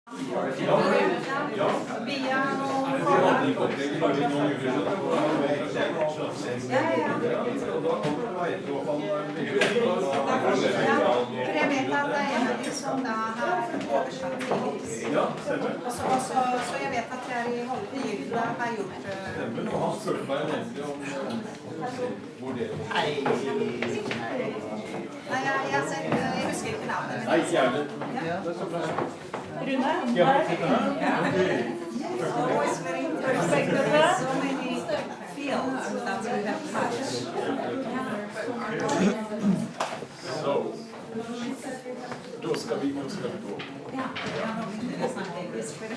Så jag vet att Heyerdahl har gjort jag husker ikke navnet. Rune? Always very interesting. So many fields that we have touched. Så, då ska vi gå. Ja, jag har inte snackat engelska för det.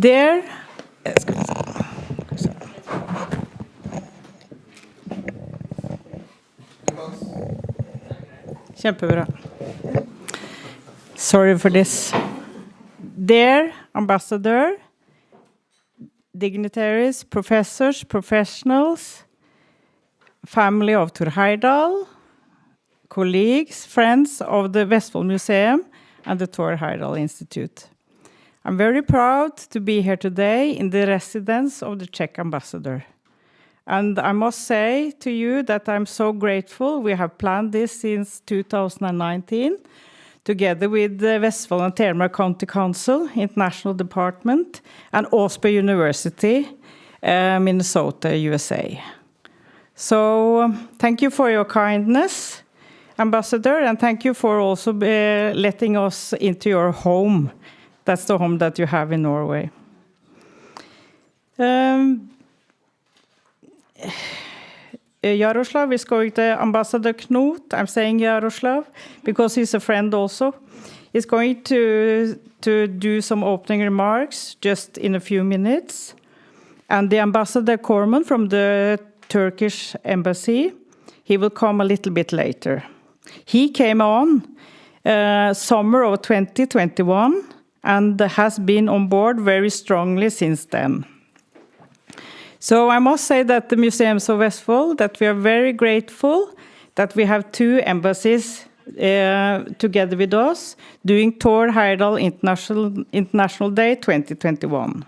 There, Kjempebra. Sorry for this. Dear ambassador, dignitaries, professors, professionals, family of Thor Heyerdahl, colleagues, friends of the Vestfold Museum and the Thor Heyerdahl Institute. I'm very proud to be here today in the residence of the Czech ambassador. And I must say to you that I'm so grateful. We have planned this since 2019, together with the Vestfold and Telemark County Council, International Department, and Osby University, Minnesota, USA. So thank you for your kindness, Ambassador, and thank you for also letting us into your home. That's the home that you have in Norway. Jaroslav is going to, Ambassador Knut, I'm saying Jaroslav, because he's a friend also, is going to do some opening remarks just in a few minutes. And the Ambassador Korman from the Turkish embassy, he will come a little bit later. He came on summer of 2021 and has been on board very strongly since then. So I must say that the Museums of Vestfold, that we are very grateful that we have two embassies together with us doing Thor Heyerdahl International Day 2021.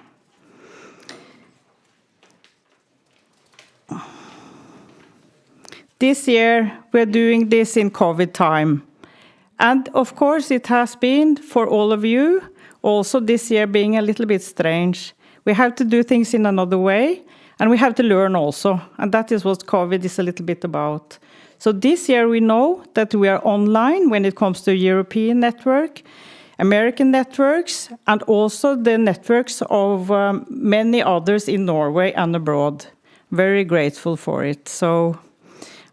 This year we're doing this in COVID time. And of course it has been for all of you, also this year being a little bit strange. We have to do things in another way. And we have to learn also, and that is what COVID is a little bit about. So this year we know that we are online when it comes to European network, American networks, and also the networks of many others in Norway and abroad. Very grateful for it. So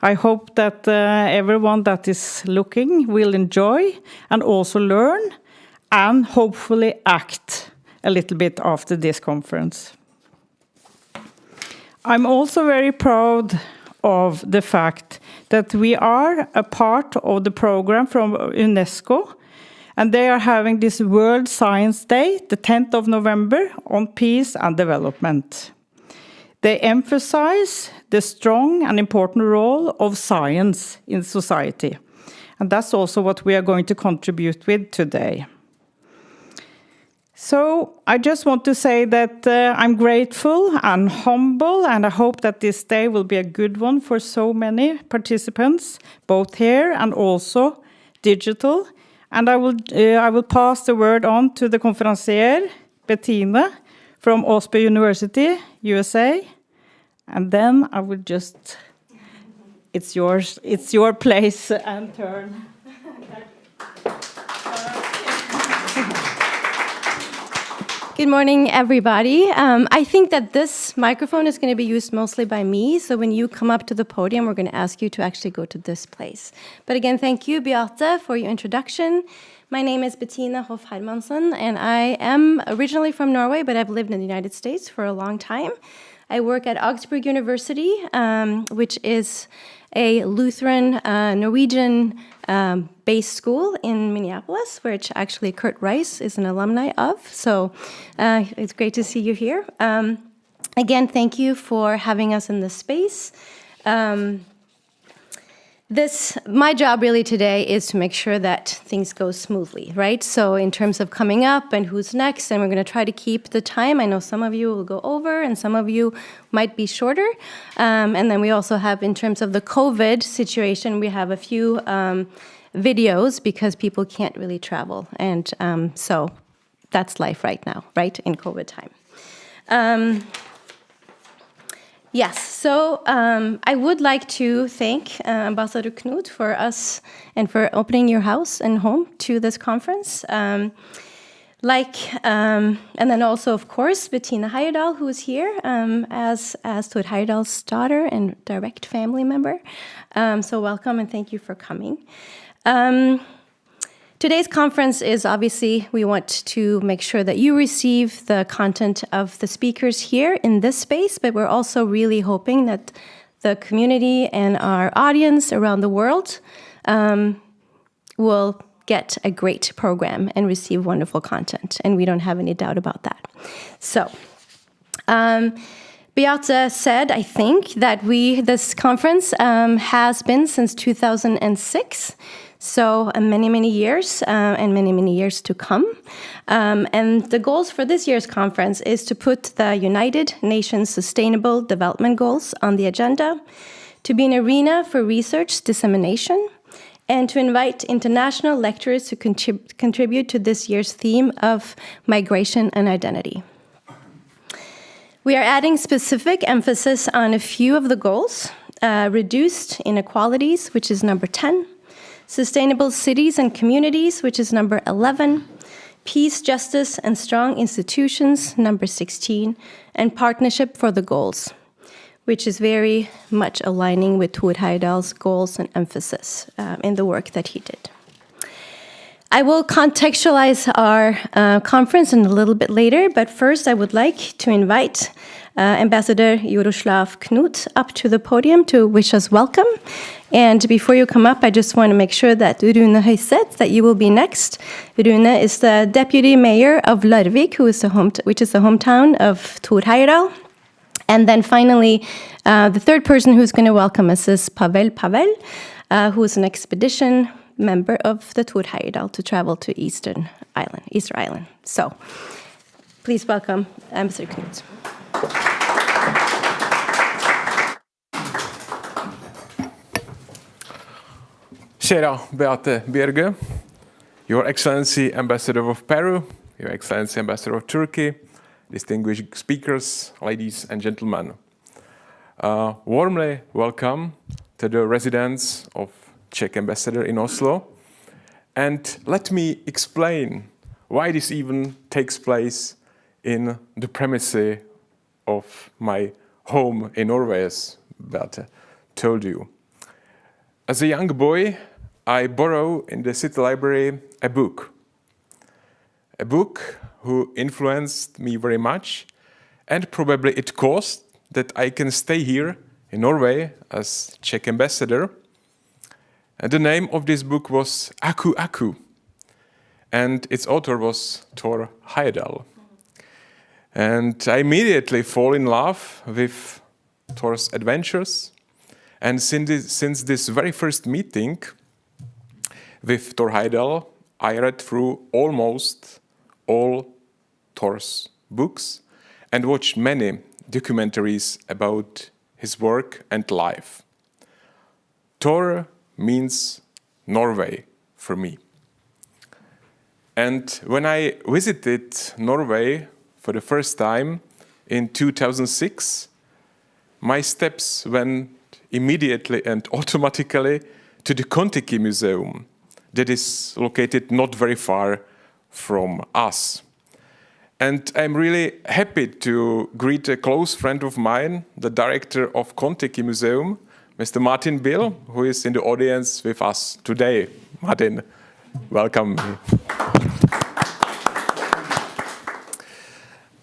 I hope that everyone that is looking will enjoy and also learn and hopefully act a little bit after this conference. I'm also very proud of the fact that we are a part of the program from UNESCO, and they are having this World Science Day, the 10th of November, on peace and development. They emphasize the strong and important role of science in society, and that's also what we are going to contribute with today. So I just want to say that I'm grateful and humble, and I hope that this day will be a good one for so many participants, both here and also digital. And I will pass the word on to the conferencier, Bettina, from Osby University, USA. And then I will just, it's your place and turn. Good morning, everybody. I think that this microphone is going to be used mostly by me, so when you come up to the podium, we're going to ask you to actually go to this place. But again, thank you, Beate, for your introduction. My name is Bettina Hoff Hermansen, and I am originally from Norway, but I've lived in the United States for a long time. I work at Augsburg University, which is a Lutheran Norwegian based school in Minneapolis, which actually Kurt Rice is an alumni of. So it's great to see you here. Again, thank you for having us in this space. My job really today is to make sure that things go smoothly, right? So in terms of coming up and who's next, and we're going to try to keep the time. I know some of you will go over and some of you might be shorter. And then we also have, in terms of the COVID situation, we have a few videos because people can't really travel. And so that's life right now, right, in COVID time. Yes, so I would like to thank Ambassador Knut for us and for opening your house and home to this conference. And then also, of course, Bettina Heyerdahl, who is here as Thor Heyerdahl's daughter and direct family member. So welcome and thank you for coming. Today's conference is obviously, we want to make sure that you receive the content of the speakers here in this space, but we're also really hoping that the community and our audience around the world will get a great program and receive wonderful content, and we don't have any doubt about that. So, Beate said, I think, that this conference has been since 2006. So many, many years and many, many years to come. And the goals for this year's conference is to put the United Nations Sustainable Development Goals on the agenda, to be an arena for research dissemination, and to invite international lecturers to contribute to this year's theme of migration and identity. We are adding specific emphasis on a few of the goals, reduced inequalities, which is number 10, sustainable cities and communities, which is number 11, peace, justice, and strong institutions, number 16, and partnership for the goals, which is very much aligning with Thor Heyerdahl's goals and emphasis in the work that he did. I will contextualize our conference a little bit later, but first I would like to invite Ambassador Jaroslav Knut up to the podium to wish us welcome. And before you come up, I just want to make sure that Rune Høiseth, that you will be next. Rune is the deputy mayor of Larvik, which is the hometown of Thor Heyerdahl. And then finally, the third person who's going to welcome us is Pavel, who is an expedition member of the Thor Heyerdahl to travel to Easter Island. So, please welcome Ambassador Knut. Kära Beate Birge, Your Excellency Ambassador of Peru, Your Excellency Ambassador of Turkey, distinguished speakers, ladies and gentlemen. Warmly welcome to the residence of Czech Ambassador in Oslo. And let me explain why this even takes place in the premises of my home in Norway, as Beate told you. As a young boy, I borrowed in the city library a book who influenced me very much, and probably it caused that I can stay here in Norway as Czech ambassador. And the name of this book was Aku Aku, and its author was Thor Heyerdahl. And I immediately fall in love with Thor's adventures, and since this very first meeting with Thor Heyerdahl, I read through almost all Thor's books and watched many documentaries about his work and life. Thor means Norway for me. And when I visited Norway for the first time in 2006, my steps went immediately and automatically to the Kontiki Museum that is located not very far from us. And I'm really happy to greet a close friend of mine, the director of Kontiki Museum, Mr. Martin Bill, who is in the audience with us today. Martin, welcome me.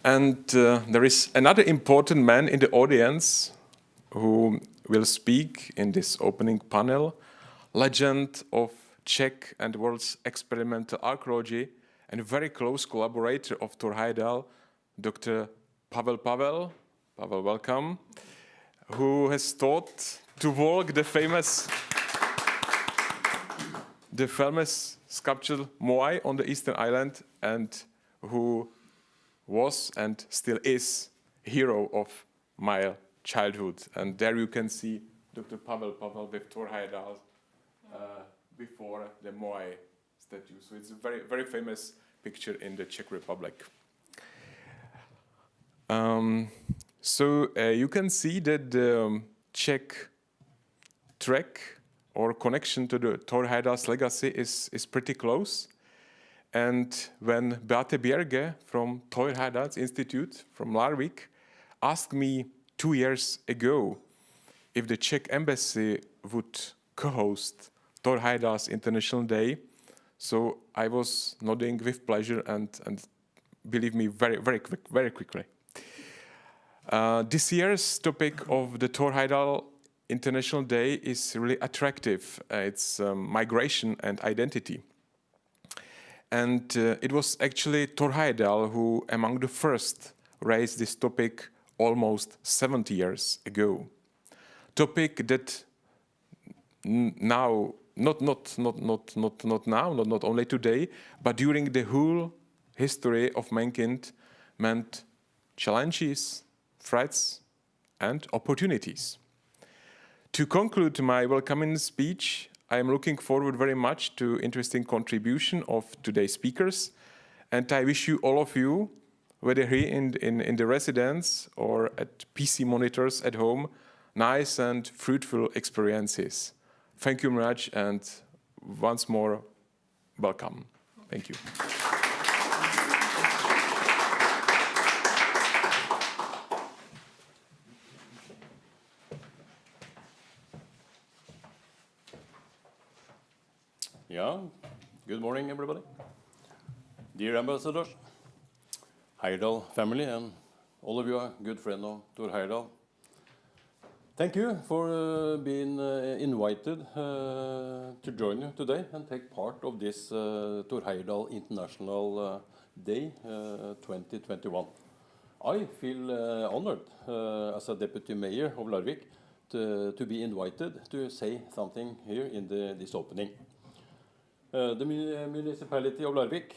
And there is another important man in the audience who will speak in this opening panel, legend of Czech and world's experimental archaeology and very close collaborator of Thor Heyerdahl, Dr. Pavel, welcome, who has taught to walk the famous sculpture Moai on the Eastern Island, and who was and still is hero of my childhood. And there you can see Dr. Pavel with Thor Heyerdahl before the Moai statue. So it's a very, very famous picture in the Czech Republic. You can see that the Czech track or connection to the Thor Heyerdahl's legacy is pretty close. And when Beate Bjerge from Thor Heyerdahl's Institute from Larvik asked me 2 years ago if the Czech embassy would co-host Thor Heyerdahl's International Day, so I was nodding with pleasure and believe me, very quickly. This year's topic of the Thor Heyerdahl International Day is really attractive. It's migration and identity. And it was actually Thor Heyerdahl who, among the first, raised this topic almost 70 years ago. Topic that now, not only today, but during the whole history of mankind, meant challenges, threats, and opportunities. To conclude my welcoming speech, I am looking forward very much to interesting contribution of today's speakers, and I wish you, all of you, whether here in the residence or at PC monitors at home, nice and fruitful experiences. Thank you very much, and once more, welcome. Thank you. Yeah, good morning, everybody. Dear ambassadors, Heyerdahl family, and all of you are good friends of Thor Heyerdahl. Thank you for being invited to join you today and take part of this Thor Heyerdahl International Day 2021. I feel honored as a deputy mayor of Larvik to be invited to say something here in this opening. The municipality of Larvik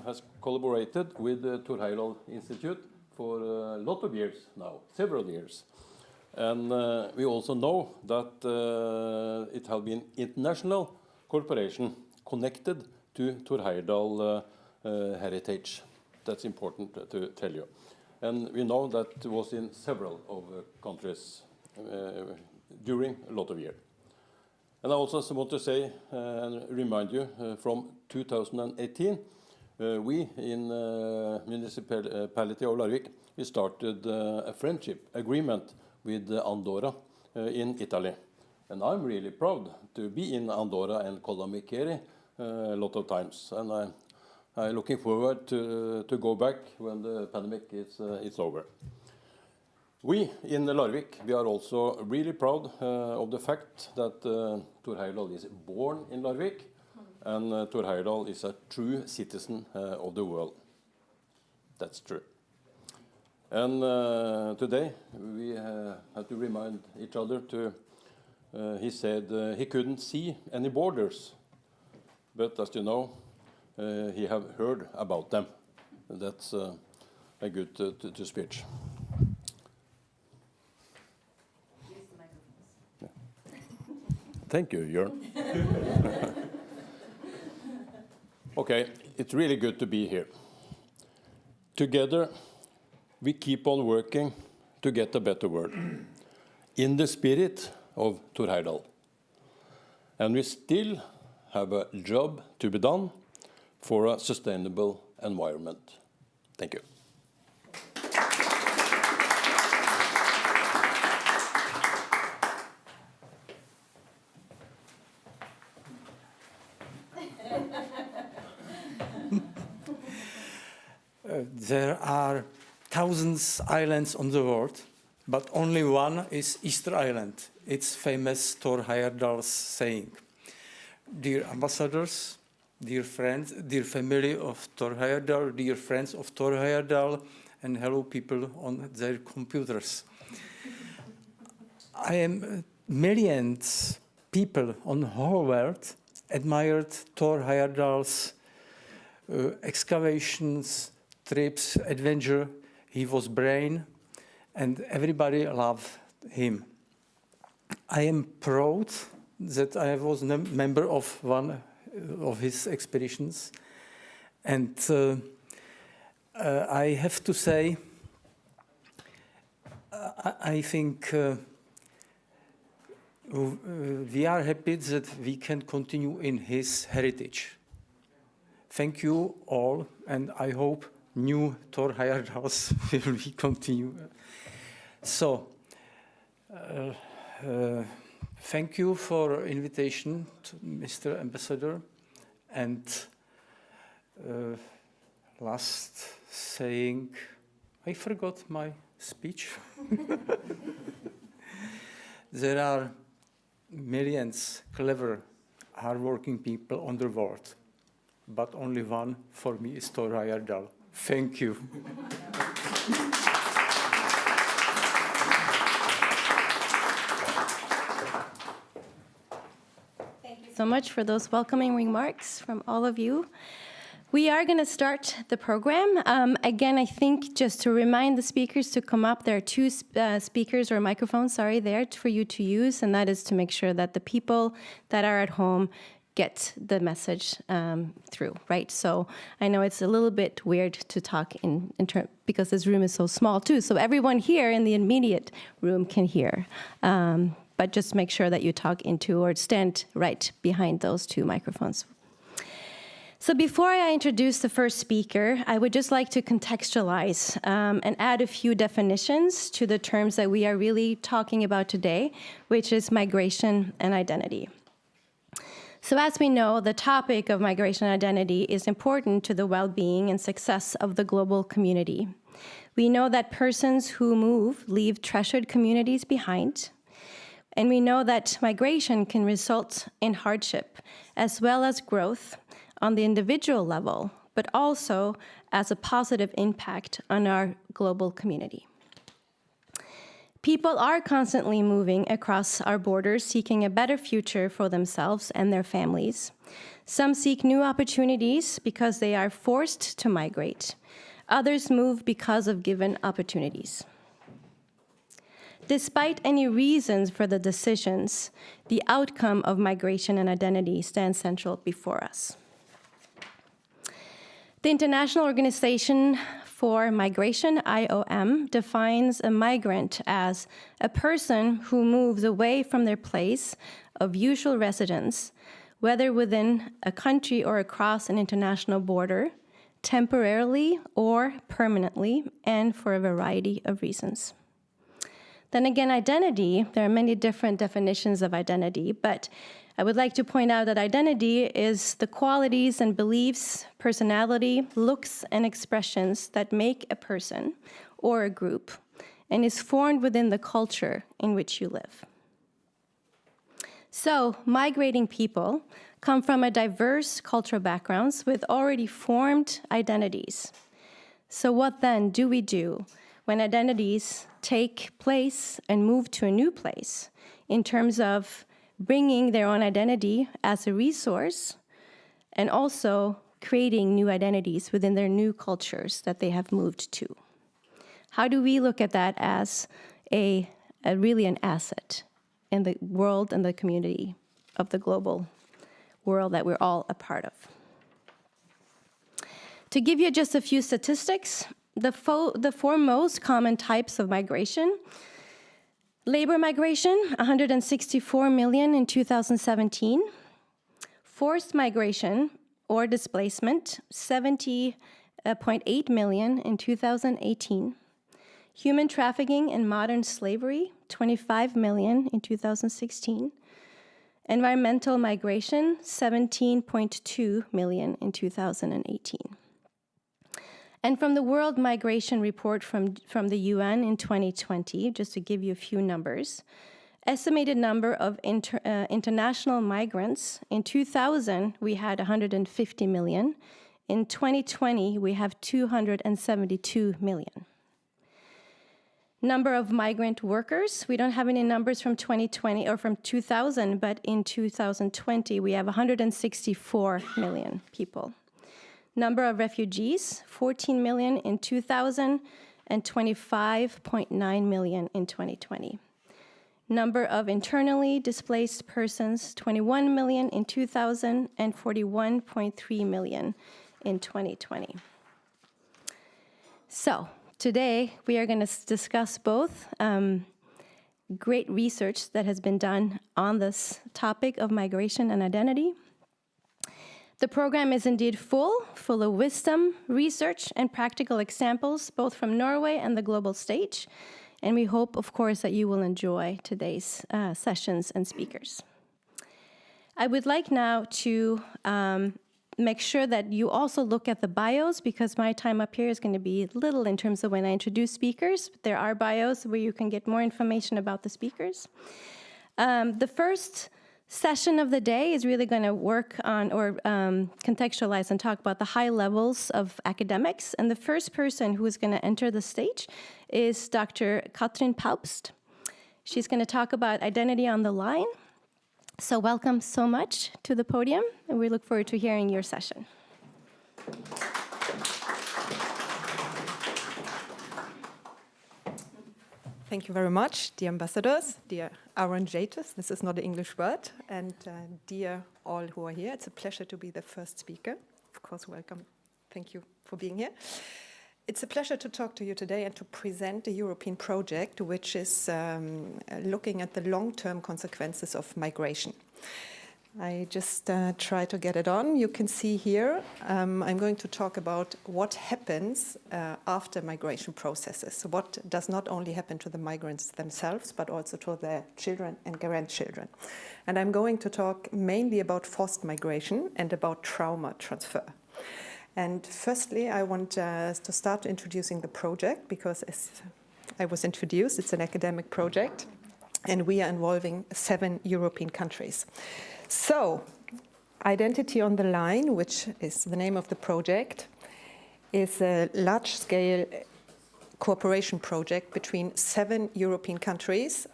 has collaborated with the Thor Heyerdahl Institute for a lot of years now, several years. And we also know that it has been international cooperation connected to Thor Heyerdahl heritage. That's important to tell you. And we know that it was in several of countries during a lot of years. And I also want to say and remind you, from 2018, we in municipality of Larvik, we started a friendship agreement with Andorra in Italy. And I'm really proud to be in Andorra and Colombiere a lot of times. And I'm looking forward to go back when the pandemic is over. We in Larvik, we are also really proud of the fact that Thor Heyerdahl is born in Larvik, and Thor Heyerdahl is a true citizen of the world. That's true. And today we have to remind each other to, he said he couldn't see any borders, but as you know, he have heard about them. And that's a good to speech. Thank you, Jörn. Okay, it's really good to be here. Together, we keep on working to get a better world in the spirit of Thor Heyerdahl. And we still have a job to be done for a sustainable environment. Thank you. There are thousands of islands on the world, but only one is Easter Island. It's famous Thor Heyerdahl's saying. Dear ambassadors, dear friends, dear family of Thor Heyerdahl, dear friends of Thor Heyerdahl, and hello people on their computers. I am millions people on the whole world admired Thor Heyerdahl's excavations, trips, adventure. He was brain, and everybody loved him. I am proud that I was a member of one of his expeditions, and I have to say, I think we are happy that we can continue in his heritage. Thank you all, and I hope new Thor Heyerdahls will be continue. So, thank you for invitation, to Mr. Ambassador, and last saying, I forgot my speech. There are millions clever, hardworking people on the world, but only one for me is Thor Heyerdahl. Thank you. Thank you so much for those welcoming remarks from all of you. We are going to start the program. Again, I think just to remind the speakers to come up, there are two speakers or microphones, there for you to use, and that is to make sure that the people that are at home get the message through, right? So I know it's a little bit weird to talk in because this room is so small too. So everyone here in the immediate room can hear. But just make sure that you talk into or stand right behind those two microphones. So before I introduce the first speaker, I would just like to contextualize and add a few definitions to the terms that we are really talking about today, which is migration and identity. So as we know, the topic of migration and identity is important to the well-being and success of the global community. We know that persons who move leave treasured communities behind, and we know that migration can result in hardship as well as growth on the individual level, but also as a positive impact on our global community. People are constantly moving across our borders, seeking a better future for themselves and their families. Some seek new opportunities because they are forced to migrate. Others move because of given opportunities. Despite any reasons for the decisions, the outcome of migration and identity stands central before us. The International Organization for Migration, IOM, defines a migrant as a person who moves away from their place of usual residence, whether within a country or across an international border, temporarily or permanently, and for a variety of reasons. Then again, identity, there are many different definitions of identity, but I would like to point out that identity is the qualities and beliefs, personality, looks, and expressions that make a person or a group and is formed within the culture in which you live. So, migrating people come from a diverse cultural backgrounds with already formed identities. So what then do we do when identities take place and move to a new place in terms of bringing their own identity as a resource and also creating new identities within their new cultures that they have moved to? How do we look at that as a really an asset in the world and the community of the global world that we're all a part of? To give you just a few statistics, the four most common types of migration: labor migration, 164 million in 2017. Forced migration or displacement, 70.8 million in 2018. Human trafficking and modern slavery, 25 million in 2016. Environmental migration, 17.2 million in 2018. And from the World Migration Report from the UN in 2020, just to give you a few numbers, estimated number of international migrants, in 2000 we had 150 million. In 2020 we have 272 million. Number of migrant workers, we don't have any numbers from 2020 or from 2000, but in 2020 we have 164 million people. Number of refugees, 14 million in 2000 and 25.9 million in 2020. Number of internally displaced persons, 21 million in 2000 and 41.3 million in 2020. So today we are going to discuss both great research that has been done on this topic of migration and identity. The program is indeed full of wisdom, research, and practical examples, both from Norway and the global stage. And we hope, of course, that you will enjoy today's sessions and speakers. I would like now to make sure that you also look at the bios, because my time up here is going to be little in terms of when I introduce speakers. But there are bios where you can get more information about the speakers. The first session of the day is really going to work on or contextualize and talk about the high levels of academics. And the first person who is going to enter the stage is Dr. Katrin Paupst. She's going to talk about identity on the line. So welcome so much to the podium, and we look forward to hearing your session. Thank you very much, dear ambassadors, dear arrangators, this is not an English word, and dear all who are here. It's a pleasure to be the first speaker. Of course, welcome. Thank you for being here. It's a pleasure to talk to you today and to present a European project which is looking at the long-term consequences of migration. I just try to get it on. You can see here, I'm going to talk about what happens after migration processes. What does not only happen to the migrants themselves, but also to their children and grandchildren. And I'm going to talk mainly about forced migration and about trauma transfer. And firstly, I want to start introducing the project, because as I was introduced, it's an academic project, and we are involving 7 European countries. So, Identity on the Line, which is the name of the project, is a large-scale cooperation project between 7 European countries,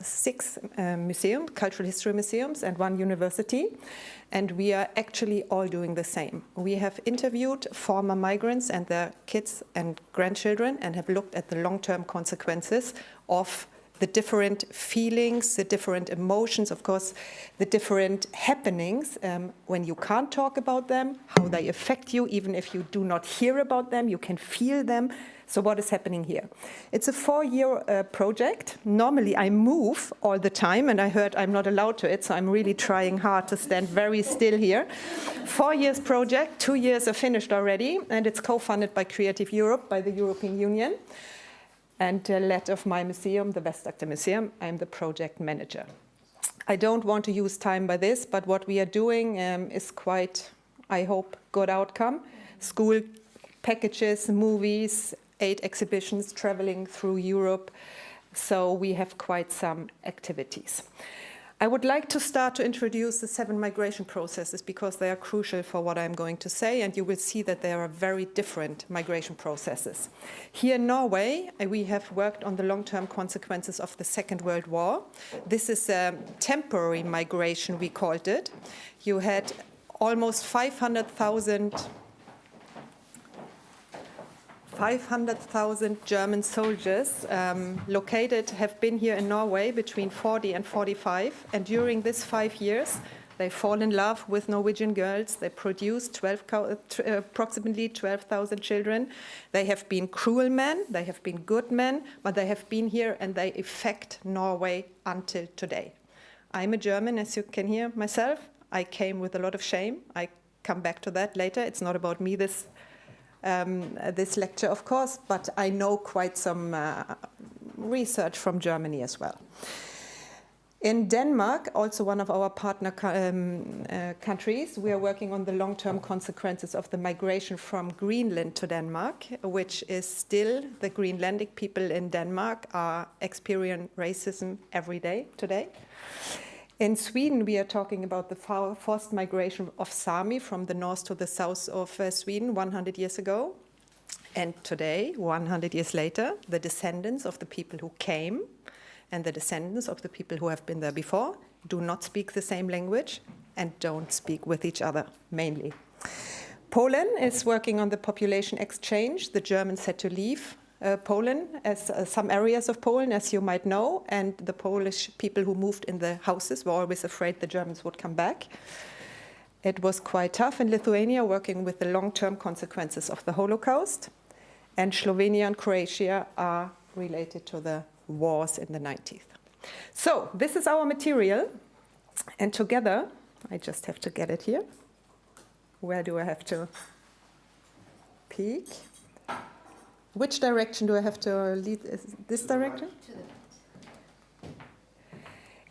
6 museums, cultural history museums, and 1 university. And we are actually all doing the same. We have interviewed former migrants and their kids and grandchildren and have looked at the long-term consequences of the different feelings, the different emotions, of course, the different happenings when you can't talk about them, how they affect you, even if you do not hear about them, you can feel them. So what is happening here? It's a 4-year project. Normally I move all the time, and I heard I'm not allowed to it, so I'm really trying hard to stand very still here. 4 years project, 2 years are finished already, and it's co-funded by Creative Europe, by the European Union. And led of my museum, the Vest-Agder Museum, I'm the project manager. I don't want to use time by this, but what we are doing is quite, I hope, good outcome. School packages, movies, 8 exhibitions, traveling through Europe. So we have quite some activities. I would like to start to introduce the 7 migration processes, because they are crucial for what I'm going to say, and you will see that there are very different migration processes. Here in Norway, we have worked on the long-term consequences of the Second World War. This is a temporary migration, we called it. You had almost 500,000 German soldiers have been here in Norway between 40 and 45, and during these 5 years they fall in love with Norwegian girls. They produce approximately 12,000 children. They have been cruel men, they have been good men, but they have been here and they affect Norway until today. I'm a German, as you can hear myself. I came with a lot of shame. I come back to that later. It's not about me, this lecture, of course, but I know quite some research from Germany as well. In Denmark, also one of our partner countries, we are working on the long-term consequences of the migration from Greenland to Denmark, which is still the Greenlandic people in Denmark are experiencing racism every day today. In Sweden, we are talking about the forced migration of Sami from the north to the south of Sweden 100 years ago. And today, 100 years later, the descendants of the people who came and the descendants of the people who have been there before do not speak the same language and don't speak with each other, mainly. Poland is working on the population exchange. The Germans had to leave Poland, as some areas of Poland, as you might know, and the Polish people who moved in the houses were always afraid the Germans would come back. It was quite tough in Lithuania, working with the long-term consequences of the Holocaust. And Slovenia and Croatia are related to the wars in the 90s. So this is our material, and together, I just have to get it here. Where do I have to peek? Which direction do I have to lead? Is this direction?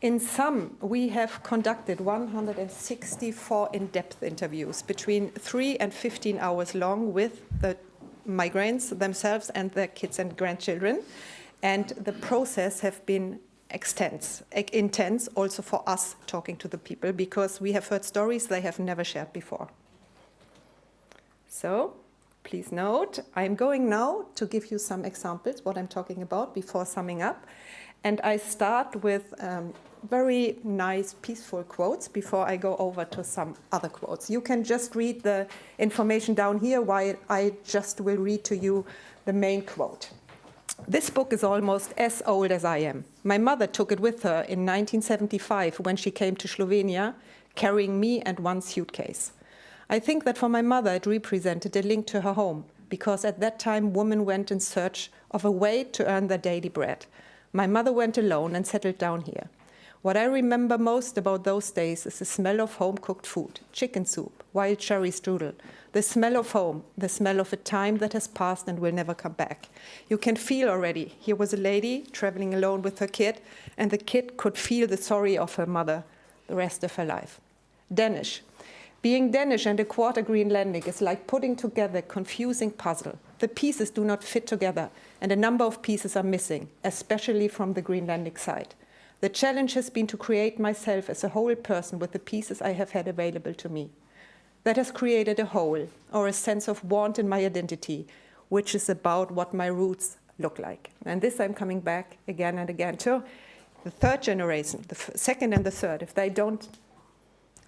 In sum, we have conducted 164 in-depth interviews between 3 and 15 hours long with the migrants themselves and their kids and grandchildren. And the process have been intense also for us talking to the people, because we have heard stories they have never shared before. So, please note, I'm going now to give you some examples, what I'm talking about, before summing up. And I start with very nice, peaceful quotes before I go over to some other quotes. You can just read the information down here while I just will read to you the main quote. This book is almost as old as I am. My mother took it with her in 1975 when she came to Slovenia, carrying me and one suitcase. I think that for my mother it represented a link to her home, because at that time women went in search of a way to earn their daily bread. My mother went alone and settled down here. What I remember most about those days is the smell of home-cooked food, chicken soup, wild cherry strudel, the smell of home, the smell of a time that has passed and will never come back. You can feel already, here was a lady traveling alone with her kid, and the kid could feel the sorry of her mother the rest of her life. Danish. Being Danish and a quarter Greenlandic is like putting together a confusing puzzle. The pieces do not fit together, and a number of pieces are missing, especially from the Greenlandic side. The challenge has been to create myself as a whole person with the pieces I have had available to me. That has created a whole, or a sense of want in my identity, which is about what my roots look like. And this I'm coming back again and again to. The third generation, the second and the third, if they don't,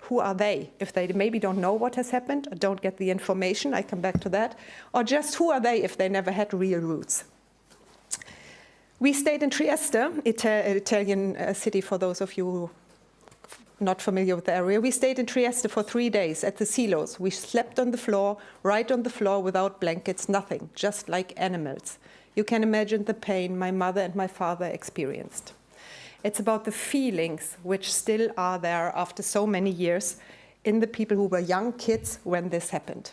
who are they? If they maybe don't know what has happened, or don't get the information, I come back to that. Or just who are they if they never had real roots? We stayed in Trieste, Italian city for those of you not familiar with the area. We stayed in Trieste for 3 days at the silos. We slept on the floor, right on the floor, without blankets, nothing, just like animals. You can imagine the pain my mother and my father experienced. It's about the feelings which still are there after so many years in the people who were young kids when this happened.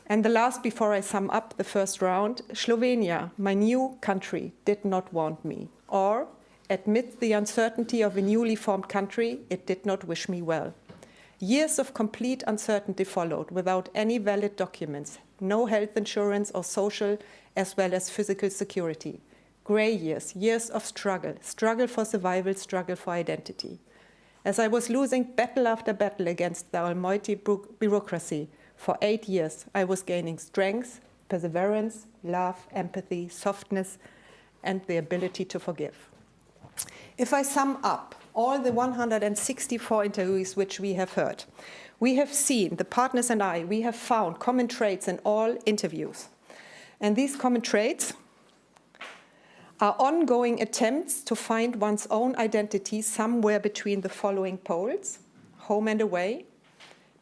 And the last, before I sum up the first round, Slovenia, my new country, did not want me. Or, amid the uncertainty of a newly formed country, it did not wish me well. Years of complete uncertainty followed without any valid documents, no health insurance or social as well as physical security. Grey years, years of struggle, struggle for survival, struggle for identity. As I was losing battle after battle against the almighty bureaucracy, for 8 years, I was gaining strength, perseverance, love, empathy, softness, and the ability to forgive. If I sum up all the 164 interviews which we have heard, we have seen, the partners and I, we have found common traits in all interviews. And these common traits are ongoing attempts to find one's own identity somewhere between the following poles: home and away,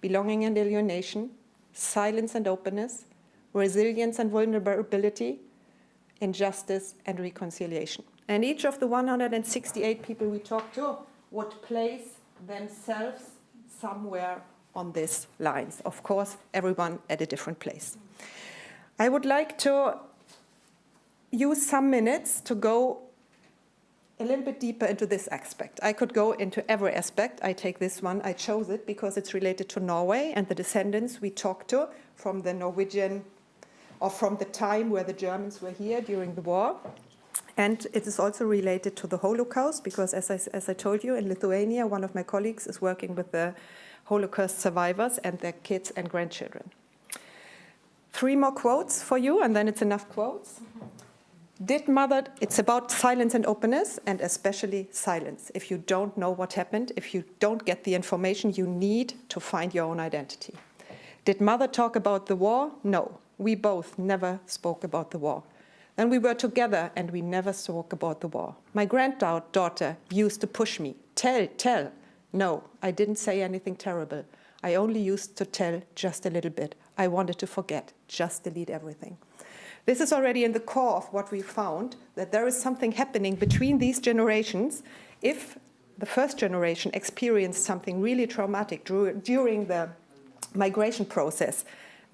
belonging and alienation, silence and openness, resilience and vulnerability, injustice and reconciliation. And each of the 168 people we talked to would place themselves somewhere on these lines. Of course, everyone at a different place. I would like to use some minutes to go a little bit deeper into this aspect. I could go into every aspect. I take this one. I chose it because it's related to Norway and the descendants we talked to from the Norwegian, or from the time where the Germans were here during the war. And it is also related to the Holocaust because, as I told you, in Lithuania, one of my colleagues is working with the Holocaust survivors and their kids and grandchildren. 3 more quotes for you, and then it's enough quotes. It's about silence and openness, and especially silence. If you don't know what happened, if you don't get the information you need to find your own identity. Did mother talk about the war? No. We both never spoke about the war. Then we were together, and we never spoke about the war. My granddaughter used to push me. Tell. No, I didn't say anything terrible. I only used to tell just a little bit. I wanted to forget, just delete everything. This is already in the core of what we found, that there is something happening between these generations. If the first generation experienced something really traumatic during the migration process,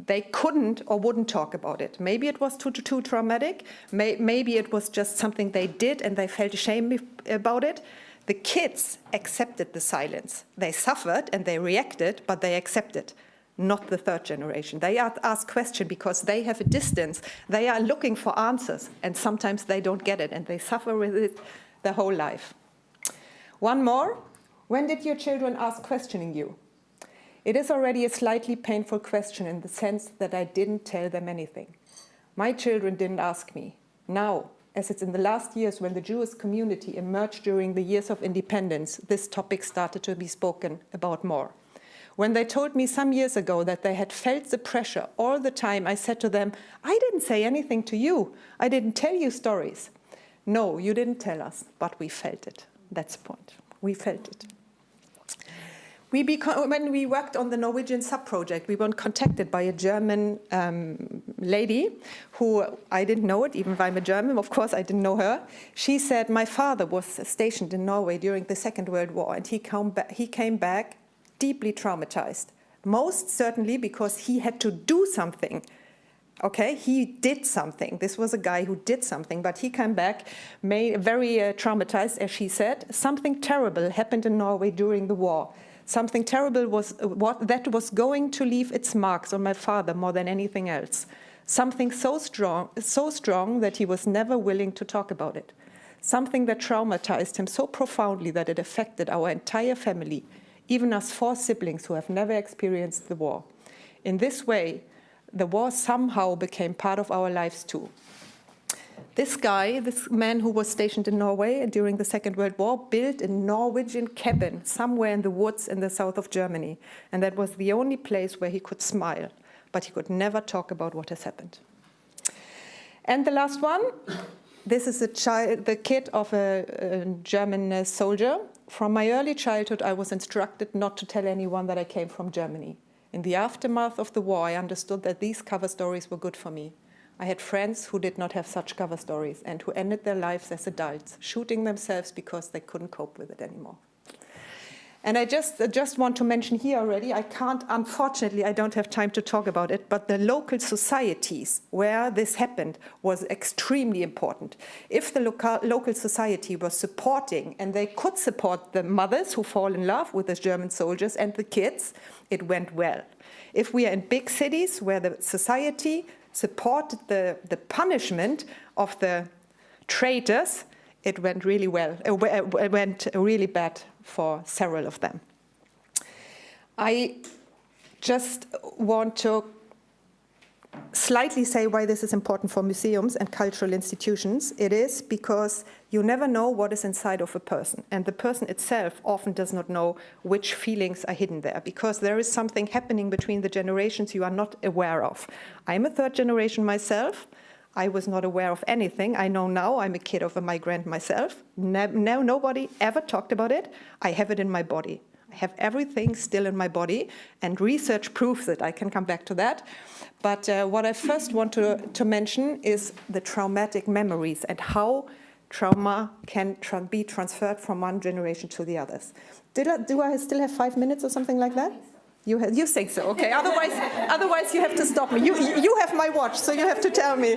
they couldn't or wouldn't talk about it. Maybe it was too traumatic. Maybe it was just something they did and they felt ashamed about it. The kids accepted the silence. They suffered and they reacted, but they accepted. Not the third generation. They ask questions because they have a distance. They are looking for answers, and sometimes they don't get it, and they suffer with it their whole life. One more. When did your children ask questioning you? It is already a slightly painful question in the sense that I didn't tell them anything. My children didn't ask me. Now, as it's in the last years when the Jewish community emerged during the years of independence, this topic started to be spoken about more. When they told me some years ago that they had felt the pressure all the time, I said to them, I didn't say anything to you. I didn't tell you stories. No, you didn't tell us, but we felt it. That's the point. We felt it. When we worked on the Norwegian sub-project, we were contacted by a German lady who, I didn't know it, even if I'm a German, of course I didn't know her. She said, my father was stationed in Norway during the Second World War, and he came back deeply traumatized, most certainly because he had to do something. Okay, he did something. This was a guy who did something, but he came back very traumatized, as she said. Something terrible happened in Norway during the war. Something terrible that was going to leave its marks on my father more than anything else. Something so strong that he was never willing to talk about it. Something that traumatized him so profoundly that it affected our entire family, even us 4 siblings who have never experienced the war. In this way, the war somehow became part of our lives too. This man who was stationed in Norway during the Second World War, built a Norwegian cabin somewhere in the woods in the south of Germany. And that was the only place where he could smile, but he could never talk about what has happened. And the last one, this is the kid of a German soldier. From my early childhood, I was instructed not to tell anyone that I came from Germany. In the aftermath of the war, I understood that these cover stories were good for me. I had friends who did not have such cover stories and who ended their lives as adults, shooting themselves because they couldn't cope with it anymore. And I just want to mention here already, unfortunately, I don't have time to talk about it, but the local societies where this happened was extremely important. If the local society was supporting, and they could support the mothers who fall in love with the German soldiers and the kids, it went well. If we are in big cities where the society supported the punishment of the traitors, it went really well. It went really bad for several of them. I just want to slightly say why this is important for museums and cultural institutions. It is because you never know what is inside of a person, and the person itself often does not know which feelings are hidden there, because there is something happening between the generations you are not aware of. I'm a third generation myself. I was not aware of anything. I know now I'm a kid of a migrant myself. Now nobody ever talked about it. I have it in my body. I have everything still in my body, and research proves it. I can come back to that. But what I first want to mention is the traumatic memories and how trauma can be transferred from one generation to the others. Do I still have 5 minutes or something like that? You think so? Okay. Otherwise you have to stop me. You have my watch, so you have to tell me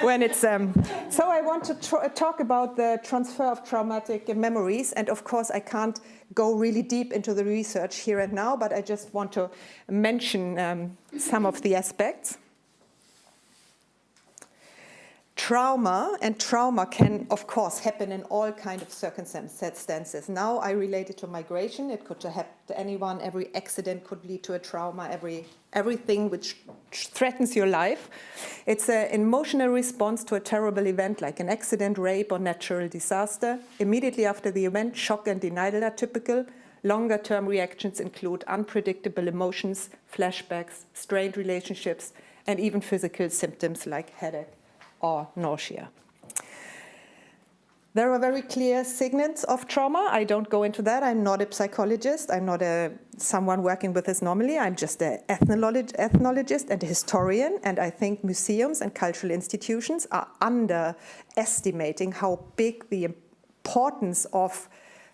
when it's. So I want to talk about the transfer of traumatic memories, and of course I can't go really deep into the research here and now, but I just want to mention some of the aspects. Trauma can, of course, happen in all kinds of circumstances. Now I relate it to migration. It could happen to anyone. Every accident could lead to a trauma. Everything which threatens your life. It's an emotional response to a terrible event like an accident, rape, or natural disaster. Immediately after the event, shock and denial are typical. Longer-term reactions include unpredictable emotions, flashbacks, strained relationships, and even physical symptoms like headache or nausea. There are very clear signals of trauma. I don't go into that. I'm not a psychologist. I'm not someone working with this normally. I'm just an ethnologist and a historian. And I think museums and cultural institutions are underestimating how big the importance of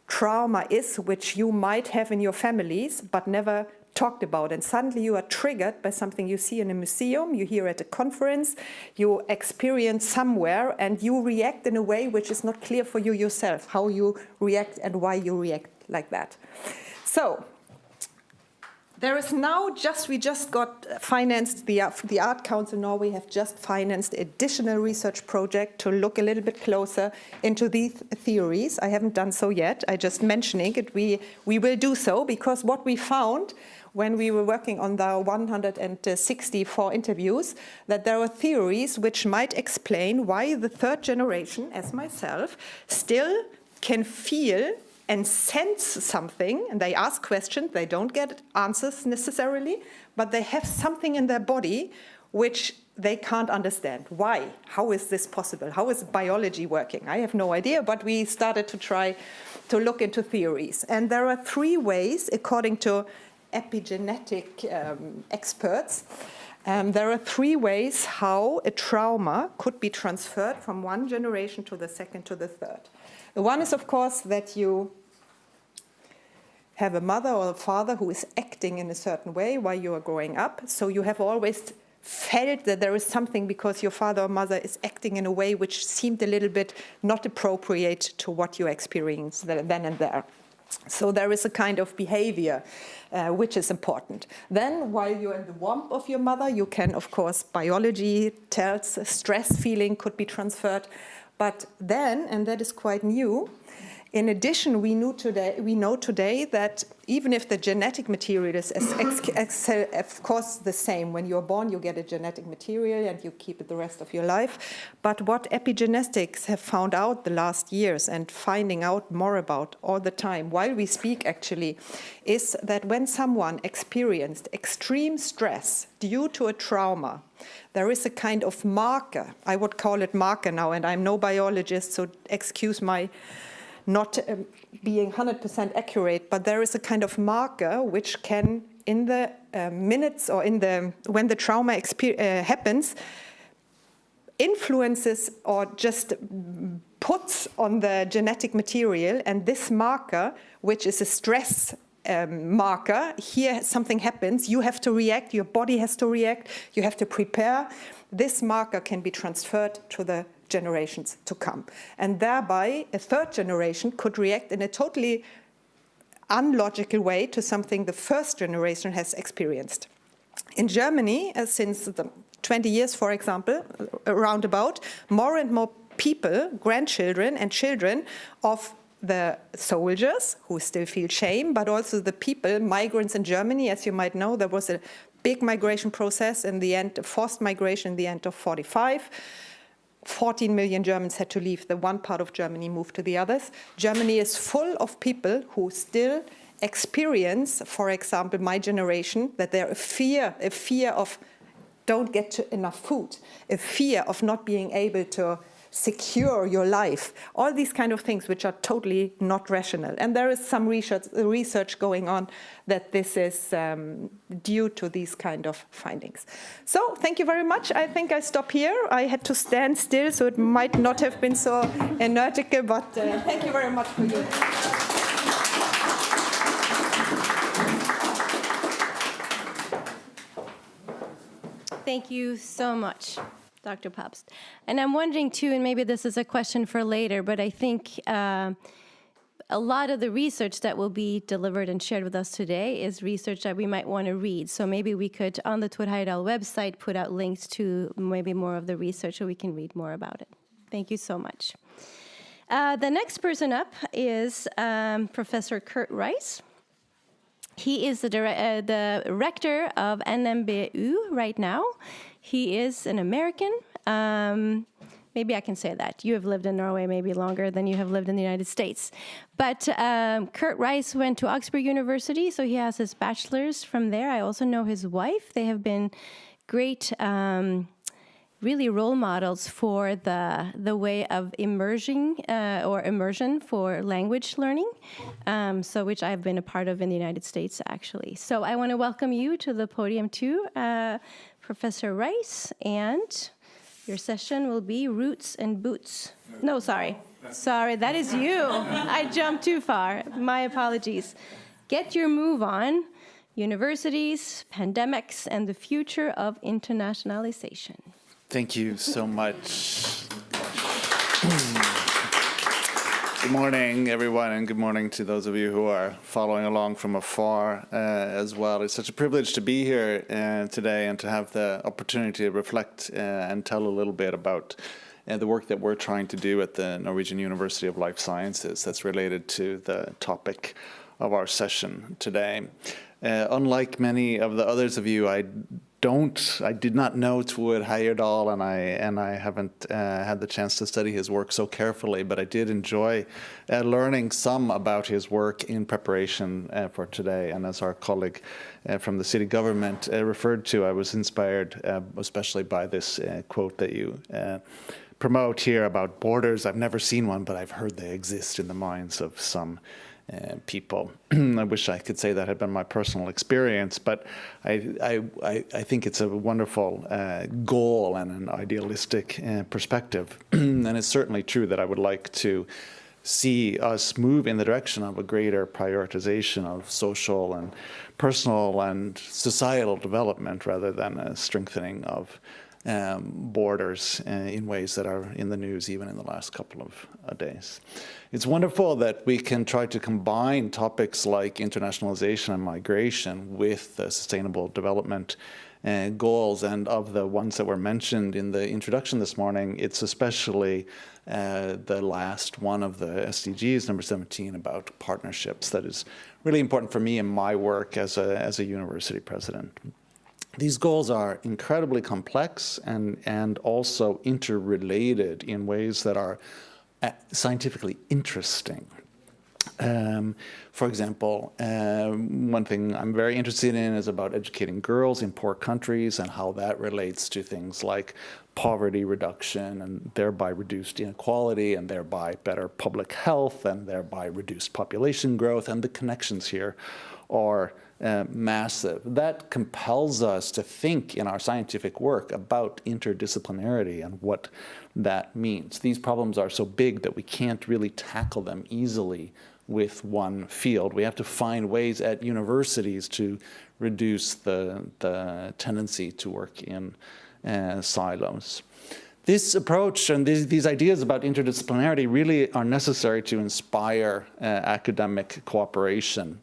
trauma is, which you might have in your families, but never talked about. And suddenly you are triggered by something you see in a museum, you hear at a conference, you experience somewhere, and you react in a way which is not clear for you yourself, how you react and why you react like that. So there is now we just got financed, the Art Council Norway have just financed additional research project to look a little bit closer into these theories. I haven't done so yet. I just mentioning it. We will do so because what we found when we were working on the 164 interviews, that there are theories which might explain why the third generation, as myself, still can feel and sense something, and they ask questions, they don't get answers necessarily, but they have something in their body which they can't understand. Why? How is this possible? How is biology working? I have no idea, but we started to try to look into theories. And there are 3 ways, according to epigenetic experts, there are 3 ways how a trauma could be transferred from one generation to the second to the third. The one is, of course, that you have a mother or a father who is acting in a certain way while you are growing up. So you have always felt that there is something because your father or mother is acting in a way which seemed a little bit not appropriate to what you experienced then and there. So there is a kind of behavior which is important. Then, while you're in the womb of your mother, you can, of course, biology tells stress feeling could be transferred. But then, and that is quite new, in addition, we know today that even if the genetic material is, of course, the same. When you're born, you get a genetic material and you keep it the rest of your life. But what epigenetics have found out the last years and finding out more about all the time, while we speak actually, is that when someone experienced extreme stress due to a trauma, there is a kind of marker. I would call it marker now, and I'm no biologist, so excuse my not being 100% accurate, but there is a kind of marker which can, in the minutes or when the trauma happens, influences or just puts on the genetic material, and this marker, which is a stress marker, here something happens, you have to react, your body has to react, you have to prepare. This marker can be transferred to the generations to come. And thereby, a third generation could react in a totally unlogical way to something the first generation has experienced. In Germany, since 20 years, for example, around about, more and more people, grandchildren and children of the soldiers who still feel shame, but also the people, migrants in Germany, as you might know, there was a big migration process in the end, forced migration in the end of 45. 14 million Germans had to leave the one part of Germany, move to the others. Germany is full of people who still experience, for example, my generation, that there is a fear of don't get enough food, a fear of not being able to secure your life, all these kind of things which are totally not rational. And there is some research going on that this is due to these kind of findings. So thank you very much. I think I stop here. I had to stand still, so it might not have been so energical, but thank you very much for you. Thank you so much, Dr. Pabst. And I'm wondering too, and maybe this is a question for later, but I think a lot of the research that will be delivered and shared with us today is research that we might want to read. So maybe we could, on the Thor Heyerdahl website, put out links to maybe more of the research so we can read more about it. Thank you so much. The next person up is Professor Kurt Rice. He is the rector of NMBU right now. He is an American. Maybe I can say that. You have lived in Norway maybe longer than you have lived in the United States. But Kurt Rice went to Oxford University, so he has his bachelor's from there. I also know his wife. They have been great, really role models for the way of immersion for language learning, so which I've been a part of in the United States, actually. So I want to welcome you to the podium too, Professor Rice, and your session will be Roots and Boots. No, sorry, that is you. I jumped too far. My apologies. Get your move on. Universities, pandemics, and the future of internationalization. Thank you so much. Good morning, everyone, and good morning to those of you who are following along from afar as well. It's such a privilege to be here today and to have the opportunity to reflect and tell a little bit about the work that we're trying to do at the Norwegian University of Life Sciences that's related to the topic of our session today. Unlike many of the others of you, I did not know Thor Heyerdahl, and I haven't had the chance to study his work so carefully, but I did enjoy learning some about his work in preparation for today. And as our colleague from the city government referred to, I was inspired especially by this quote that you promote here about borders. I've never seen one, but I've heard they exist in the minds of some people. I wish I could say that had been my personal experience, but I think it's a wonderful goal and an idealistic perspective. And it's certainly true that I would like to see us move in the direction of a greater prioritization of social and personal and societal development rather than a strengthening of borders in ways that are in the news even in the last couple of days. It's wonderful that we can try to combine topics like internationalization and migration with sustainable development goals, and of the ones that were mentioned in the introduction this morning, it's especially the last one of the SDGs, number 17, about partnerships, that is really important for me in my work as a university president. These goals are incredibly complex and also interrelated in ways that are scientifically interesting. For example, one thing I'm very interested in is about educating girls in poor countries and how that relates to things like poverty reduction and thereby reduced inequality and thereby better public health and thereby reduced population growth, and the connections here are massive. That compels us to think in our scientific work about interdisciplinarity and what that means. These problems are so big that we can't really tackle them easily with one field. We have to find ways at universities to reduce the tendency to work in silos. This approach and these ideas about interdisciplinarity really are necessary to inspire academic cooperation.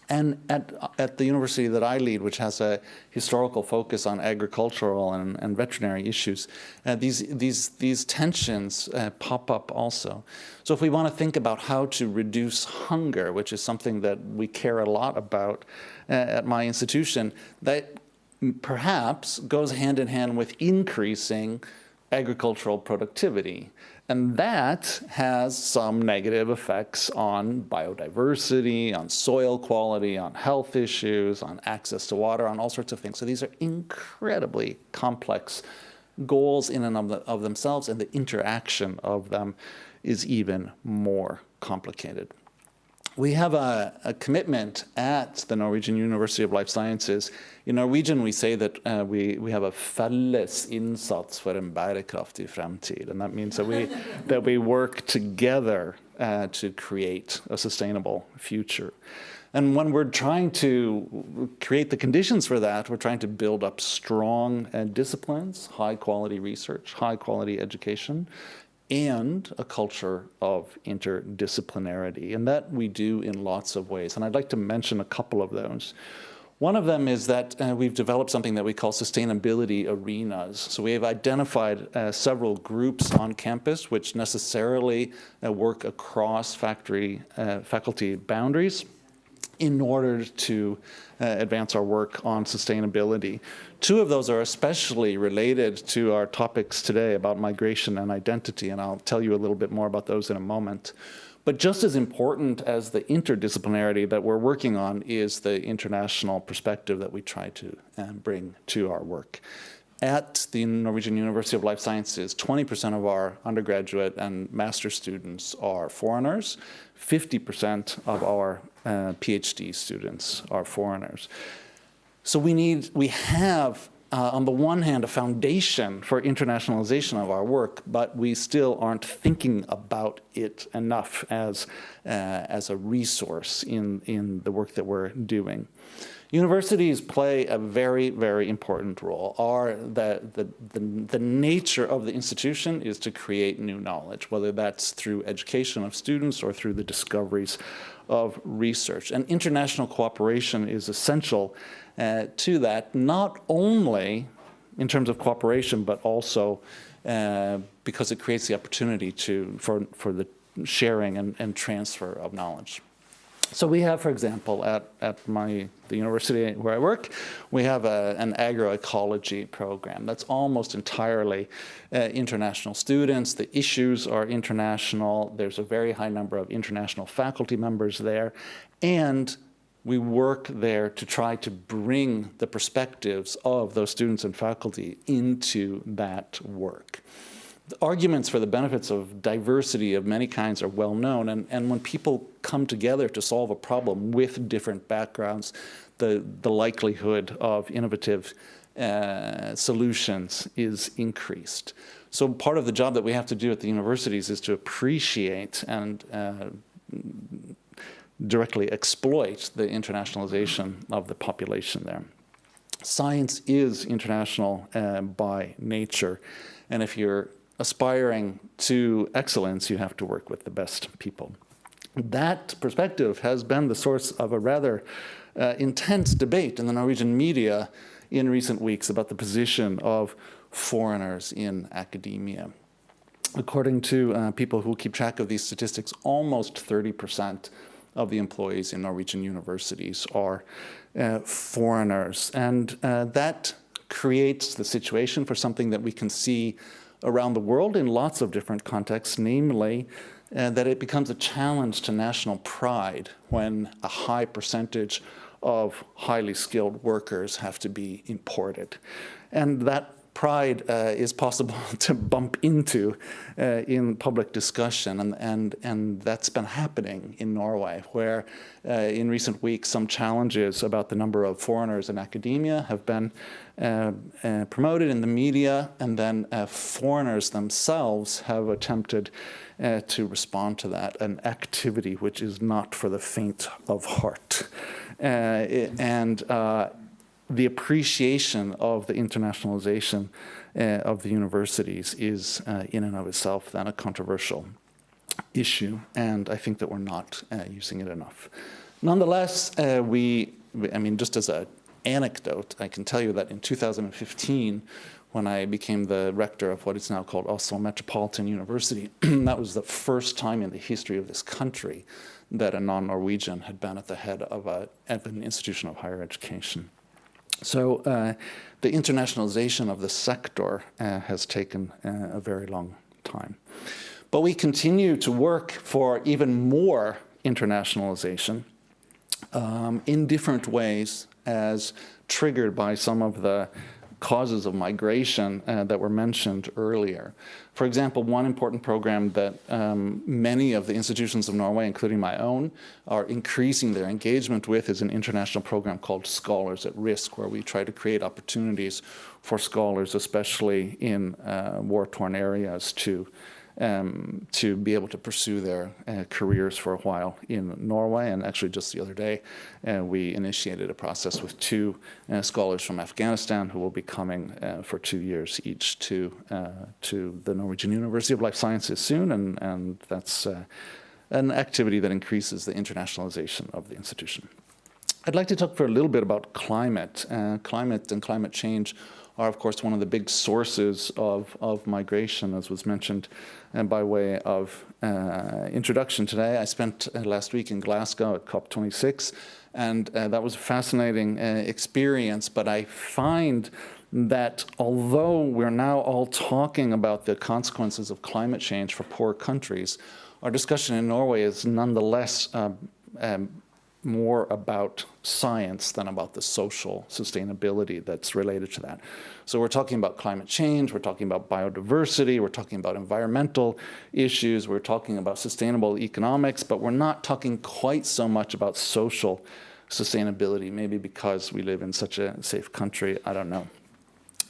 And at the university that I lead, which has a historical focus on agricultural and veterinary issues, these tensions pop up also. So if we want to think about how to reduce hunger, which is something that we care a lot about at my institution, that perhaps goes hand in hand with increasing agricultural productivity. And that has some negative effects on biodiversity, on soil quality, on health issues, on access to water, on all sorts of things. So these are incredibly complex goals in and of themselves, and the interaction of them is even more complicated. We have a commitment at the Norwegian University of Life Sciences. In Norwegian, we say that we have a felles innsats for en bærekraftig fremtid, and that means that we work together to create a sustainable future. And when we're trying to create the conditions for that, we're trying to build up strong disciplines, high-quality research, high-quality education, and a culture of interdisciplinarity. And that we do in lots of ways. And I'd like to mention a couple of those. One of them is that we've developed something that we call sustainability arenas. So we have identified several groups on campus which necessarily work across faculty boundaries in order to advance our work on sustainability. Two of those are especially related to our topics today about migration and identity, and I'll tell you a little bit more about those in a moment. But just as important as the interdisciplinarity that we're working on is the international perspective that we try to bring to our work. At the Norwegian University of Life Sciences, 20% of our undergraduate and master students are foreigners. 50% of our PhD students are foreigners. So we have, on the one hand, a foundation for internationalization of our work, but we still aren't thinking about it enough as a resource in the work that we're doing. Universities play a very, very important role. The nature of the institution is to create new knowledge, whether that's through education of students or through the discoveries of research. And international cooperation is essential to that, not only in terms of cooperation, but also because it creates the opportunity for the sharing and transfer of knowledge. So we have, for example, at the university where I work, we have an agroecology program that's almost entirely international students. The issues are international. There's a very high number of international faculty members there. And we work there to try to bring the perspectives of those students and faculty into that work. The arguments for the benefits of diversity of many kinds are well known, and when people come together to solve a problem with different backgrounds, the likelihood of innovative solutions is increased. So part of the job that we have to do at the universities is to appreciate and directly exploit the internationalization of the population there. Science is international by nature, and if you're aspiring to excellence, you have to work with the best people. That perspective has been the source of a rather intense debate in the Norwegian media in recent weeks about the position of foreigners in academia. According to people who keep track of these statistics, almost 30% of the employees in Norwegian universities are foreigners. And that creates the situation for something that we can see around the world in lots of different contexts, namely that it becomes a challenge to national pride when a high percentage of highly skilled workers have to be imported. And that pride is possible to bump into in public discussion, and that's been happening in Norway, where in recent weeks some challenges about the number of foreigners in academia have been promoted in the media, and then foreigners themselves have attempted to respond to that, an activity which is not for the faint of heart. The appreciation of the internationalization of the universities is in and of itself then a controversial issue, and I think that we're not using it enough. Nonetheless, just as an anecdote, I can tell you that in 2015, when I became the rector of what is now called Oslo Metropolitan University, that was the first time in the history of this country that a non-Norwegian had been at the head of an institution of higher education. So the internationalization of the sector has taken a very long time. But we continue to work for even more internationalization in different ways as triggered by some of the causes of migration that were mentioned earlier. For example, one important program that many of the institutions of Norway, including my own, are increasing their engagement with is an international program called Scholars at Risk, where we try to create opportunities for scholars, especially in war-torn areas, to to be able to pursue their careers for a while in Norway. And actually just the other day, we initiated a process with 2 scholars from Afghanistan who will be coming for 2 years each to the Norwegian University of Life Sciences soon, and that's an activity that increases the internationalization of the institution. I'd like to talk for a little bit about climate. Climate and climate change are, of course, one of the big sources of migration, as was mentioned by way of introduction today. I spent last week in Glasgow at COP26, and that was a fascinating experience, but I find that although we're now all talking about the consequences of climate change for poor countries, our discussion in Norway is nonetheless more about science than about the social sustainability that's related to that. So we're talking about climate change, we're talking about biodiversity, we're talking about environmental issues, we're talking about sustainable economics, but we're not talking quite so much about social sustainability, maybe because we live in such a safe country, I don't know.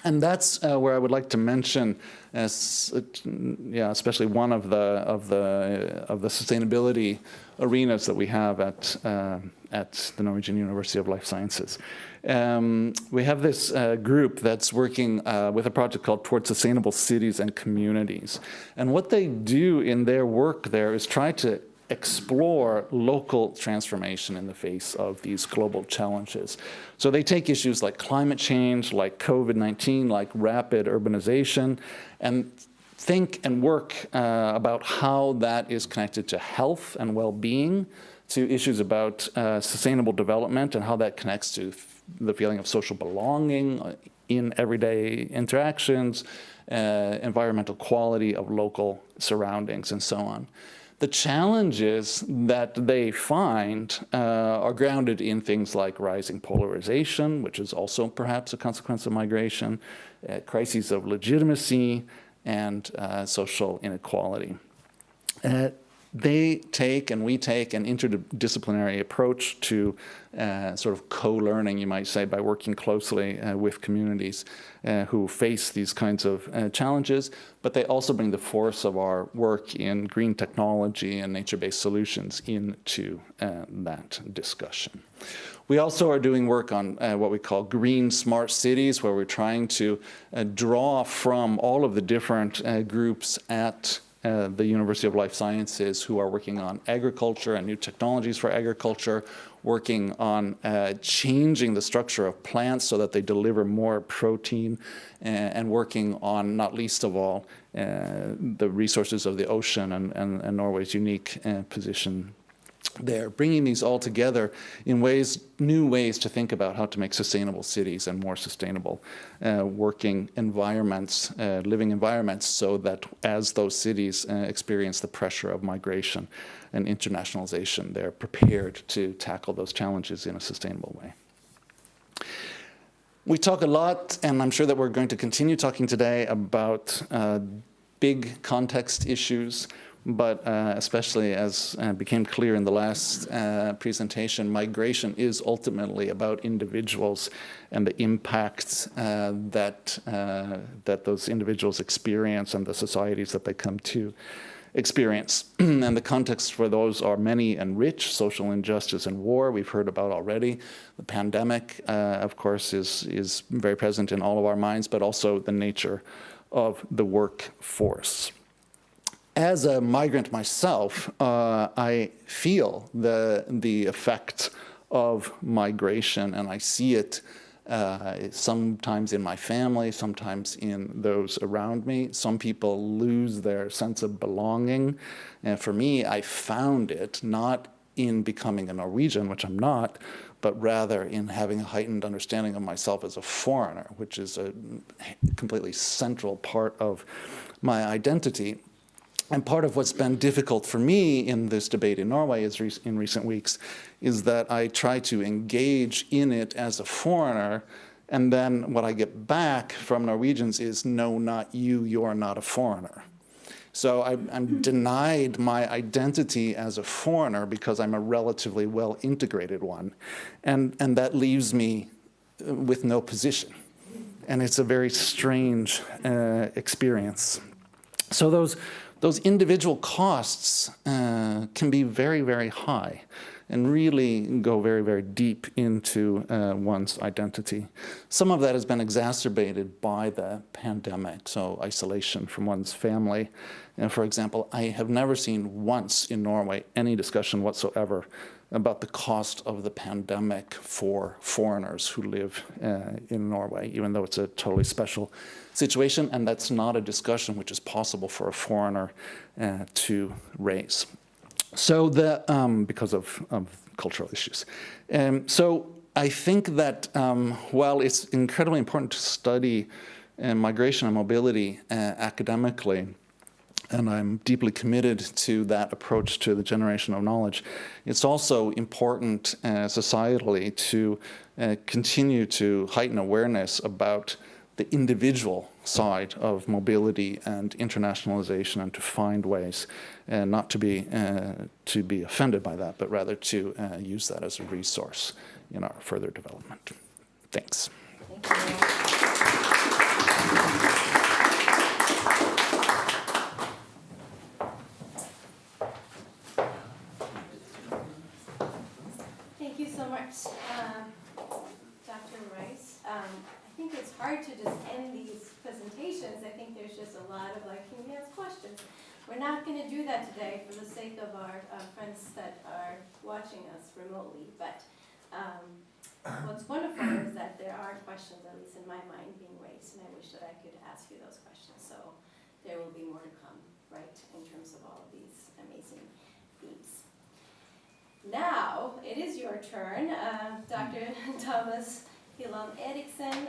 And that's where I would like to mention, especially one of the sustainability arenas that we have at the Norwegian University of Life Sciences. We have this group that's working with a project called Towards Sustainable Cities and Communities. And what they do in their work there is try to explore local transformation in the face of these global challenges. So they take issues like climate change, like COVID-19, like rapid urbanization, and think and work about how that is connected to health and well-being, to issues about sustainable development and how that connects to the feeling of social belonging in everyday interactions, environmental quality of local surroundings, and so on. The challenges that they find are grounded in things like rising polarization, which is also perhaps a consequence of migration, crises of legitimacy, and social inequality. They take and we take an interdisciplinary approach to sort of co-learning, you might say, by working closely with communities who face these kinds of challenges, but they also bring the force of our work in green technology and nature-based solutions into that discussion. We also are doing work on what we call green smart cities, where we're trying to draw from all of the different groups at the University of Life Sciences who are working on agriculture and new technologies for agriculture, working on changing the structure of plants so that they deliver more protein, and working on, not least of all, the resources of the ocean and Norway's unique position there, bringing these all together in new ways to think about how to make sustainable cities and more sustainable working environments, living environments, so that as those cities experience the pressure of migration and internationalization, they're prepared to tackle those challenges in a sustainable way. We talk a lot, and I'm sure that we're going to continue talking today about big context issues, but especially as became clear in the last presentation, migration is ultimately about individuals and the impacts that those individuals experience and the societies that they come to experience. And the contexts for those are many and rich: social injustice and war, we've heard about already. The pandemic, of course, is very present in all of our minds, but also the nature of the workforce. As a migrant myself, I feel the effect of migration, and I see it sometimes in my family, sometimes in those around me. Some people lose their sense of belonging, and for me, I found it not in becoming a Norwegian, which I'm not, but rather in having a heightened understanding of myself as a foreigner, which is a completely central part of my identity. And part of what's been difficult for me in this debate in Norway in recent weeks is that I try to engage in it as a foreigner, and then what I get back from Norwegians is, no, not you, you're not a foreigner. So I'm denied my identity as a foreigner because I'm a relatively well-integrated one, and that leaves me with no position. And it's a very strange experience. So those individual costs can be very, very high and really go very, very deep into one's identity. Some of that has been exacerbated by the pandemic, so isolation from one's family. And for example, I have never seen once in Norway any discussion whatsoever about the cost of the pandemic for foreigners who live in Norway, even though it's a totally special situation, and that's not a discussion which is possible for a foreigner to raise. So because of cultural issues. So I think that while it's incredibly important to study migration and mobility academically, and I'm deeply committed to that approach to the generation of knowledge, it's also important societally to continue to heighten awareness about the individual side of mobility and internationalization, and to find ways not to be offended by that, but rather to use that as a resource in our further development. Thanks. Thank you. Thank you so much, Dr. Rice. I think it's hard to just end these presentations. I think there's just a lot of can we ask questions? We're not going to do that today for the sake of our friends that are watching us remotely, but what's wonderful is that there are questions, at least in my mind, being raised, and I wish that I could ask you those questions. So there will be more to come, right, in terms of all of these amazing themes. Now, it is your turn, Dr. Thomas Hilland Eriksen,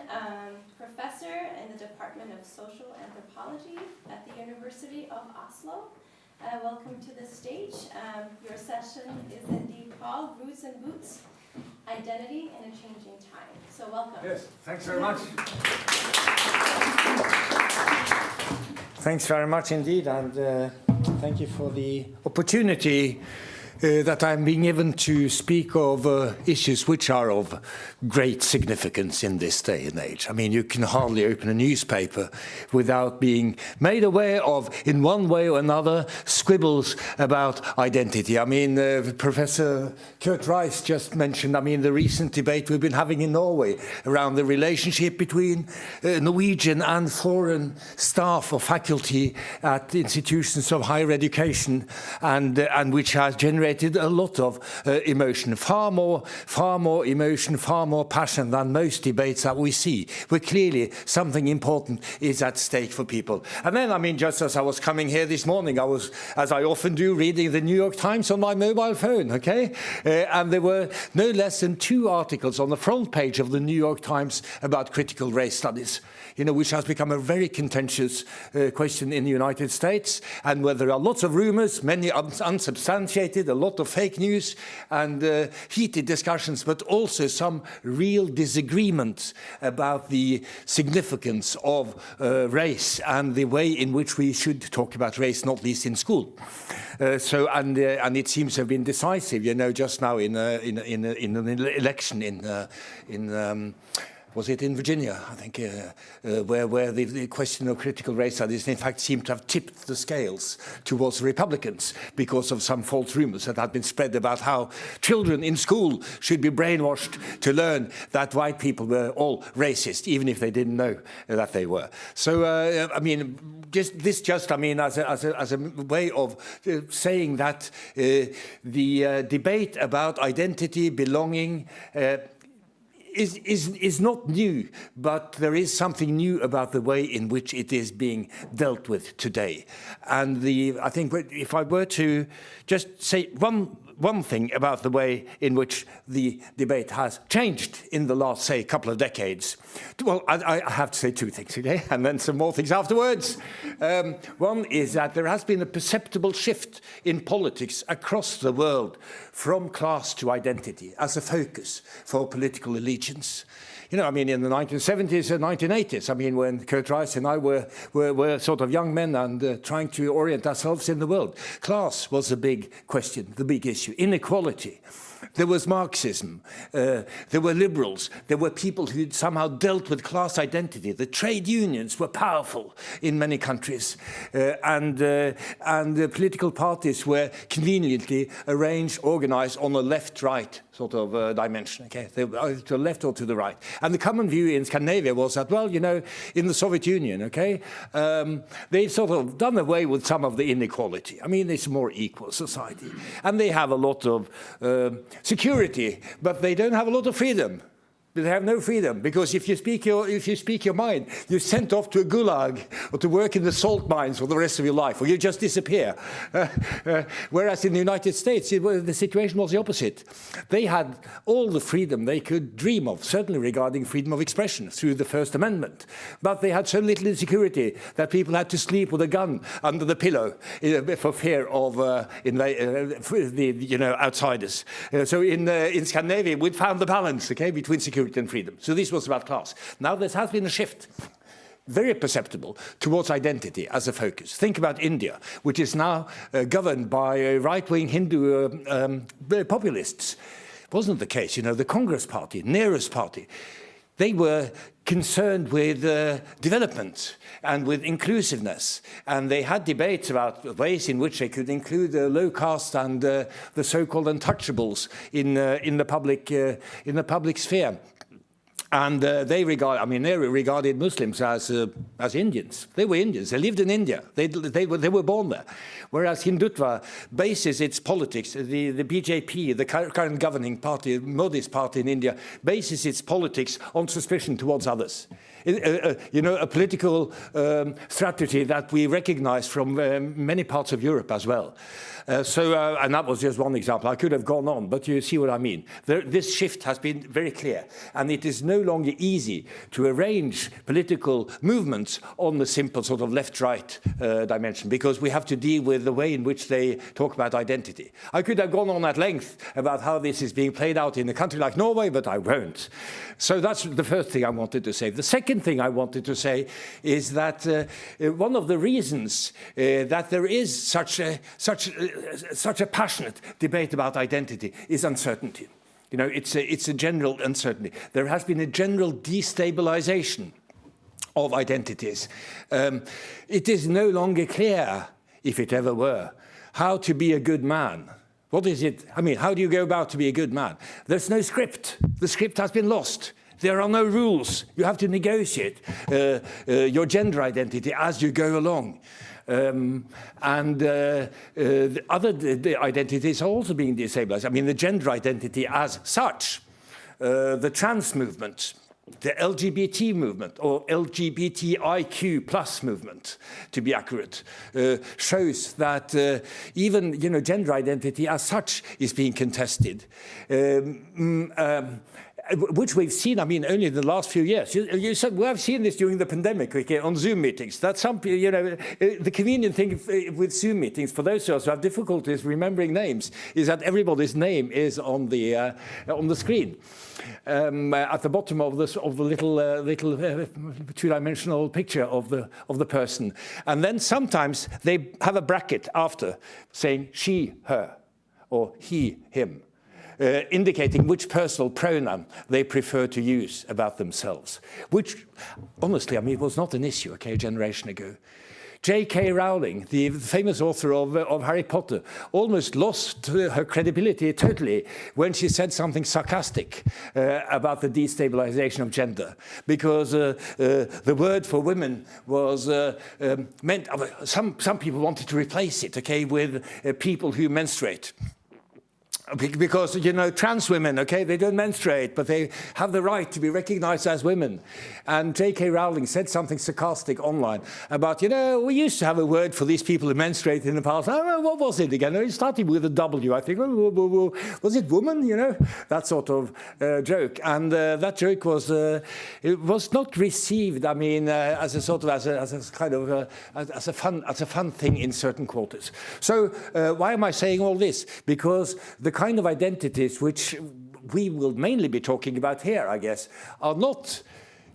professor in the Department of Social Anthropology at the University of Oslo. Welcome to the stage. Your session is indeed called Roots and Boots, Identity in a Changing Time. So welcome. Yes, thanks very much. Thanks very much indeed, and thank you for the opportunity that I'm being given to speak of issues which are of great significance in this day and age. I mean, you can hardly open a newspaper without being made aware of, in one way or another, squibbles about identity. I mean, Professor Kurt Rice just mentioned, the recent debate we've been having in Norway around the relationship between Norwegian and foreign staff or faculty at institutions of higher education, and which has generated a lot of emotion, far more emotion, far more passion than most debates that we see, where clearly something important is at stake for people. And then, just as I was coming here this morning, I was, as I often do, reading the New York Times on my mobile phone, okay? And there were no less than 2 articles on the front page of the New York Times about critical race studies, which has become a very contentious question in the United States, and where there are lots of rumors, many unsubstantiated, a lot of fake news, and heated discussions, but also some real disagreements about the significance of race and the way in which we should talk about race, not least in school. And it seems to have been decisive, just now in an election in was it in Virginia, I think, where the question of critical race studies, in fact, seemed to have tipped the scales towards the Republicans because of some false rumors that had been spread about how children in school should be brainwashed to learn that white people were all racist, even if they didn't know that they were. So, as a way of saying that the debate about identity, belonging, is not new, but there is something new about the way in which it is being dealt with today. And I think if I were to just say one thing about the way in which the debate has changed in the last, say, couple of decades. Well, I have to say 2 things, okay? And then some more things afterwards. One is that there has been a perceptible shift in politics across the world from class to identity as a focus for political allegiance. In the 1970s and 1980s, when Kurt Rice and I were sort of young men and trying to orient ourselves in the world, class was the big question, the big issue. issue, inequality. There was Marxism, there were liberals, there were people who somehow dealt with class identity. The trade unions were powerful in many countries, and the political parties were conveniently arranged, organized on a left-right sort of dimension, okay, to the left or to the right. And the common view in Scandinavia was that, well, you know, in the Soviet Union, okay, they've sort of done away with some of the inequality. I mean, it's a more equal society. And they have a lot of security, but they don't have a lot of freedom. They have no freedom, because if you speak your mind, you're sent off to a gulag or to work in the salt mines for the rest of your life, or you just disappear. Whereas in the United States, the situation was the opposite. They had all the freedom they could dream of, certainly regarding freedom of expression through the First Amendment. But they had so little insecurity that people had to sleep with a gun under the pillow for fear of outsiders. So in Scandinavia, we'd found the balance, okay, between security and freedom. So this was about class. Now there has been a shift, very perceptible, towards identity as a focus. Think about India, which is now governed by right-wing Hindu populists. It wasn't the case. You know, the Congress Party, Nehru's party, they were concerned with development and with inclusiveness, and they had debates about ways in which they could include the low caste and the so-called untouchables in the public sphere. And they regarded Muslims as Indians. They were Indians. They lived in India. They were born there. Whereas Hindutva bases its politics, the BJP, the current governing party, Modi's party in India, bases its politics on suspicion towards others. You know, a political strategy that we recognize from many parts of Europe as well. And that was just one example. I could have gone on, but you see what I mean. This shift has been very clear, and it is no longer easy to arrange political movements on the simple sort of left-right dimension, because we have to deal with the way in which they talk about identity. I could have gone on at length about how this is being played out in a country like Norway, but I won't. So that's the first thing I wanted to say. The second thing I wanted to say is that one of the reasons that there is such a passionate debate about identity is uncertainty. You know, it's a general uncertainty. There has been a general destabilization of identities. It is no longer clear, if it ever were, how to be a good man. What is it? I mean, how do you go about to be a good man? There's no script. The script has been lost. There are no rules. You have to negotiate your gender identity as you go along. The other identities are also being destabilized. I mean, the gender identity as such, the trans movement, the LGBT movement, or LGBTIQ plus movement, to be accurate, shows that even, you know, gender identity as such is being contested. Which we've seen, I mean, only in the last few years. We have seen this during the pandemic, okay, on Zoom meetings. That some, you know, the convenient thing with Zoom meetings, for those of us who have difficulties remembering names, is that everybody's name is on the screen. At the bottom of the little two-dimensional picture of the person, and then sometimes they have a bracket after saying she, her, or he, him. Indicating which personal pronoun they prefer to use about themselves, which, honestly, I mean, it was not an issue, okay, a generation ago. J.K. Rowling, the famous author of Harry Potter, almost lost her credibility totally when she said something sarcastic about the destabilization of gender, because the word for women was meant, some people wanted to replace it, okay, with people who menstruate. Because, you know, trans women, okay, they don't menstruate, but they have the right to be recognized as women. And J.K. Rowling said something sarcastic online about, you know, we used to have a word for these people who menstruate in the past. I don't know, what was it again? It started with a W, I think. Was it woman, you know? That sort of joke. And that joke was, it was not received, I mean, as a sort of, as a kind of, as a fun thing in certain quarters. So why am I saying all this? Because the kind of identities which we will mainly be talking about here, I guess, are not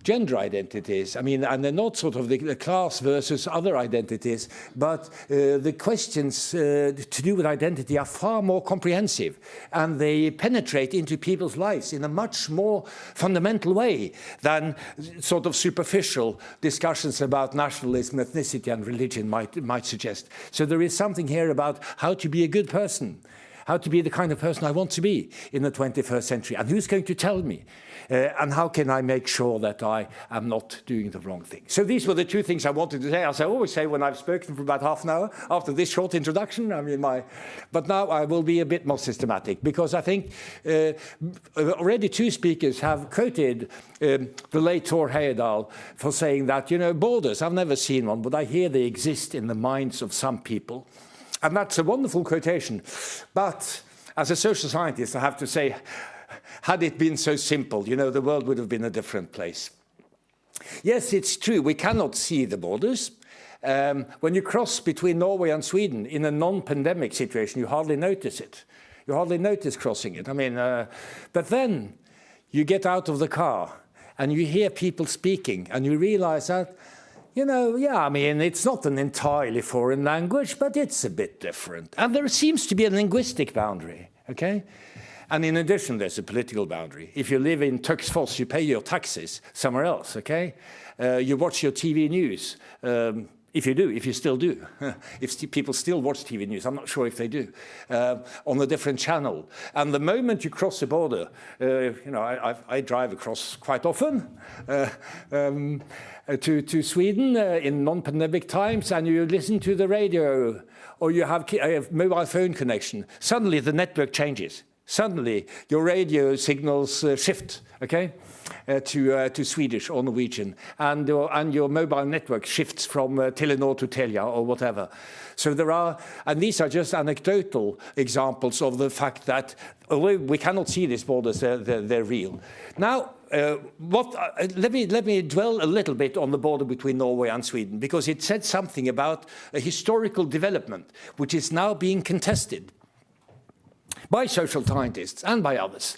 gender identities. I mean, and they're not sort of the class versus other identities, but the questions to do with identity are far more comprehensive, and they penetrate into people's lives in a much more fundamental way than sort of superficial discussions about nationalism, ethnicity, and religion might suggest. So there is something here about how to be a good person, how to be the kind of person I want to be in the 21st century, and who's going to tell me? And how can I make sure that I am not doing the wrong thing? So these were the two things I wanted to say. As I always say when I've spoken for about half an hour after this short introduction. But now I will be a bit more systematic, because I think already two speakers have quoted the late Thor Heyerdahl for saying that, you know, borders, I've never seen one, but I hear they exist in the minds of some people. And that's a wonderful quotation. But as a social scientist, I have to say, had it been so simple, you know, the world would have been a different place. Yes, it's true, we cannot see the borders. When you cross between Norway and Sweden in a non-pandemic situation, you hardly notice it. You hardly notice crossing it. I mean, but then you get out of the car and you hear people speaking and you realize that, you know, yeah, I mean, it's not an entirely foreign language, but it's a bit different. And there seems to be a linguistic boundary, okay? And in addition, there's a political boundary. If you live in Töcksfors, you pay your taxes somewhere else, okay? You watch your TV news, if you still do. If people still watch TV news, I'm not sure if they do, on a different channel. And the moment you cross the border, you know, I drive across quite often to Sweden in non-pandemic times, and you listen to the radio, or you have a mobile phone connection. Suddenly the network changes. Suddenly, your radio signals shift, okay, to Swedish or Norwegian, and your mobile network shifts from Telenor to Telia or whatever. So there are, and these are just anecdotal examples of the fact that although we cannot see these borders, they're real. Now, let me dwell a little bit on the border between Norway and Sweden, because it said something about a historical development which is now being contested by social scientists and by others.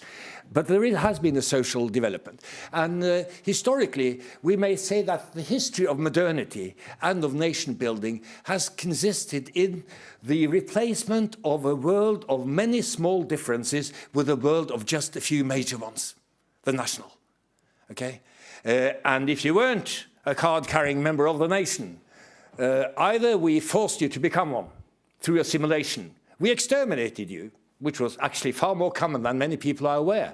But there has been a social development. And historically, we may say that the history of modernity and of nation building has consisted in the replacement of a world of many small differences with a world of just a few major ones, the national. Okay? And if you weren't a card-carrying member of the nation, either we forced you to become one through assimilation, we exterminated you, which was actually far more common than many people are aware.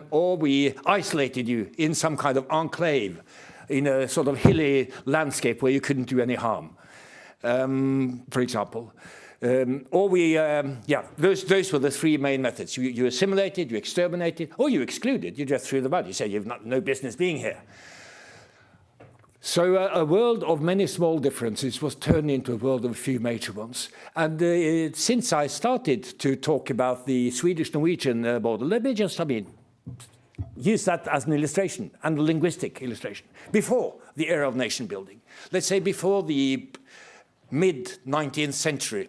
Or we isolated you in some kind of enclave in a sort of hilly landscape where you couldn't do any harm, for example. Or we, those were the three main methods. You assimilated, you exterminated, or you excluded. You just threw them out. You said you've no business being here. So a world of many small differences was turned into a world of a few major ones. And since I started to talk about the Swedish-Norwegian border, let me just, use that as an illustration, and a linguistic illustration. Before the era of nation building, let's say before the mid-19th century,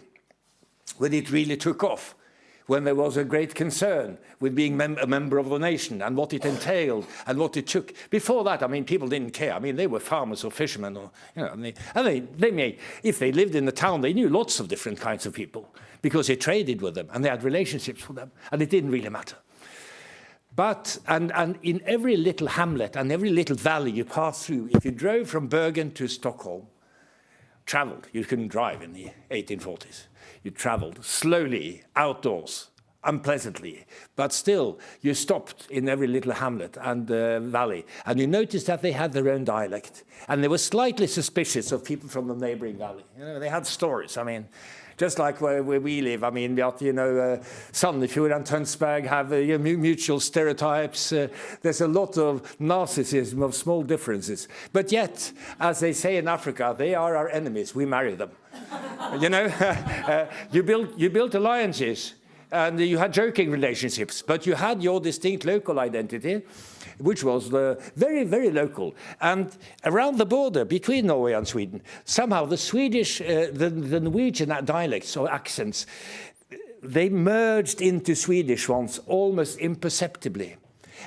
when it really took off, when there was a great concern with being a member of the nation and what it entailed and what it took. Before that, people didn't care. They were farmers or fishermen, or, they may, if they lived in the town, they knew lots of different kinds of people because they traded with them and they had relationships with them, and it didn't really matter. But, and in every little hamlet and every little valley you passed through, if you drove from Bergen to Stockholm, traveled, you couldn't drive in the 1840s. You traveled slowly, outdoors, unpleasantly, but still you stopped in every little hamlet and valley, and you noticed that they had their own dialect, and they were slightly suspicious of people from the neighboring valley. They had stories. Just like where we live, Sandefjord and Tønsberg have mutual stereotypes. There's a lot of narcissism of small differences. But yet, as they say in Africa, they are our enemies. We marry them. You built alliances, and you had joking relationships, but you had your distinct local identity, which was very, very local. And around the border between Norway and Sweden, somehow the Swedish, the Norwegian dialects or accents, they merged into Swedish ones almost imperceptibly.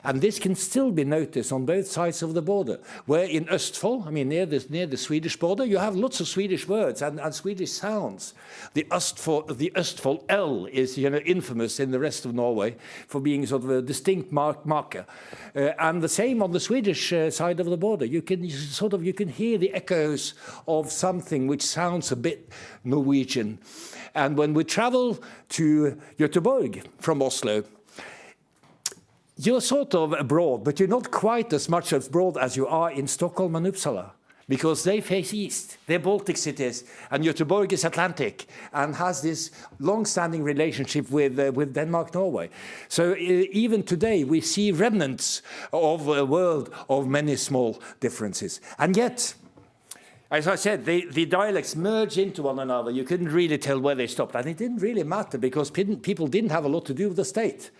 And this can still be noticed on both sides of the border, where in Østfold, I mean near the Swedish border, you have lots of Swedish words and Swedish sounds. The Østfold L is infamous in the rest of Norway for being sort of a distinct marker. And the same on the Swedish side of the border. You can hear the echoes of something which sounds a bit Norwegian. And when we travel to Göteborg from Oslo, you're sort of abroad, but you're not quite as much abroad as you are in Stockholm and Uppsala, because they face east. They're Baltic cities, and Göteborg is Atlantic and has this long-standing relationship with Denmark, Norway. So even today, we see remnants of a world of many small differences. And yet, as I said, the dialects merge into one another. You couldn't really tell where they stopped. And it didn't really matter because people didn't have a lot to do with the state.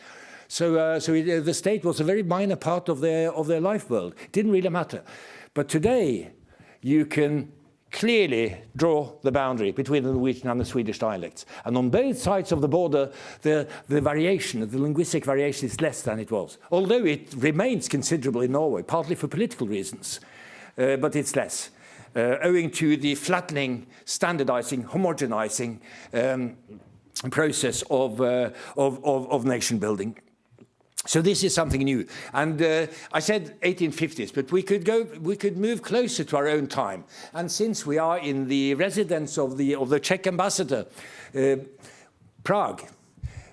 So the state was a very minor part of their life world. It didn't really matter. But today, you can clearly draw the boundary between the Norwegian and the Swedish dialects. And on both sides of the border, the variation, the linguistic variation is less than it was. Although it remains considerable in Norway, partly for political reasons, but it's less. Owing to the flattening, standardizing, homogenizing process of nation building. So this is something new. And I said 1850s, but we could move closer to our own time. And since we are in the residence of the Czech ambassador, Prague,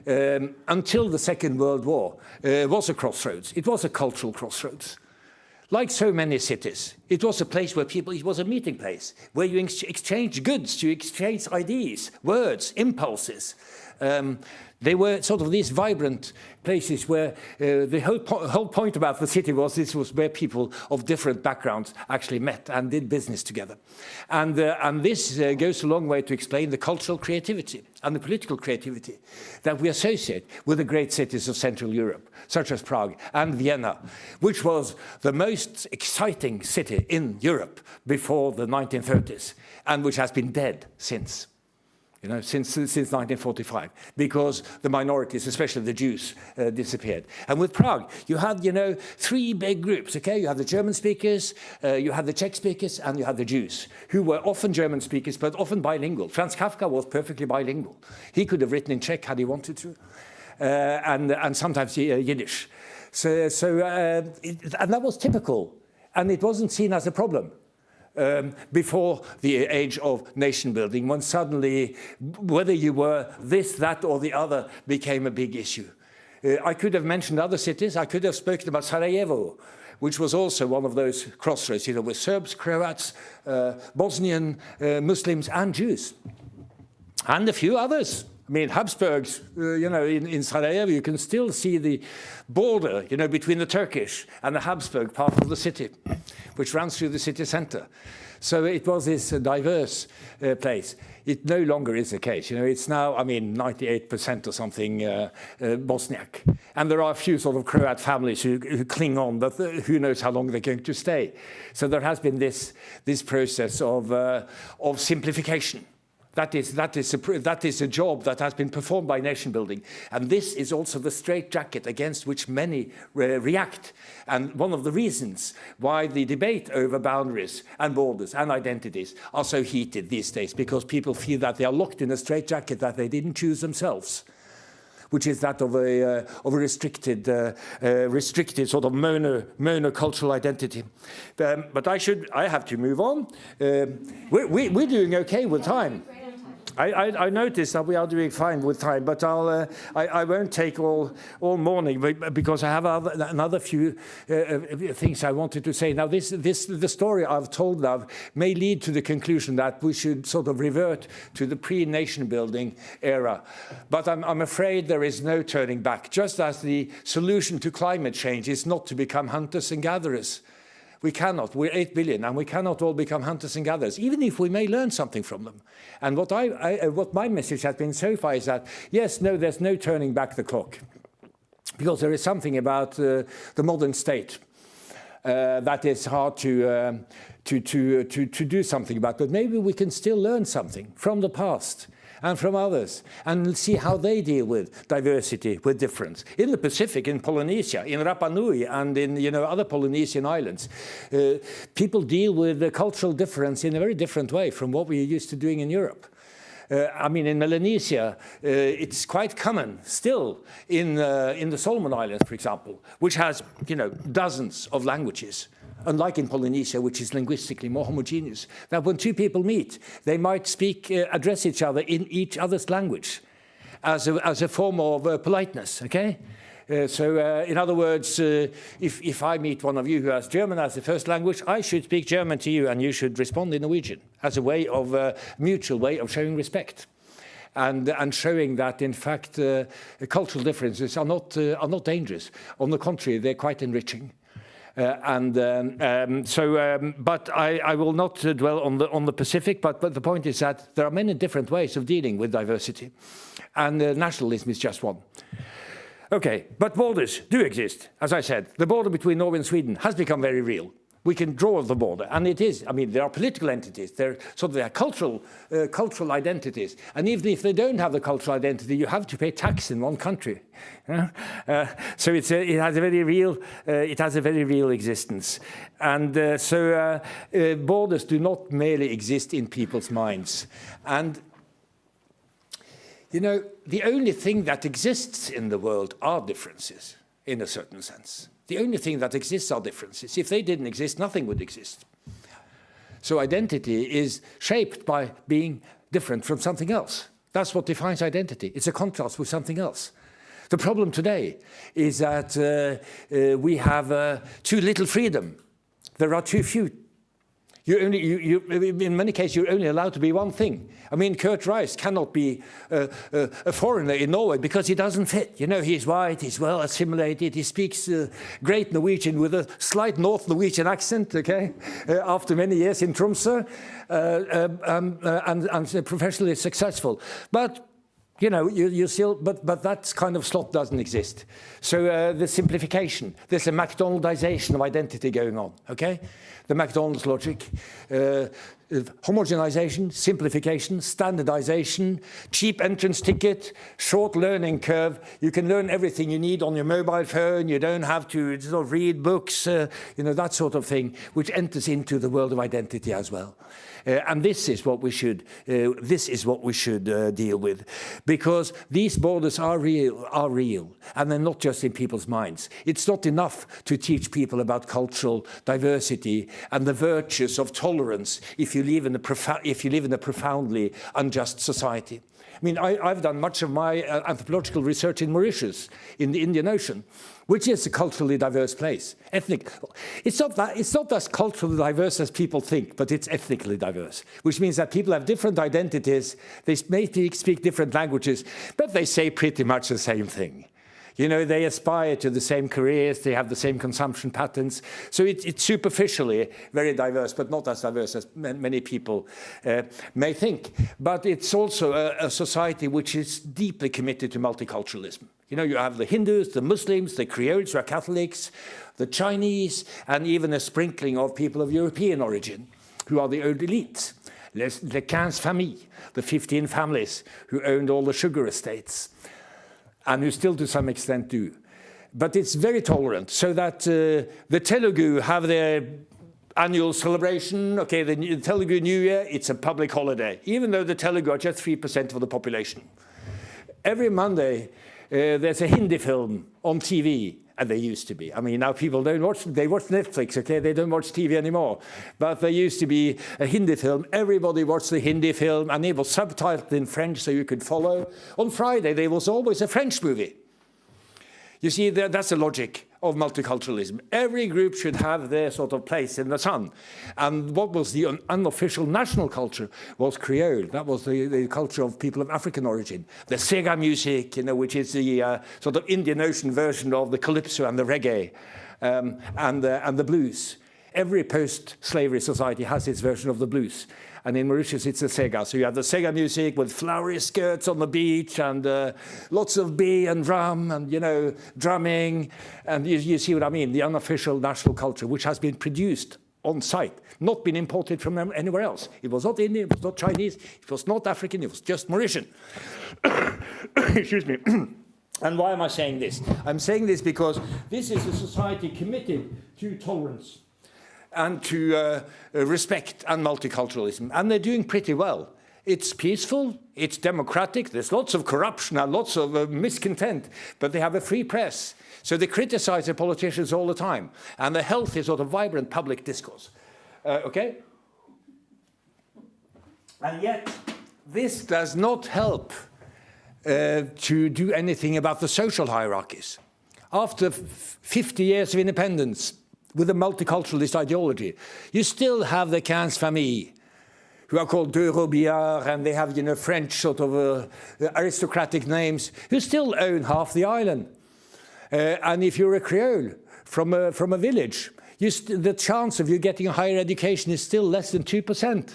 until the Second World War, was a crossroads. It was a cultural crossroads. Like so many cities, it was a place where it was a meeting place, where you exchange goods, you exchange ideas, words, impulses. They were sort of these vibrant places where the whole point about the city was this was where people of different backgrounds actually met and did business together. And this goes a long way to explain the cultural creativity and the political creativity that we associate with the great cities of Central Europe, such as Prague and Vienna, which was the most exciting city in Europe before the 1930s, and which has been dead since. Since 1945, because the minorities, especially the Jews, disappeared. And with Prague, you had, three big groups, okay? You had the German speakers, you had the Czech speakers, and you had the Jews, who were often German speakers, but often bilingual. Franz Kafka was perfectly bilingual. He could have written in Czech had he wanted to, and sometimes Yiddish. And that was typical, and it wasn't seen as a problem. Before the age of nation building, when suddenly whether you were this, that, or the other became a big issue. I could have mentioned other cities. I could have spoken about Sarajevo, which was also one of those crossroads, with Serbs, Croats, Bosnian Muslims, and Jews, and a few others. I mean, Habsburgs, in Sarajevo, you can still see the border, between the Turkish and the Habsburg part of the city, which runs through the city center. So it was this diverse place. It no longer is the case. It's now, 98% or something Bosniak. And there are a few sort of Croat families who cling on, but who knows how long they're going to stay. So there has been this process of simplification. That is a job that has been performed by nation building. And this is also the straitjacket against which many react. And one of the reasons why the debate over boundaries and borders and identities are so heated these days, because people feel that they are locked in a straitjacket that they didn't choose themselves, which is that of a restricted sort of monocultural identity. But I have to move on. We're doing okay with time. I noticed that we are doing fine with time, but I won't take all morning because I have another few things I wanted to say. Now, the story I've told now may lead to the conclusion that we should sort of revert to the pre-nation building era, but I'm afraid there is no turning back. Just as the solution to climate change is not to become hunters and gatherers. We cannot. We're 8 billion, and we cannot all become hunters and gatherers, even if we may learn something from them. And what my message has been so far is that, there's no turning back the clock, because there is something about the modern state that is hard to do something about. But maybe we can still learn something from the past and from others, and see how they deal with diversity, with difference. In the Pacific, in Polynesia, in Rapa Nui, and in other Polynesian islands, people deal with the cultural difference in a very different way from what we're used to doing in Europe. I mean, in Melanesia, it's quite common still in the Solomon Islands, for example, which has dozens of languages. Unlike in Polynesia, which is linguistically more homogeneous, that when two people meet, they might address each other in each other's language as a form of politeness, okay? In other words, if I meet one of you who has German as the first language, I should speak German to you and you should respond in Norwegian as a way of mutual way of showing respect. And showing that, in fact, cultural differences are not dangerous. On the contrary, they're quite enriching. But I will not dwell on the Pacific, but the point is that there are many different ways of dealing with diversity, and nationalism is just one. Okay, but borders do exist. As I said, the border between Norway and Sweden has become very real. We can draw the border, and it is. I mean, there are political entities, there are cultural identities, and even if they don't have the cultural identity, you have to pay tax in one country. So it has a very real existence, and borders do not merely exist in people's minds. And the only thing that exists in the world are differences, in a certain sense. The only thing that exists are differences. If they didn't exist, nothing would exist. So identity is shaped by being different from something else. That's what defines identity. It's a contrast with something else. The problem today is that we have too little freedom. There are too few. In many cases, you're only allowed to be one thing. I mean, Kurt Rice cannot be a foreigner in Norway because he doesn't fit. He's white, he's well assimilated, he speaks great Norwegian with a slight North Norwegian accent, okay, after many years in Tromsø, and professionally successful. But you still, but that kind of slot doesn't exist. So the simplification, there's a McDonaldization of identity going on, okay? The McDonald's logic, homogenization, simplification, standardization, cheap entrance ticket, short learning curve. You can learn everything you need on your mobile phone. You don't have to read books, that sort of thing, which enters into the world of identity as well. And this is what we should deal with, because these borders are real, and they're not just in people's minds. It's not enough to teach people about cultural diversity and the virtues of tolerance if you live in a profoundly unjust society. I mean, I've done much of my anthropological research in Mauritius, in the Indian Ocean, which is a culturally diverse place. It's not as culturally diverse as people think, but it's ethnically diverse, which means that people have different identities, they may speak different languages, but they say pretty much the same thing. They aspire to the same careers, they have the same consumption patterns. So it's superficially very diverse, but not as diverse as many people may think. But it's also a society which is deeply committed to multiculturalism. You have the Hindus, the Muslims, the Creoles who are Catholics, the Chinese, and even a sprinkling of people of European origin, who are the old elites. Les 15 familles, the 15 families who owned all the sugar estates, and who still to some extent do. But it's very tolerant, so that the Telugu have their annual celebration. Okay, the Telugu New Year, it's a public holiday, even though the Telugu are just 3% of the population. Every Monday, there's a Hindi film on TV, and they used to be. I mean, now people don't watch, they watch Netflix, okay? They don't watch TV anymore. But there used to be a Hindi film. Everybody watched the Hindi film, and it was subtitled in French so you could follow. On Friday, there was always a French movie. You see, that's the logic of multiculturalism. Every group should have their sort of place in the sun. And what was the unofficial national culture was Creole. That was the culture of people of African origin. The Sega music, which is the sort of Indian Ocean version of the calypso and the reggae, and the blues. Every post-slavery society has its version of the blues. And in Mauritius, it's the Sega. So you have the Sega music with flowery skirts on the beach and lots of beer and rum and, drumming. And you see what I mean, the unofficial national culture, which has been produced on site, not been imported from anywhere else. It was not Indian, it was not Chinese, it was not African, it was just Mauritian. Excuse me. And why am I saying this? I'm saying this because this is a society committed to tolerance and to respect and multiculturalism, and they're doing pretty well. It's peaceful, it's democratic, there's lots of corruption and lots of miscontent, but they have a free press. So they criticize the politicians all the time, and the healthy sort of vibrant public discourse. Okay? And yet, this does not help to do anything about the social hierarchies. After 50 years of independence, with a multiculturalist ideology, you still have the Quinze familles, who are called de Robillard, and they have, French sort of aristocratic names, who still own half the island. And if you're a Creole from a village, the chance of you getting a higher education is still less than 2%.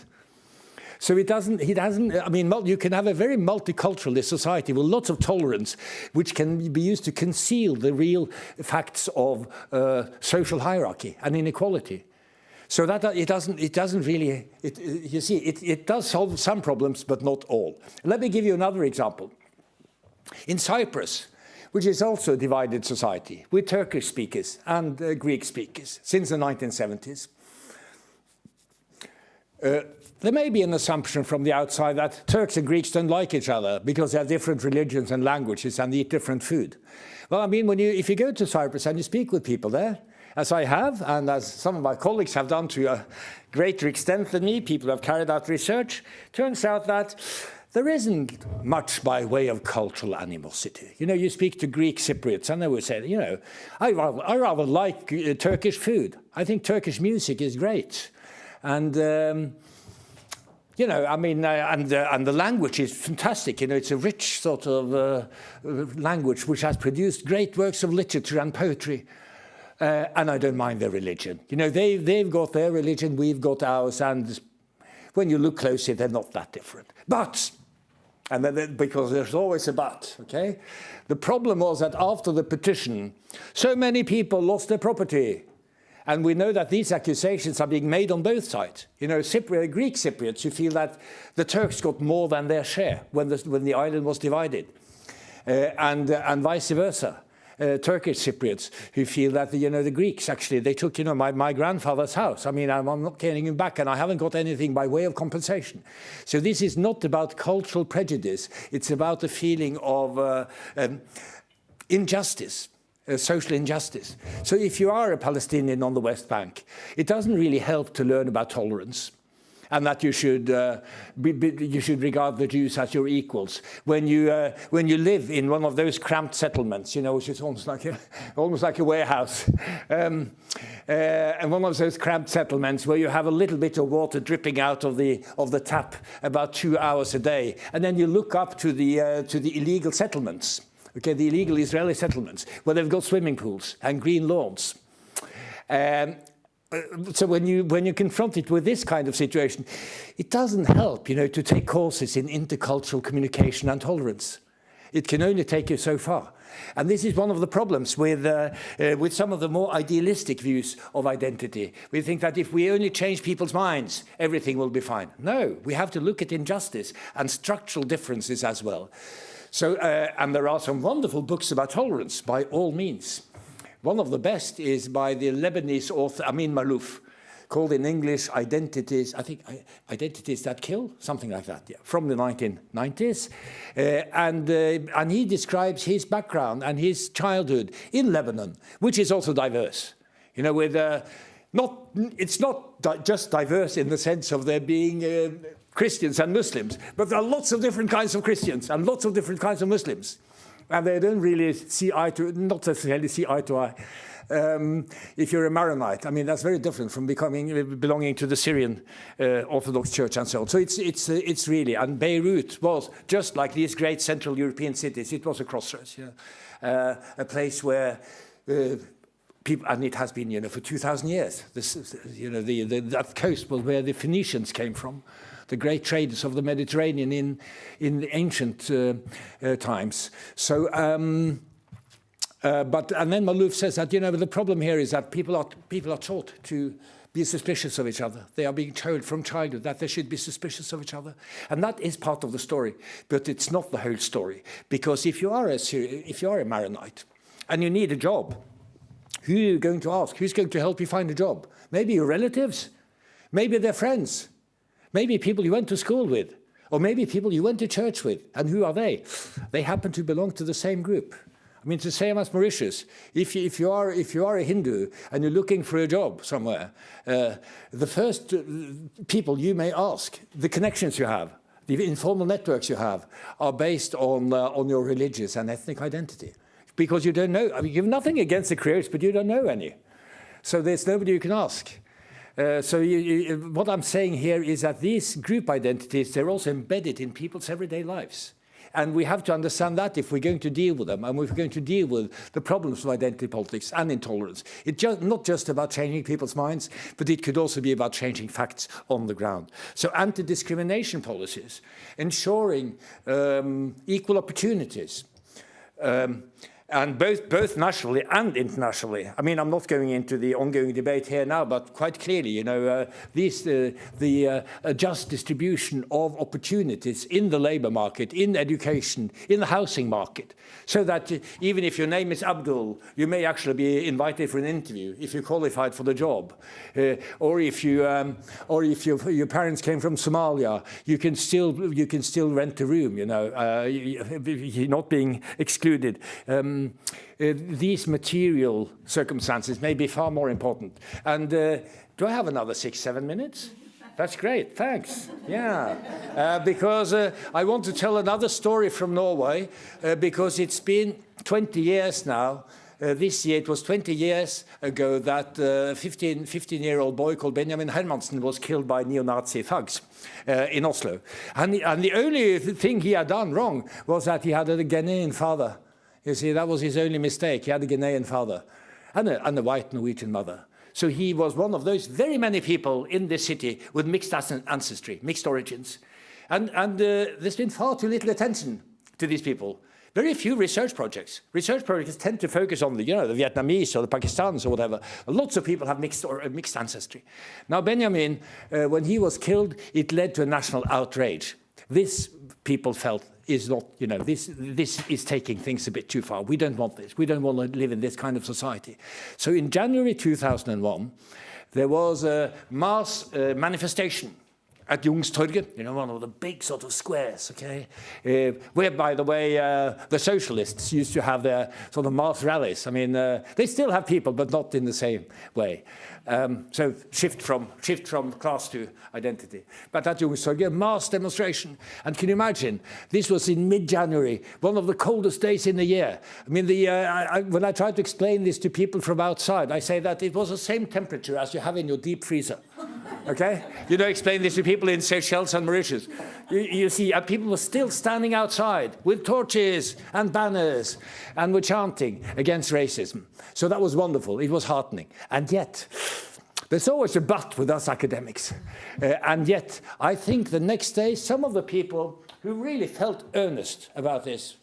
So it doesn't, I mean, you can have a very multiculturalist society with lots of tolerance, which can be used to conceal the real facts of social hierarchy and inequality. So that it doesn't really, you see, it does solve some problems, but not all. Let me give you another example. In Cyprus, which is also a divided society, with Turkish speakers and Greek speakers since the 1970s. There may be an assumption from the outside that Turks and Greeks don't like each other because they have different religions and languages and eat different food. Well, I mean, if you go to Cyprus and you speak with people there, as I have, and as some of my colleagues have done to a greater extent than me, people who have carried out research, turns out that there isn't much by way of cultural animosity. You speak to Greek Cypriots, and they will say, I rather like Turkish food. I think Turkish music is great. And, I mean, and the language is fantastic. It's a rich sort of language which has produced great works of literature and poetry. And I don't mind their religion. They've got their religion, we've got ours, and when you look closely, they're not that different. But, and then, because there's always a but, okay? The problem was that after the petition, so many people lost their property. And we know that these accusations are being made on both sides. Greek Cypriots who feel that the Turks got more than their share when the island was divided, and vice versa. Turkish Cypriots who feel that the Greeks actually they took my grandfather's house. I mean, I'm not getting him back, and I haven't got anything by way of compensation. So this is not about cultural prejudice. It's about the feeling of injustice. Social injustice. So if you are a Palestinian on the West Bank, it doesn't really help to learn about tolerance and that you should regard the Jews as your equals when you live in one of those cramped settlements, which is almost like a warehouse, and one of those cramped settlements where you have a little bit of water dripping out of the tap about 2 hours a day, and then you look up to the illegal settlements. Okay, the illegal Israeli settlements, where they've got swimming pools and green lawns. So when you're confronted with this kind of situation, it doesn't help, to take courses in intercultural communication and tolerance. It can only take you so far. And this is one of the problems with some of the more idealistic views of identity. We think that if we only change people's minds, everything will be fine. No, we have to look at injustice and structural differences as well. So, and there are some wonderful books about tolerance, by all means. One of the best is by the Lebanese author Amin Maalouf, called in English Identities, I think Identities That Kill, something like that, yeah, from the 1990s. And he describes his background and his childhood in Lebanon, which is also diverse. With it's not just diverse in the sense of there being Christians and Muslims, but there are lots of different kinds of Christians and lots of different kinds of Muslims. And they don't really not necessarily see eye to eye. If you're a Maronite, I mean, that's very different from belonging to the Syrian Orthodox Church and so on. So it's really, and Beirut was, just like these great Central European cities, it was a crossroads, a place where people, and it has been, for 2,000 years. That coast was where the Phoenicians came from, the great traders of the Mediterranean in ancient times. So, and then Maalouf says that the problem here is that people are taught to be suspicious of each other. They are being told from childhood that they should be suspicious of each other. And that is part of the story, but it's not the whole story. Because if you are a Maronite and you need a job, who are you going to ask? Who's going to help you find a job? Maybe your relatives, maybe their friends, maybe people you went to school with, or maybe people you went to church with. And who are they? They happen to belong to the same group. I mean, it's the same as Mauritius. If you are a Hindu and you're looking for a job somewhere, the first people you may ask, the connections you have, the informal networks you have, are based on your religious and ethnic identity. Because you don't know, I mean, you have nothing against the Creoles, but you don't know any. So there's nobody you can ask. What I'm saying here is that these group identities, they're also embedded in people's everyday lives. And we have to understand that if we're going to deal with them, and if we're going to deal with the problems of identity politics and intolerance. It's not just about changing people's minds, but it could also be about changing facts on the ground. So anti-discrimination policies, ensuring equal opportunities, and both nationally and internationally. I mean, I'm not going into the ongoing debate here now, but quite clearly, you know, the just distribution of opportunities in the labour market, in education, in the housing market, so that even if your name is Abdul, you may actually be invited for an interview if you're qualified for the job, or if your parents came from Somalia, you can still rent a room. You know, you're not being excluded. These material circumstances may be far more important. And do I have another 6-7 minutes? That's great, thanks. Yeah, because I want to tell another story from Norway, because it's been 20 years now. This year, it was 20 years ago that a 15-year-old boy called Benjamin Hermansen was killed by neo-Nazi thugs in Oslo. And the only thing he had done wrong was that he had a Ghanaian father. You see, that was his only mistake. He had a Ghanaian father and a white Norwegian mother. So he was one of those very many people in this city with mixed ancestry, mixed origins. And there's been far too little attention to these people. Very few research projects. Research projects tend to focus on the Vietnamese or the Pakistanis or whatever. Lots of people have mixed ancestry. Now, Benjamin, when he was killed, it led to a national outrage. This, people felt, is not, you know, this is taking things a bit too far. We don't want this. We don't want to live in this kind of society. So in January 2001, there was a mass manifestation at Youngstorget, you know, one of the big sort of squares, okay, where, by the way, the socialists used to have their sort of mass rallies. I mean, they still have people, but not in the same way. So shift from class to identity. But at Youngstorget, mass demonstration. And can you imagine? This was in mid-January, one of the coldest days in the year. I mean, when I try to explain this to people from outside, I say that it was the same temperature as you have in your deep freezer. Okay? You don't explain this to people in Seychelles and Mauritius. You see, people were still standing outside with torches and banners and were chanting against racism. So that was wonderful. It was heartening. And yet, there's always a but with us academics. And yet, I think the next day, some of the people who really felt earnest about this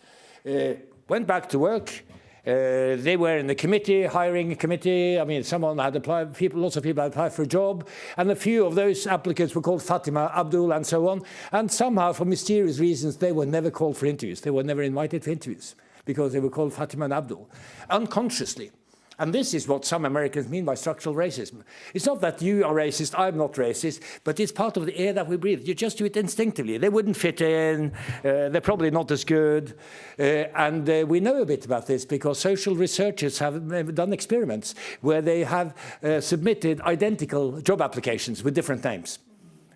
went back to work. They were in the committee, hiring committee. I mean, someone had applied, lots of people had applied for a job, and a few of those applicants were called Fatima, Abdul, and so on. And somehow, for mysterious reasons, they were never called for interviews. They were never invited for interviews because they were called Fatima and Abdul, unconsciously. And this is what some Americans mean by structural racism. It's not that you are racist, I'm not racist, but it's part of the air that we breathe. You just do it instinctively. They wouldn't fit in, they're probably not as good. And we know a bit about this because social researchers have done experiments where they have submitted identical job applications with different names.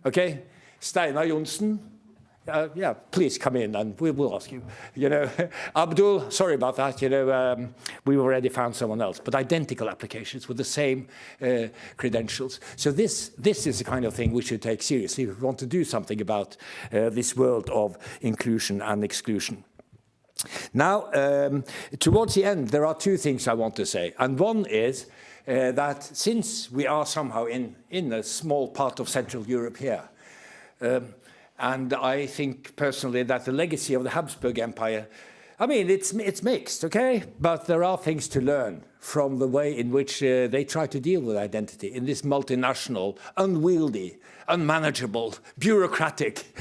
Okay? Steinar Johnsen. Yeah, please come in and we will ask you. You know, Abdul, sorry about that. You know, we already found someone else, but identical applications with the same credentials. So this is the kind of thing we should take seriously if we want to do something about this world of inclusion and exclusion. Now, towards the end, there are two things I want to say. And one is that since we are somehow in a small part of Central Europe here, and I think personally that the legacy of the Habsburg Empire I mean, it's mixed, okay? But there are things to learn from the way in which they try to deal with identity in this multinational, unwieldy, unmanageable, bureaucratic,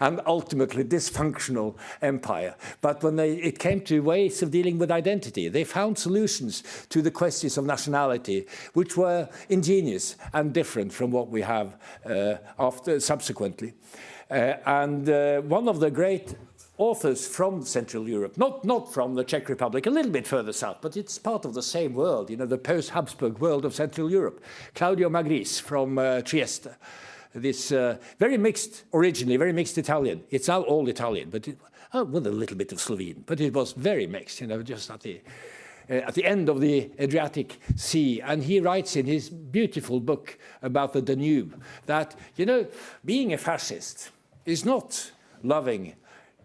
and ultimately dysfunctional empire. But when it came to ways of dealing with identity, they found solutions to the questions of nationality, which were ingenious and different from what we have subsequently. One of the great authors from Central Europe, not from the Czech Republic, a little bit further south, but it's part of the same world, you know, the post-Habsburg world of Central Europe. Claudio Magris from Trieste. This very mixed, originally very mixed Italian. It's now all Italian, but with a little bit of Slovene. But it was very mixed, you know, just at the end of the Adriatic Sea. And he writes in his beautiful book about the Danube that, you know, being a fascist is not loving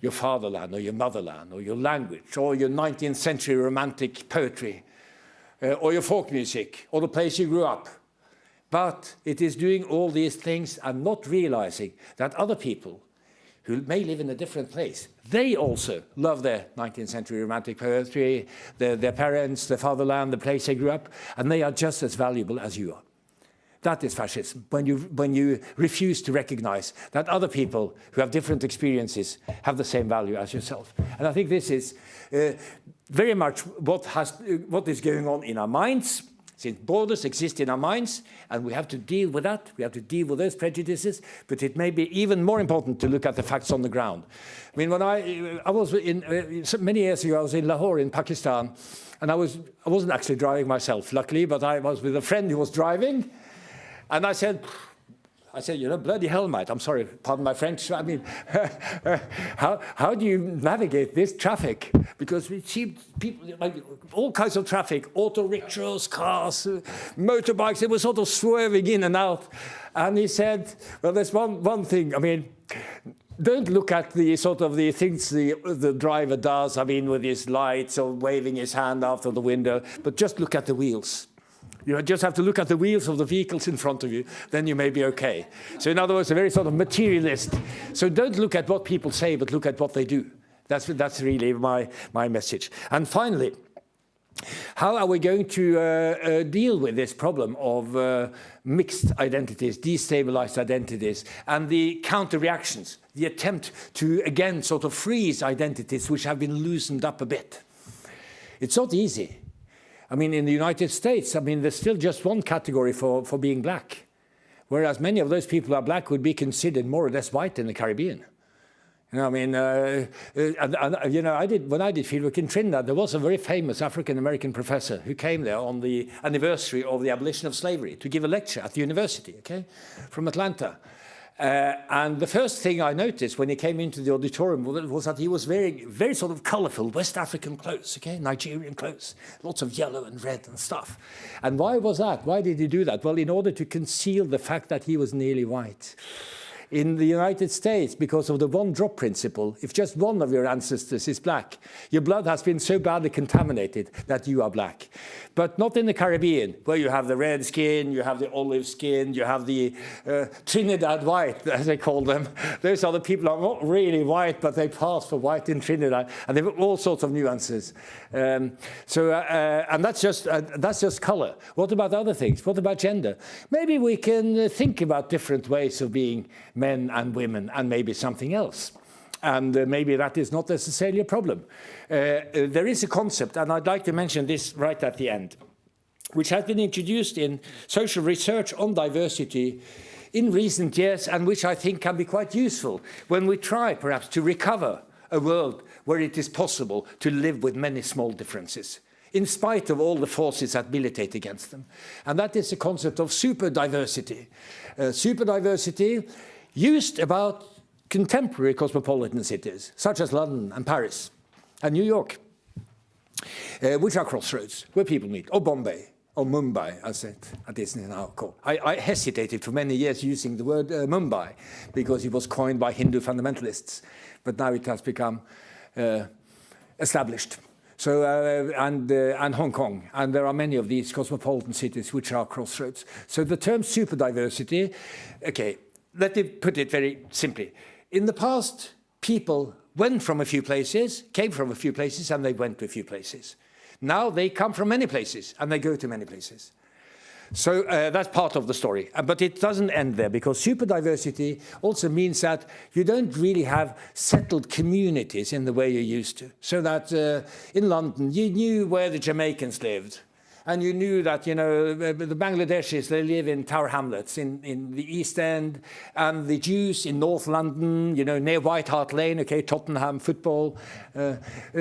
your fatherland or your motherland or your language or your 19th century romantic poetry or your folk music or the place you grew up. But it is doing all these things and not realizing that other people who may live in a different place, they also love their 19th century romantic poetry, their parents, their fatherland, the place they grew up, and they are just as valuable as you are. That is fascism, when you refuse to recognize that other people who have different experiences have the same value as yourself. And I think this is very much what is going on in our minds, since borders exist in our minds, and we have to deal with that. We have to deal with those prejudices, but it may be even more important to look at the facts on the ground. I mean, when I was many years ago, I was in Lahore in Pakistan, and I wasn't actually driving myself, luckily, but I was with a friend who was driving. And I said, you know, bloody hell, mate, I'm sorry, pardon my French. I mean, how do you navigate this traffic? Because we see people, like all kinds of traffic, auto rickshaws, cars, motorbikes, they were sort of swerving in and out. And he said, well, there's one thing, I mean, don't look at the sort of the things the driver does, I mean, with his lights or waving his hand out of the window, but just look at the wheels. You just have to look at the wheels of the vehicles in front of you, then you may be okay. So in other words, a very sort of materialist. So don't look at what people say, but look at what they do. That's really my message. And finally, how are we going to deal with this problem of mixed identities, destabilized identities, and the counter-reactions, the attempt to, again, sort of freeze identities which have been loosened up a bit? It's not easy. I mean, in the United States, I mean, there's still just one category for being black, whereas many of those people who are black would be considered more or less white in the Caribbean. You know, I mean, you know, when I did fieldwork in Trinidad, there was a very famous African-American professor who came there on the anniversary of the abolition of slavery to give a lecture at the university, okay, from Atlanta. And the first thing I noticed when he came into the auditorium was that he was wearing very sort of colorful West African clothes, okay, Nigerian clothes, lots of yellow and red and stuff. And why was that? Why did he do that? Well, in order to conceal the fact that he was nearly white. In the United States, because of the one-drop principle, if just one of your ancestors is black, your blood has been so badly contaminated that you are black. But not in the Caribbean, where you have the red skin, you have the olive skin, you have the Trinidad white, as they call them. Those are the people who are not really white, but they pass for white in Trinidad, and they have all sorts of nuances. And that's just color. What about other things? What about gender? Maybe we can think about different ways of being men and women, and maybe something else. And maybe that is not necessarily a problem. There is a concept, and I'd like to mention this right at the end, which has been introduced in social research on diversity in recent years, and which I think can be quite useful when we try, perhaps, to recover a world where it is possible to live with many small differences, in spite of all the forces that militate against them. And that is the concept of superdiversity. Superdiversity used about contemporary cosmopolitan cities, such as London and Paris and New York, which are crossroads where people meet, or Bombay, or Mumbai, as it is now called. I hesitated for many years using the word Mumbai, because it was coined by Hindu fundamentalists, but now it has become established. So, and Hong Kong, and there are many of these cosmopolitan cities which are crossroads. So the term superdiversity, okay, let me put it very simply. In the past, people went from a few places, came from a few places, and they went to a few places. Now they come from many places, and they go to many places. So that's part of the story. But it doesn't end there, because superdiversity also means that you don't really have settled communities in the way you used to. So that in London, you knew where the Jamaicans lived. And you knew that, you know, the Bangladeshis, they live in Tower Hamlets in the East End, and the Jews in North London, you know, near White Hart Lane, okay, Tottenham football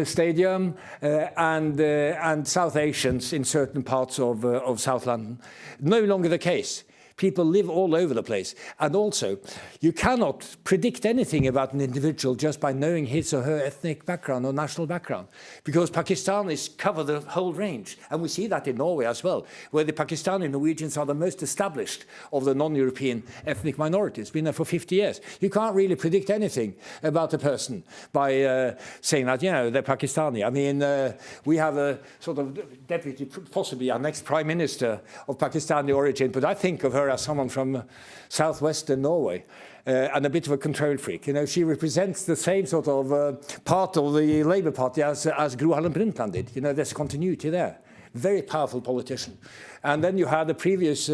stadium, and South Asians in certain parts of South London. No longer the case. People live all over the place. And also, you cannot predict anything about an individual just by knowing his or her ethnic background or national background, because Pakistanis cover the whole range. And we see that in Norway as well, where the Pakistani Norwegians are the most established of the non-European ethnic minorities, been there for 50 years. You can't really predict anything about a person by saying that, you know, they're Pakistani. I mean, we have a sort of deputy, possibly our next prime minister of Pakistani origin, but I think of her as someone from southwestern Norway, and a bit of a control freak. You know, she represents the same sort of part of the Labour Party as Gro Harlem Brundtland did. You know, there's continuity there. Very powerful politician. And then you had the previous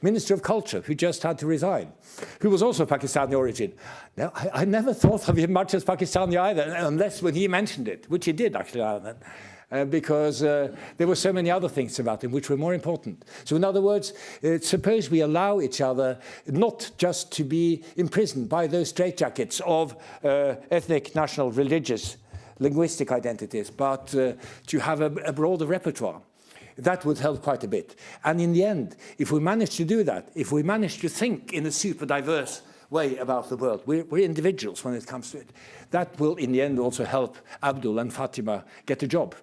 Minister of Culture, who just had to resign, who was also Pakistani origin. Now, I never thought of him much as Pakistani either, unless when he mentioned it, which he did actually. Because there were so many other things about him which were more important. So in other words, suppose we allow each other not just to be imprisoned by those straitjackets of ethnic, national, religious, linguistic identities, but to have a broader repertoire. That would help quite a bit. And in the end, if we manage to do that, if we manage to think in a super diverse way about the world, we're individuals when it comes to it, that will in the end also help Abdul and Fatima get a job.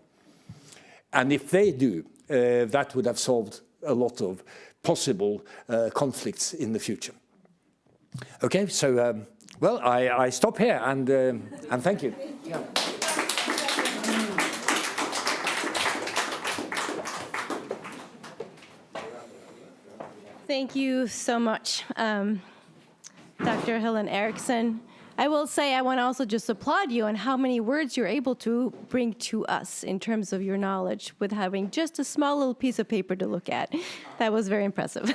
And if they do, that would have solved a lot of possible conflicts in the future. Okay, so, well, I stop here, and thank you. Yeah. Thank you so much, Dr. Helen Eriksson. I will say I want to also just applaud you on how many words you're able to bring to us in terms of your knowledge with having just a small little piece of paper to look at. That was very impressive.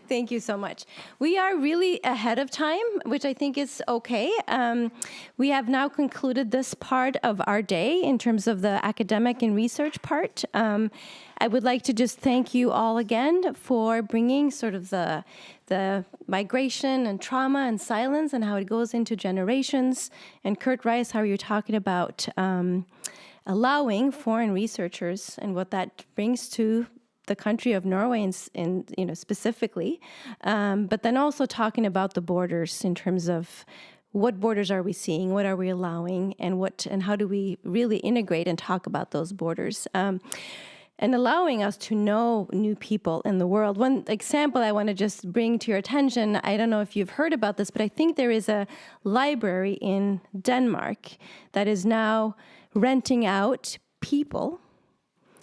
Thank you so much. We are really ahead of time, which I think is okay. We have now concluded this part of our day in terms of the academic and research part. I would like to just thank you all again for bringing sort of the migration and trauma and silence and how it goes into generations. And Kurt Rice, how you're talking about allowing foreign researchers and what that brings to the country of Norway in you know, specifically, but then also talking about the borders in terms of what borders are we seeing, what are we allowing, and how do we really integrate and talk about those borders. And allowing us to know new people in the world. One example I want to just bring to your attention, I don't know if you've heard about this, but I think there is a library in Denmark that is now renting out people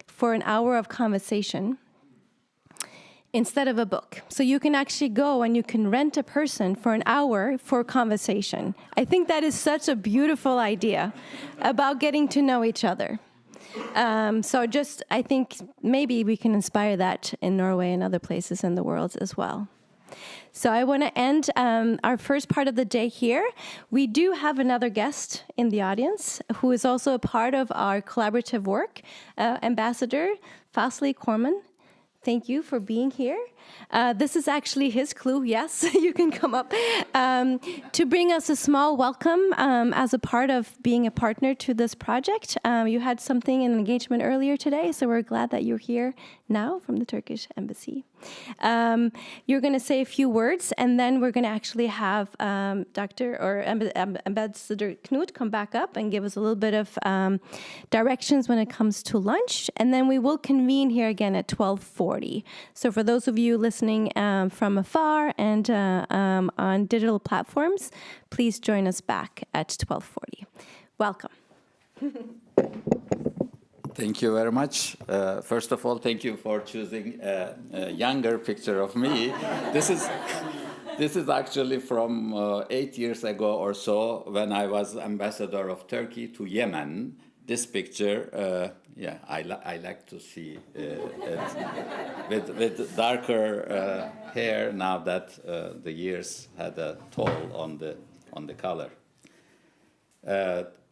for an hour of conversation instead of a book. So you can actually go and you can rent a person for an hour for conversation. I think that is such a beautiful idea about getting to know each other. So just, I think maybe we can inspire that in Norway and other places in the world as well. So I want to end our first part of the day here. We do have another guest in the audience who is also a part of our collaborative work, Ambassador Fazli Korman. Thank you for being here. This is actually his clue, yes, you can come up, to bring us a small welcome as a part of being a partner to this project. You had something, an engagement earlier today, so we're glad that you're here now from the Turkish Embassy. You're going to say a few words, and then we're going to actually have Ambassador Knut come back up and give us a little bit of directions when it comes to lunch, and then we will convene here again at 12:40. So for those of you listening from afar and on digital platforms, please join us back at 12:40. Welcome. Thank you very much. First of all, thank you for choosing a younger picture of me. This is actually from 8 years ago or so, when I was ambassador of Turkey to Yemen. This picture, yeah, I like to see it with darker hair now that the years had a toll on the color.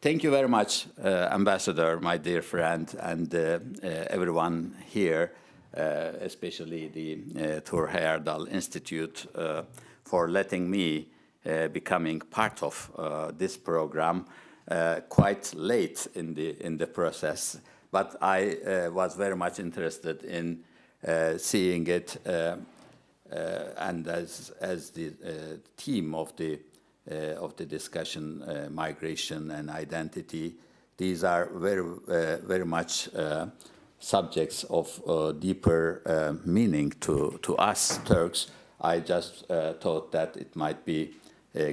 Thank you very much, Ambassador, my dear friend, and everyone here, especially the Thor Heyerdahl Institute, for letting me becoming part of this program quite late in the process. But I was very much interested in seeing it, and as the theme of the discussion, migration and identity, these are very much subjects of deeper meaning to us Turks. I just thought that it might be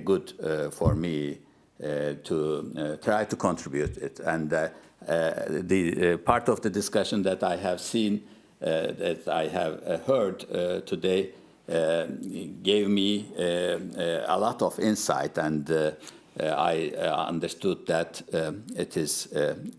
good for me to try to contribute it. And the part of the discussion that I have seen, that I have heard today, gave me a lot of insight, and I understood that it is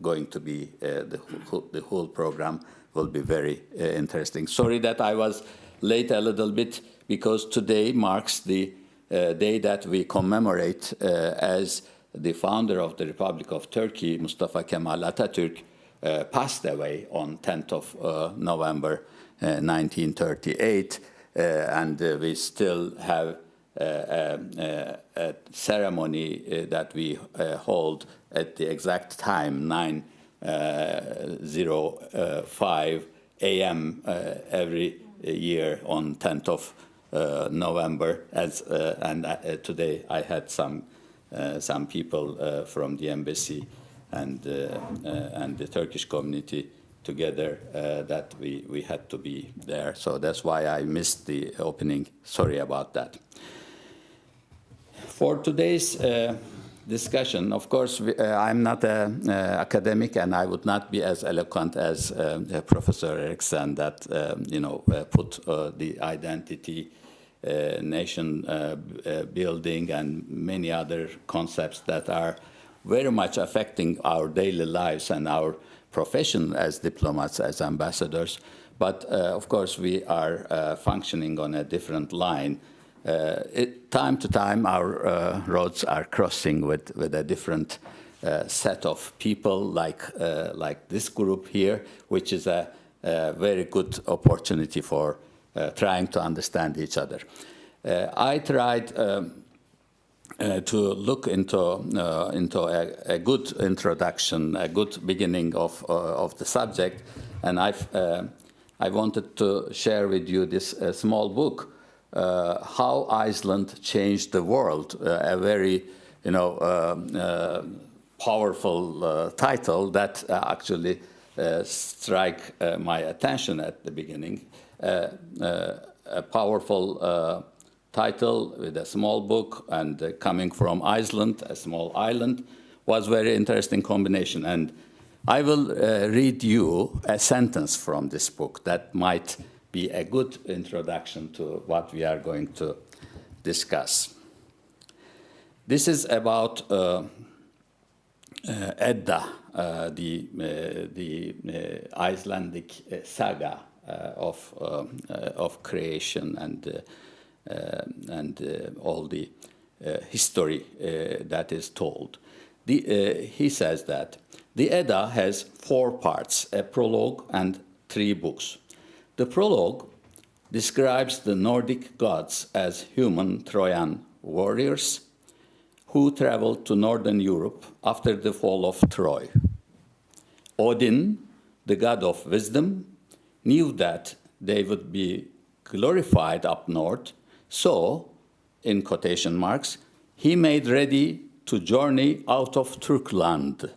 going to be, the whole program will be very interesting. Sorry that I was late a little bit, because today marks the day that we commemorate as the founder of the Republic of Turkey, Mustafa Kemal Atatürk, passed away on 10th of November 1938, and we still have a ceremony that we hold at the exact time, 9:05 a.m. Every year on 10th of November. And today I had some people from the embassy and the Turkish community together that we had to be there. So that's why I missed the opening. Sorry about that. For today's discussion, of course, I'm not an academic, and I would not be as eloquent as Professor Eriksson that put the identity, nation building, and many other concepts that are very much affecting our daily lives and our profession as diplomats, as ambassadors. But of course, we are functioning on a different line. Time to time, our roads are crossing with a different set of people, like this group here, which is a very good opportunity for trying to understand each other. I tried to look into a good introduction, a good beginning of the subject, and I wanted to share with you this small book, How Iceland Changed the World, a very powerful title that actually struck my attention at the beginning. A powerful title with a small book, and coming from Iceland, a small island, was very interesting combination. And I will read you a sentence from this book that might be a good introduction to what we are going to discuss. This is about Edda, the Icelandic saga of creation and all the history that is told. He says that the Edda has 4 parts, a prologue and 3 books. The prologue describes the Nordic gods as human Trojan warriors who traveled to Northern Europe after the fall of Troy. Odin, the god of wisdom, knew that they would be glorified up north, so, in quotation marks, he made ready to journey out of Turkland,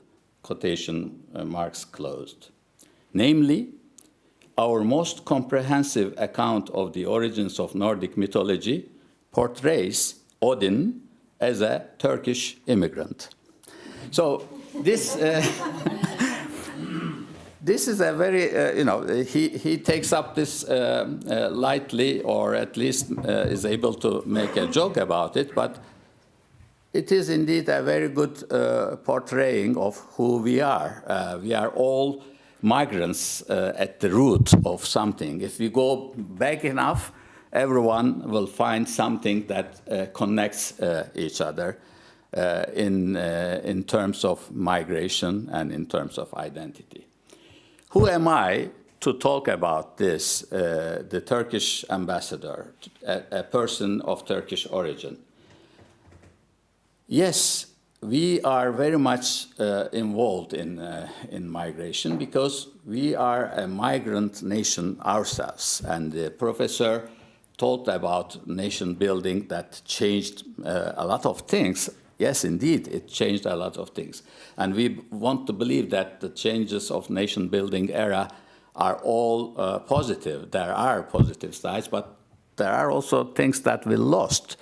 quotation marks closed. Namely, our most comprehensive account of the origins of Nordic mythology portrays Odin as a Turkish immigrant. So this this is a very, he takes up this lightly, or at least is able to make a joke about it, but it is indeed a very good portraying of who we are. We are all migrants at the root of something. If we go back enough, everyone will find something that connects each other in terms of migration and in terms of identity. Who am I to talk about this, the Turkish ambassador, a person of Turkish origin? Yes, we are very much involved in migration because we are a migrant nation ourselves. And the professor talked about nation building that changed a lot of things. Yes, indeed, it changed a lot of things. And we want to believe that the changes of nation-building era are all positive. There are positive sides, but there are also things that we lost.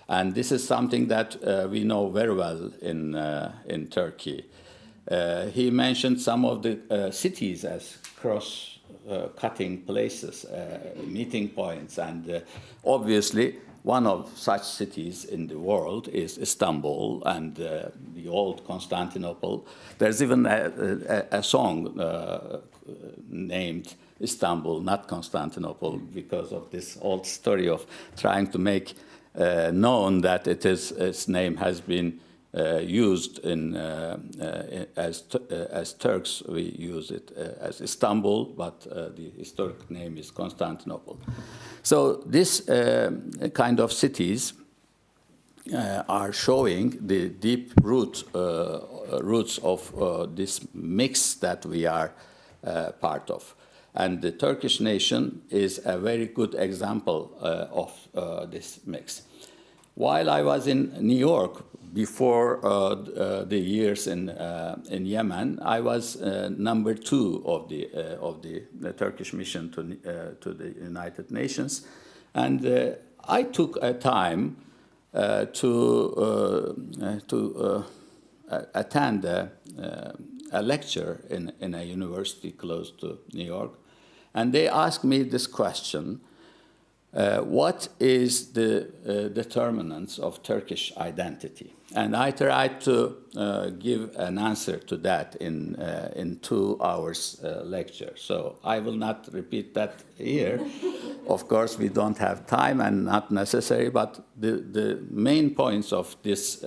And this is something that we know very well in Turkey. He mentioned some of the cities as cross-cutting places, meeting points, and obviously, one of such cities in the world is Istanbul and the old Constantinople. There's even a song named Istanbul, not Constantinople, because of this old story of trying to make known that its name has been used as Turks. We use it as Istanbul, but the historic name is Constantinople. So this kind of cities are showing the deep roots of this mix that we are part of. And the Turkish nation is a very good example of this mix. While I was in New York, before the years in Yemen, I was number 2 of the Turkish mission to the United Nations, and I took a time to attend a lecture in a university close to New York, and they asked me this question. What is the determinants of Turkish identity? And I tried to give an answer to that in 2 hours lecture. So I will not repeat that here. Of course, we don't have time and not necessary, but the main points of this,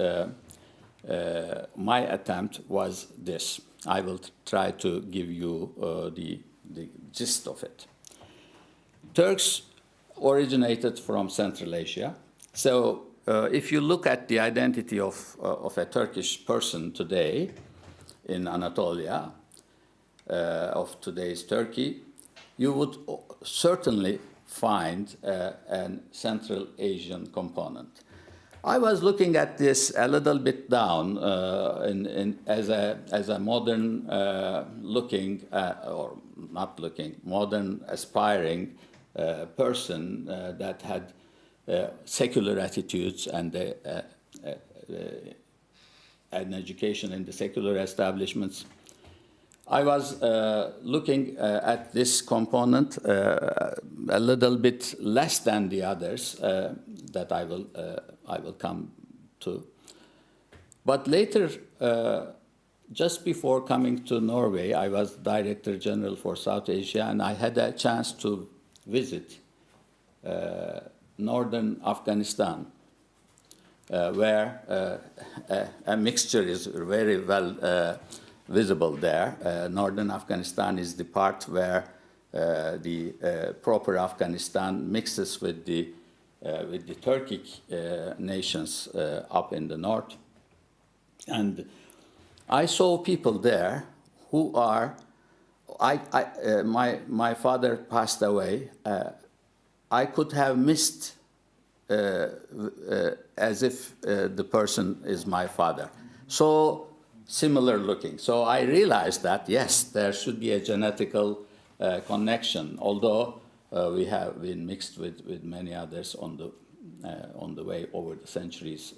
my attempt was this. I will try to give you the gist of it. Turks originated from Central Asia. So if you look at the identity of a Turkish person today in Anatolia, of today's Turkey, you would certainly find a Central Asian component. I was looking at this a little bit down as a modern looking, or not looking, modern aspiring person that had secular attitudes and an education in the secular establishments. I was looking at this component a little bit less than the others that I will come to. But later, just before coming to Norway, I was Director General for South Asia, and I had a chance to visit northern Afghanistan, where a mixture is very well visible there. Northern Afghanistan is the part where the proper Afghanistan mixes with the Turkic nations up in the north. And I saw people there who are, my father passed away. I could have missed as if the person is my father. So similar looking. So I realized that, yes, there should be a genetical connection, although we have been mixed with many others on the way over the centuries.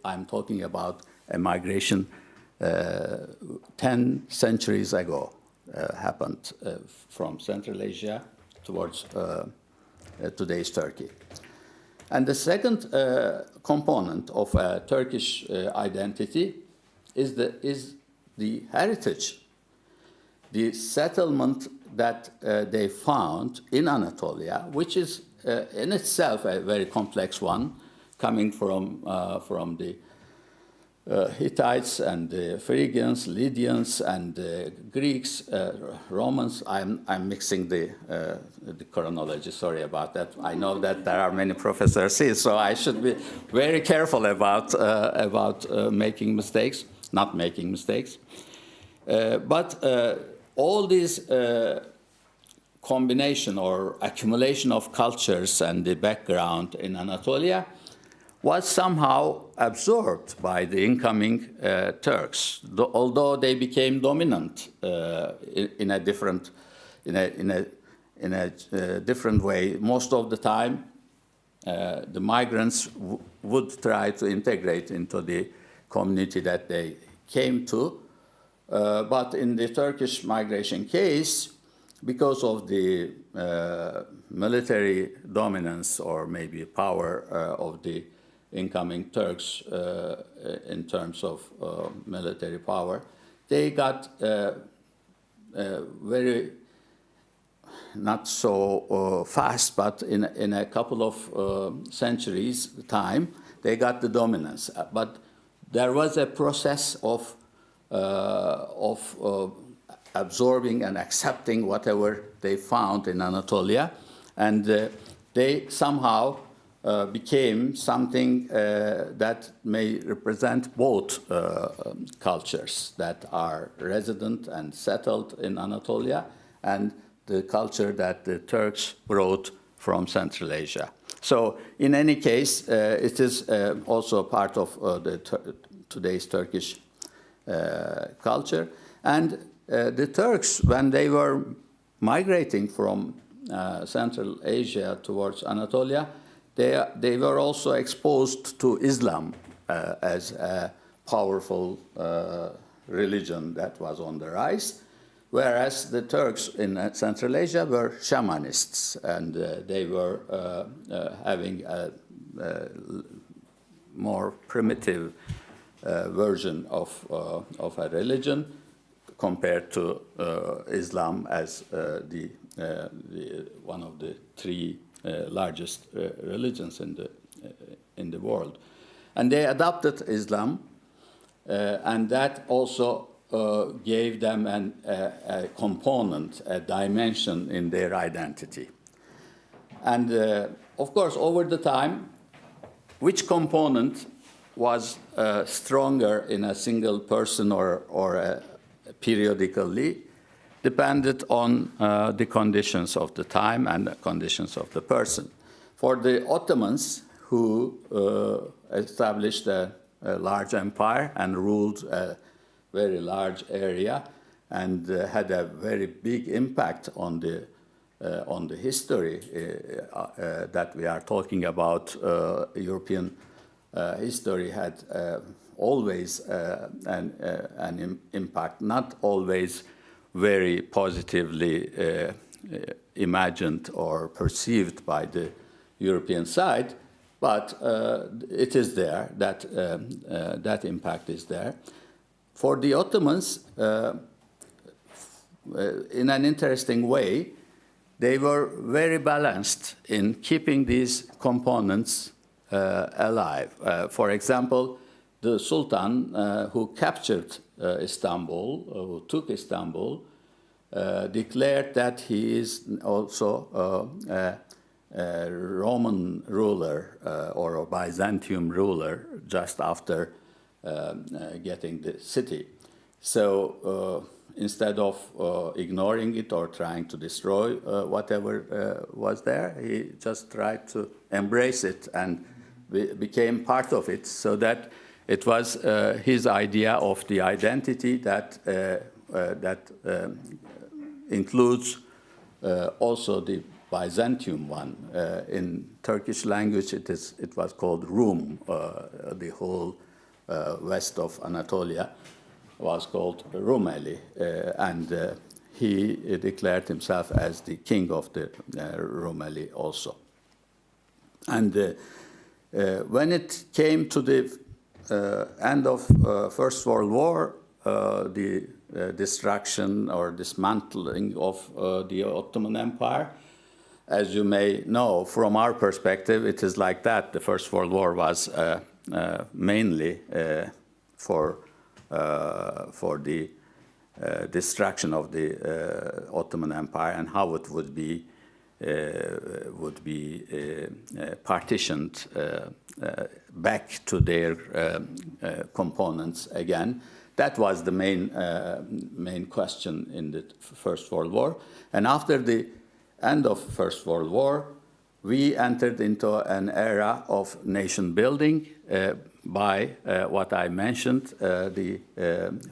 I'm talking about a migration 10 centuries ago. happened from Central Asia towards today's Turkey. And the second component of a Turkish identity is the heritage, the settlement that they found in Anatolia, which is in itself a very complex one, coming from the Hittites and the Phrygians, Lydians, and the Greeks, Romans. I'm mixing the chronology. Sorry about that. I know that there are many professors here, so I should be very careful about making mistakes, not making mistakes. But all these combination or accumulation of cultures and the background in Anatolia was somehow absorbed by the incoming Turks, although they became dominant in a different way. Most of the time, the migrants would try to integrate into the community that they came to, but in the Turkish migration case, because of the military dominance or maybe power of the incoming Turks in terms of military power, they got very, not so fast, but in a couple of centuries time, they got the dominance. But there was a process of absorbing and accepting whatever they found in Anatolia, and they somehow became something that may represent both cultures that are resident and settled in Anatolia and the culture that the Turks brought from Central Asia. So in any case, it is also part of today's Turkish culture. And the Turks, when they were migrating from Central Asia towards Anatolia, they were also exposed to Islam as a powerful religion that was on the rise, whereas the Turks in Central Asia were shamanists, and they were having a more primitive version of a religion compared to Islam as one of the three largest religions in the world. And they adopted Islam, and that also gave them a component, a dimension in their identity. And of course, over the time, which component was stronger in a single person or periodically depended on the conditions of the time and the conditions of the person. For the Ottomans, who established a large empire and ruled a very large area and had a very big impact on the history that we are talking about, European history had always an impact, not always very positively imagined or perceived by the European side, but it is there, that impact is there. For the Ottomans, in an interesting way, they were very balanced in keeping these components alive. For example, the Sultan who captured Istanbul, who took Istanbul, declared that he is also a Roman ruler or a Byzantium ruler just after getting the city. So instead of ignoring it or trying to destroy whatever was there, he just tried to embrace it and became part of it, so that it was his idea of the identity that includes also the Byzantium one. In Turkish language, it was called Rum. The whole west of Anatolia was called Rumeli, and he declared himself as the king of the Romeli also. And when it came to the end of First World War, the destruction or dismantling of the Ottoman Empire, as you may know, from our perspective, it is like that. The First World War was mainly for the destruction of the Ottoman Empire and how it would be partitioned back to their components again. That was the main question in the First World War. And after the end of First World War, we entered into an era of nation building by what I mentioned, the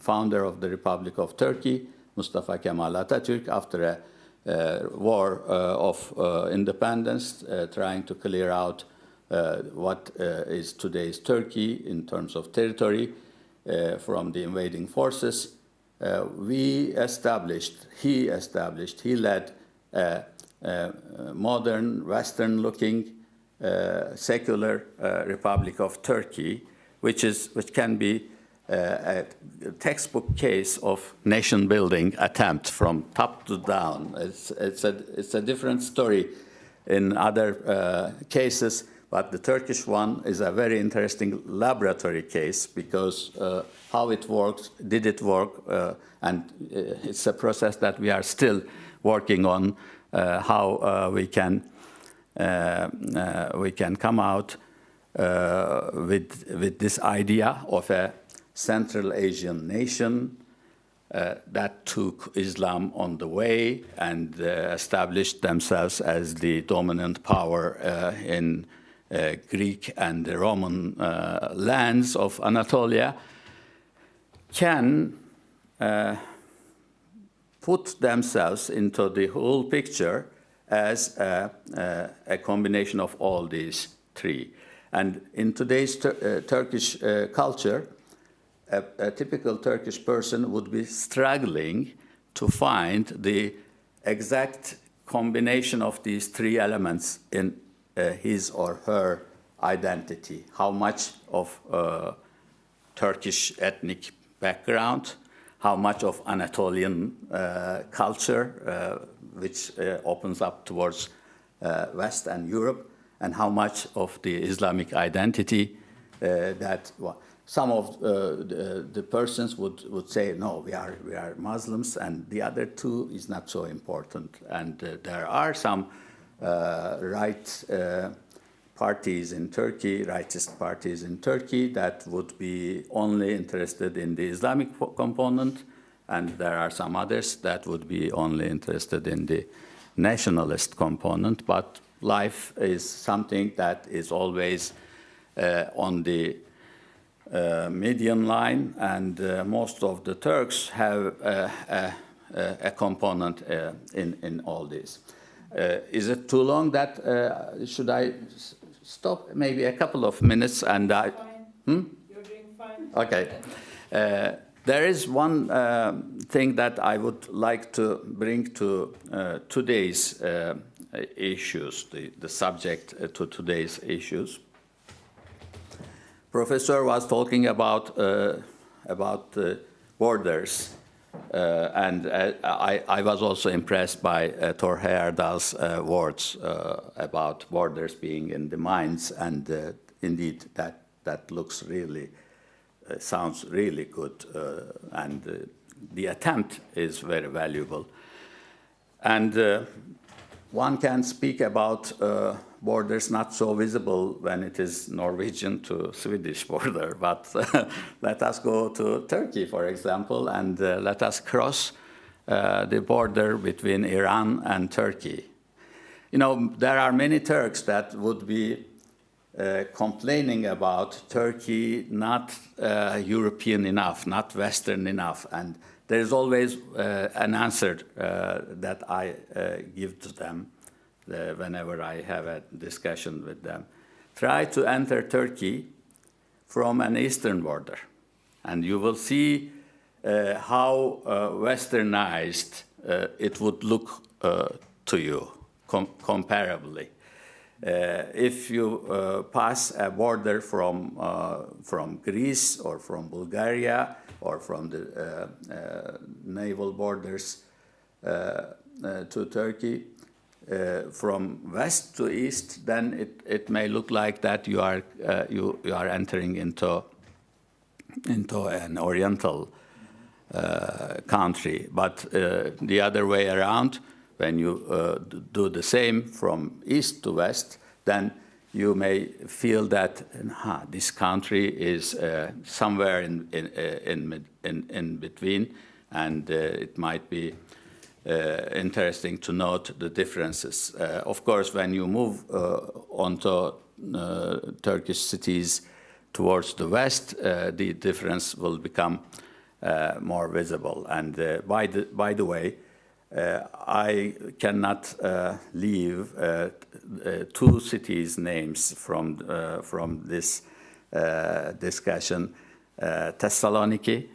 founder of the Republic of Turkey, Mustafa Kemal Atatürk, after a war of independence, trying to clear out what is today's Turkey in terms of territory from the invading forces. He led a modern, Western-looking, secular Republic of Turkey, which can be a textbook case of nation-building attempt from top to down. It's a different story in other cases, but the Turkish one is a very interesting laboratory case because how it works, did it work, and it's a process that we are still working on, how we can come out with this idea of a Central Asian nation that took Islam on the way and established themselves as the dominant power in Greek and the Roman lands of Anatolia, can put themselves into the whole picture as a combination of all these three. And in today's Turkish culture, a typical Turkish person would be struggling to find the exact combination of these three elements in his or her identity. How much of Turkish ethnic background, how much of Anatolian culture, which opens up towards West and Europe, and how much of the Islamic identity that some of the persons would say, no, we are Muslims, and the other two is not so important. And there are some right parties in Turkey, rightist parties in Turkey, that would be only interested in the Islamic component, and there are some others that would be only interested in the nationalist component. But life is something that is always on the median line, and most of the Turks have a component in all this. Is it too long that, should I stop maybe a couple of minutes and I... You're doing fine. Okay. There is one thing that I would like to bring to today's issues, the subject to today's issues. Professor was talking about borders, and I was also impressed by Thor Heyerdahl's words about borders being in the minds, and indeed that looks really, sounds really good, and the attempt is very valuable. And one can speak about borders not so visible when it is Norwegian to Swedish border, but let us go to Turkey, for example, and let us cross the border between Iran and Turkey. You know, there are many Turks that would be complaining about Turkey not European enough, not Western enough, and there is always an answer that I give to them whenever I have a discussion with them. Try to enter Turkey from an eastern border, and you will see how westernized it would look to you comparably. If you pass a border from Greece or from Bulgaria or from the naval borders to Turkey, from west to east, then it may look like that you are entering into an Oriental country. But the other way around, when you do the same from east to west, then you may feel that this country is somewhere in between, and it might be interesting to note the differences. Of course, when you move onto Turkish cities towards the west, the difference will become more visible. And by the way, I cannot leave two cities' names from this discussion. Thessaloniki,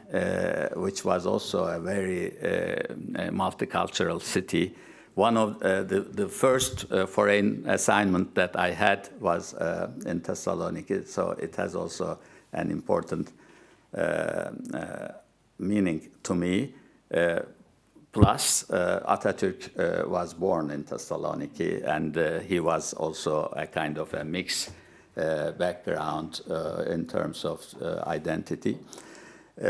which was also a very multicultural city. One of the first foreign assignment that I had was in Thessaloniki, so it has also an important meaning to me. Plus, Atatürk was born in Thessaloniki, and he was also a kind of a mix background in terms of identity,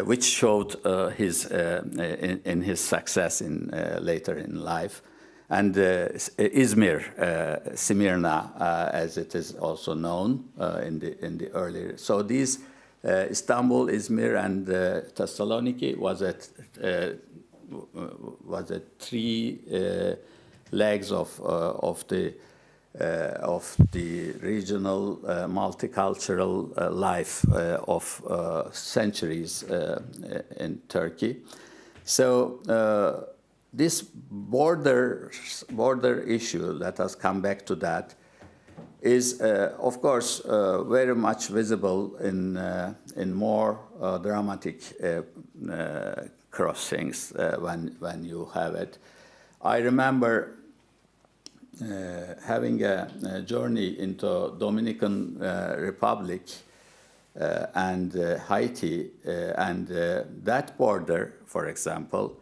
which showed in his success later in life. And Izmir, Smyrna, as it is also known in the earlier. So these Istanbul, Izmir, and Thessaloniki was at three legs of the regional multicultural life of centuries in Turkey. So this border issue, let us come back to that, is of course very much visible in more dramatic crossings when you have it. I remember having a journey into Dominican Republic and Haiti, and that border, for example,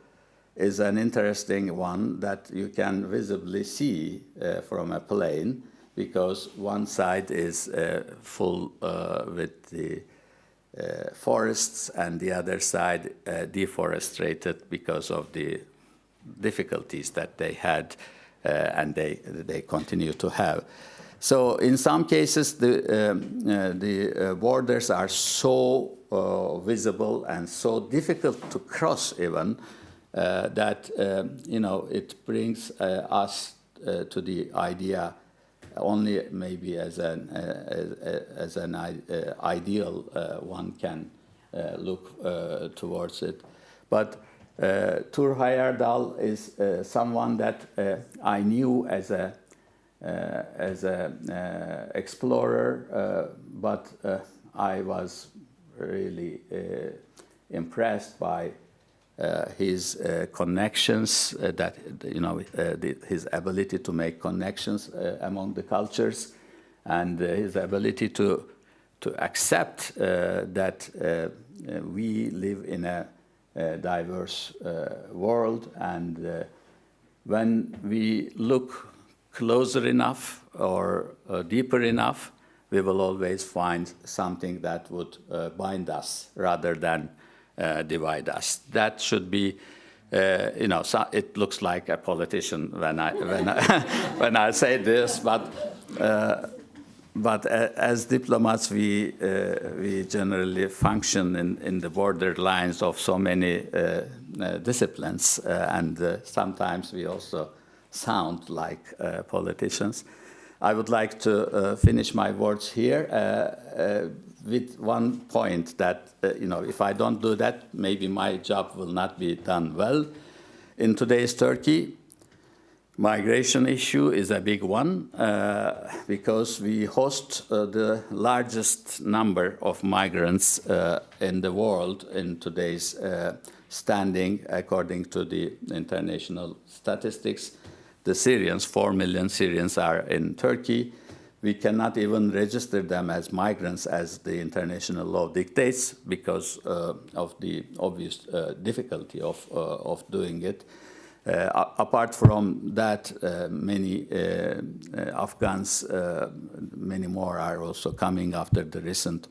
is an interesting one that you can visibly see from a plane, because one side is full with the forests, and the other side deforested because of the difficulties that they had and they continue to have. So in some cases, the borders are so visible and so difficult to cross even that it brings us to the idea only maybe as an ideal one can look towards it. But Thor Heyerdahl is someone that I knew as a explorer, but I was really impressed by his connections, his ability to make connections among the cultures, and his ability to accept that we live in a diverse world, and when we look closer enough or deeper enough, we will always find something that would bind us rather than divide us. That should be, so it looks like a politician when I say this, but as diplomats, we generally function in the borderlines of so many disciplines, and sometimes we also sound like politicians. I would like to finish my words here with one point that, if I don't do that, maybe my job will not be done well. In today's Turkey, migration issue is a big one because we host the largest number of migrants in the world in today's standing according to the international statistics. The Syrians, 4 million Syrians are in Turkey. We cannot even register them as migrants as the international law dictates because of the obvious difficulty of doing it. Apart from that, many Afghans, many more are also coming after the recent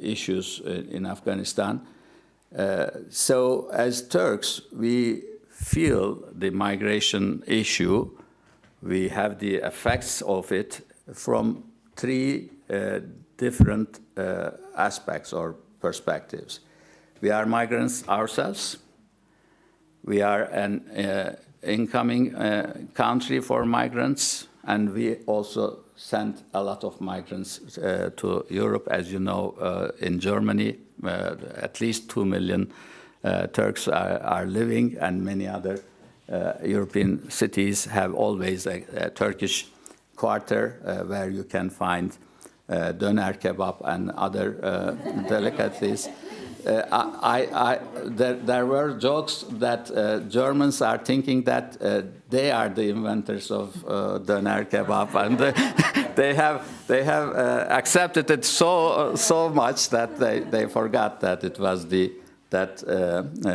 issues in Afghanistan. So as Turks, we feel the migration issue. We have the effects of it from three different aspects or perspectives. We are migrants ourselves. We are an incoming country for migrants, and we also sent a lot of migrants to Europe. As you know, in Germany, at least 2 million Turks are living, and many other European cities have always a Turkish quarter where you can find döner kebab and other delicacies. There were jokes that Germans are thinking that they are the inventors of döner kebab, and they have accepted it so much that they forgot that it was that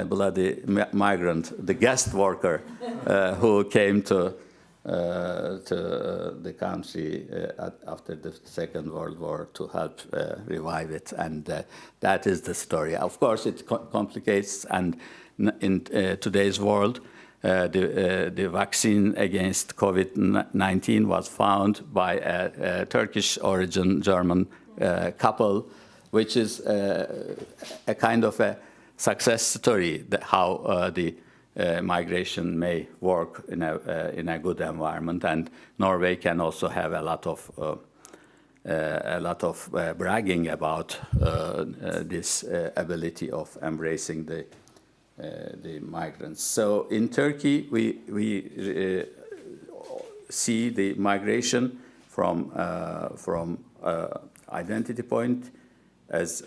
bloody migrant, the guest worker, who came to the country after the Second World War to help revive it, and that is the story. Of course, it complicates, and in today's world, the vaccine against COVID-19 was found by a Turkish origin German couple, which is a kind of a success story, that how the migration may work in a good environment, and Norway can also have a lot of bragging about this ability of embracing the migrants. So in Turkey, we see the migration from identity point as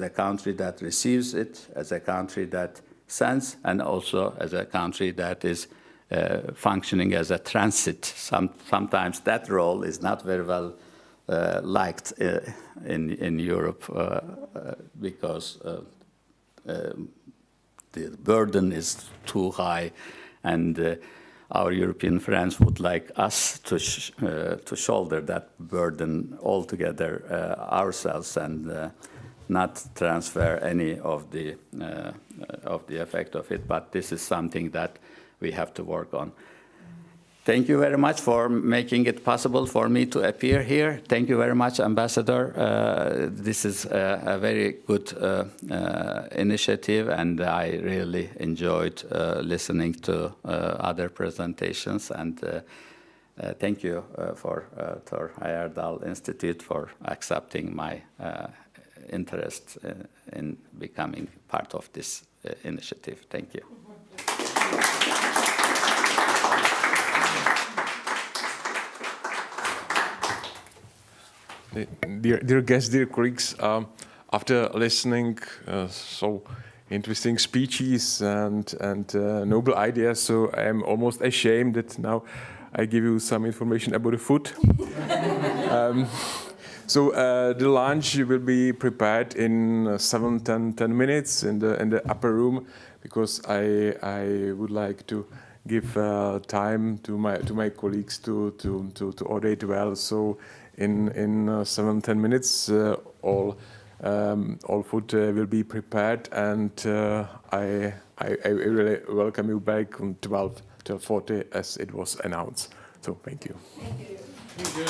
a country that receives it, as a country that sense, and also as a country that is functioning as a transit. Sometimes that role is not very well liked in Europe because the burden is too high, and our European friends would like us to shoulder that burden altogether ourselves and not transfer any of the effect of it, but this is something that we have to work on. Thank you very much for making it possible for me to appear here. Thank you very much, Ambassador. This is a very good initiative, and I really enjoyed listening to other presentations, and thank you for Thor Heyerdahl Institute for accepting my interest in becoming part of this initiative. Thank you. Dear guests, dear colleagues, after listening so interesting speeches and noble ideas, so I am almost ashamed that now I give you some information about the food. So the lunch will be prepared in 7-10 minutes in the upper room, because I would like to give time to my colleagues to order it well. So in 7-10 minutes all food will be prepared, and I really welcome you back on 12:40 as it was announced. So thank you. Thank you.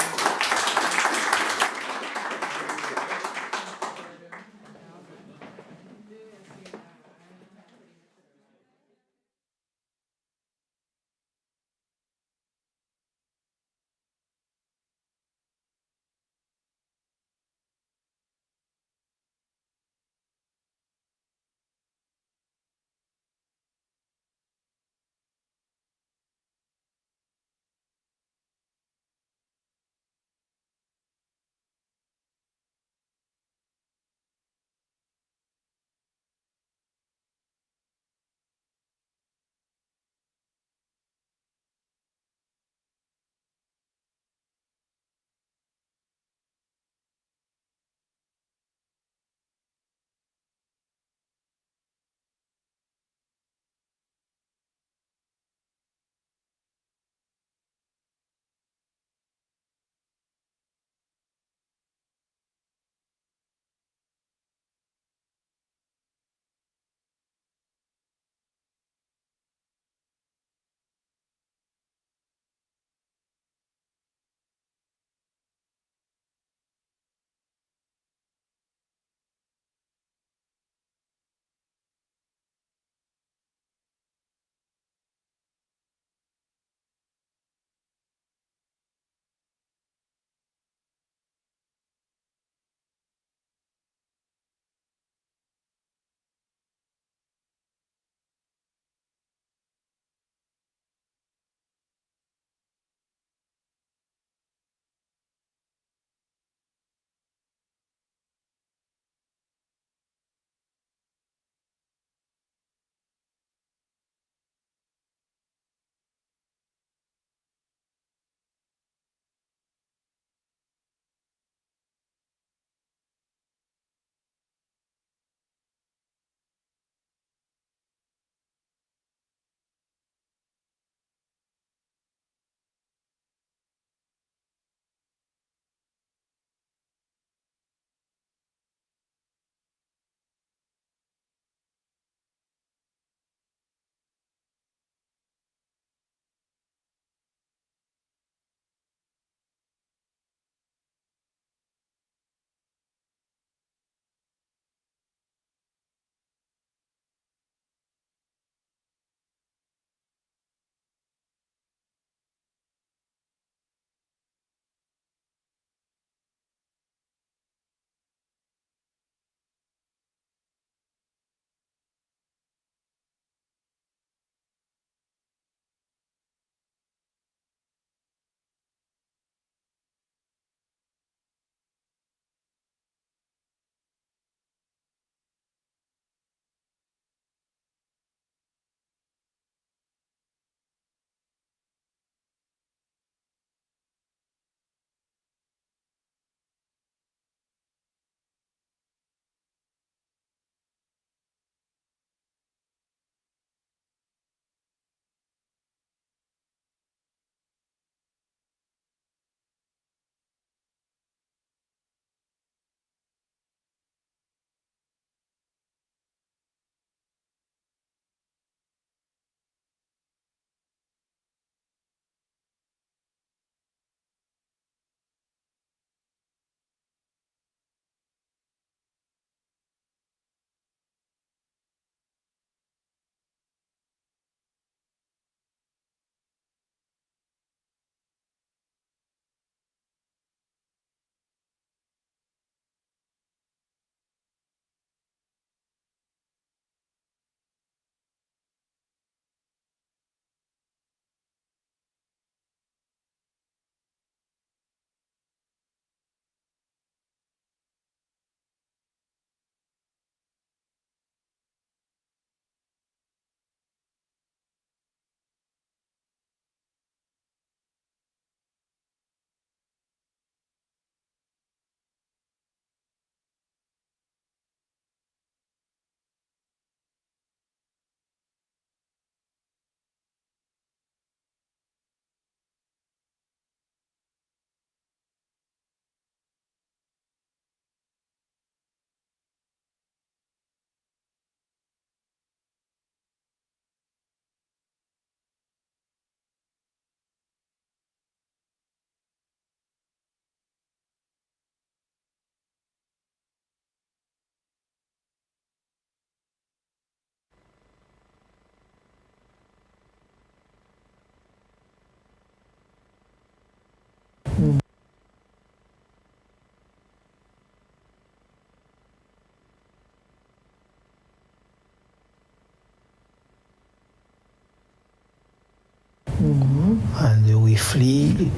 and we flee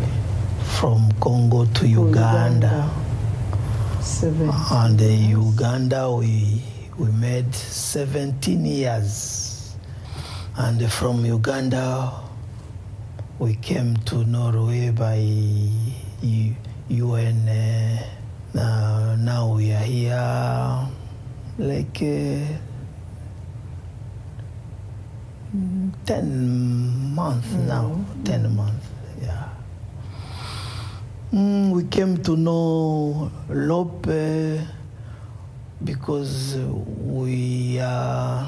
from Congo to Uganda. And in Uganda we made 17 years. And from Uganda we came to Norway by UN. Now we are here like 10 months now, 10 months, yeah. We came to know Lope because we are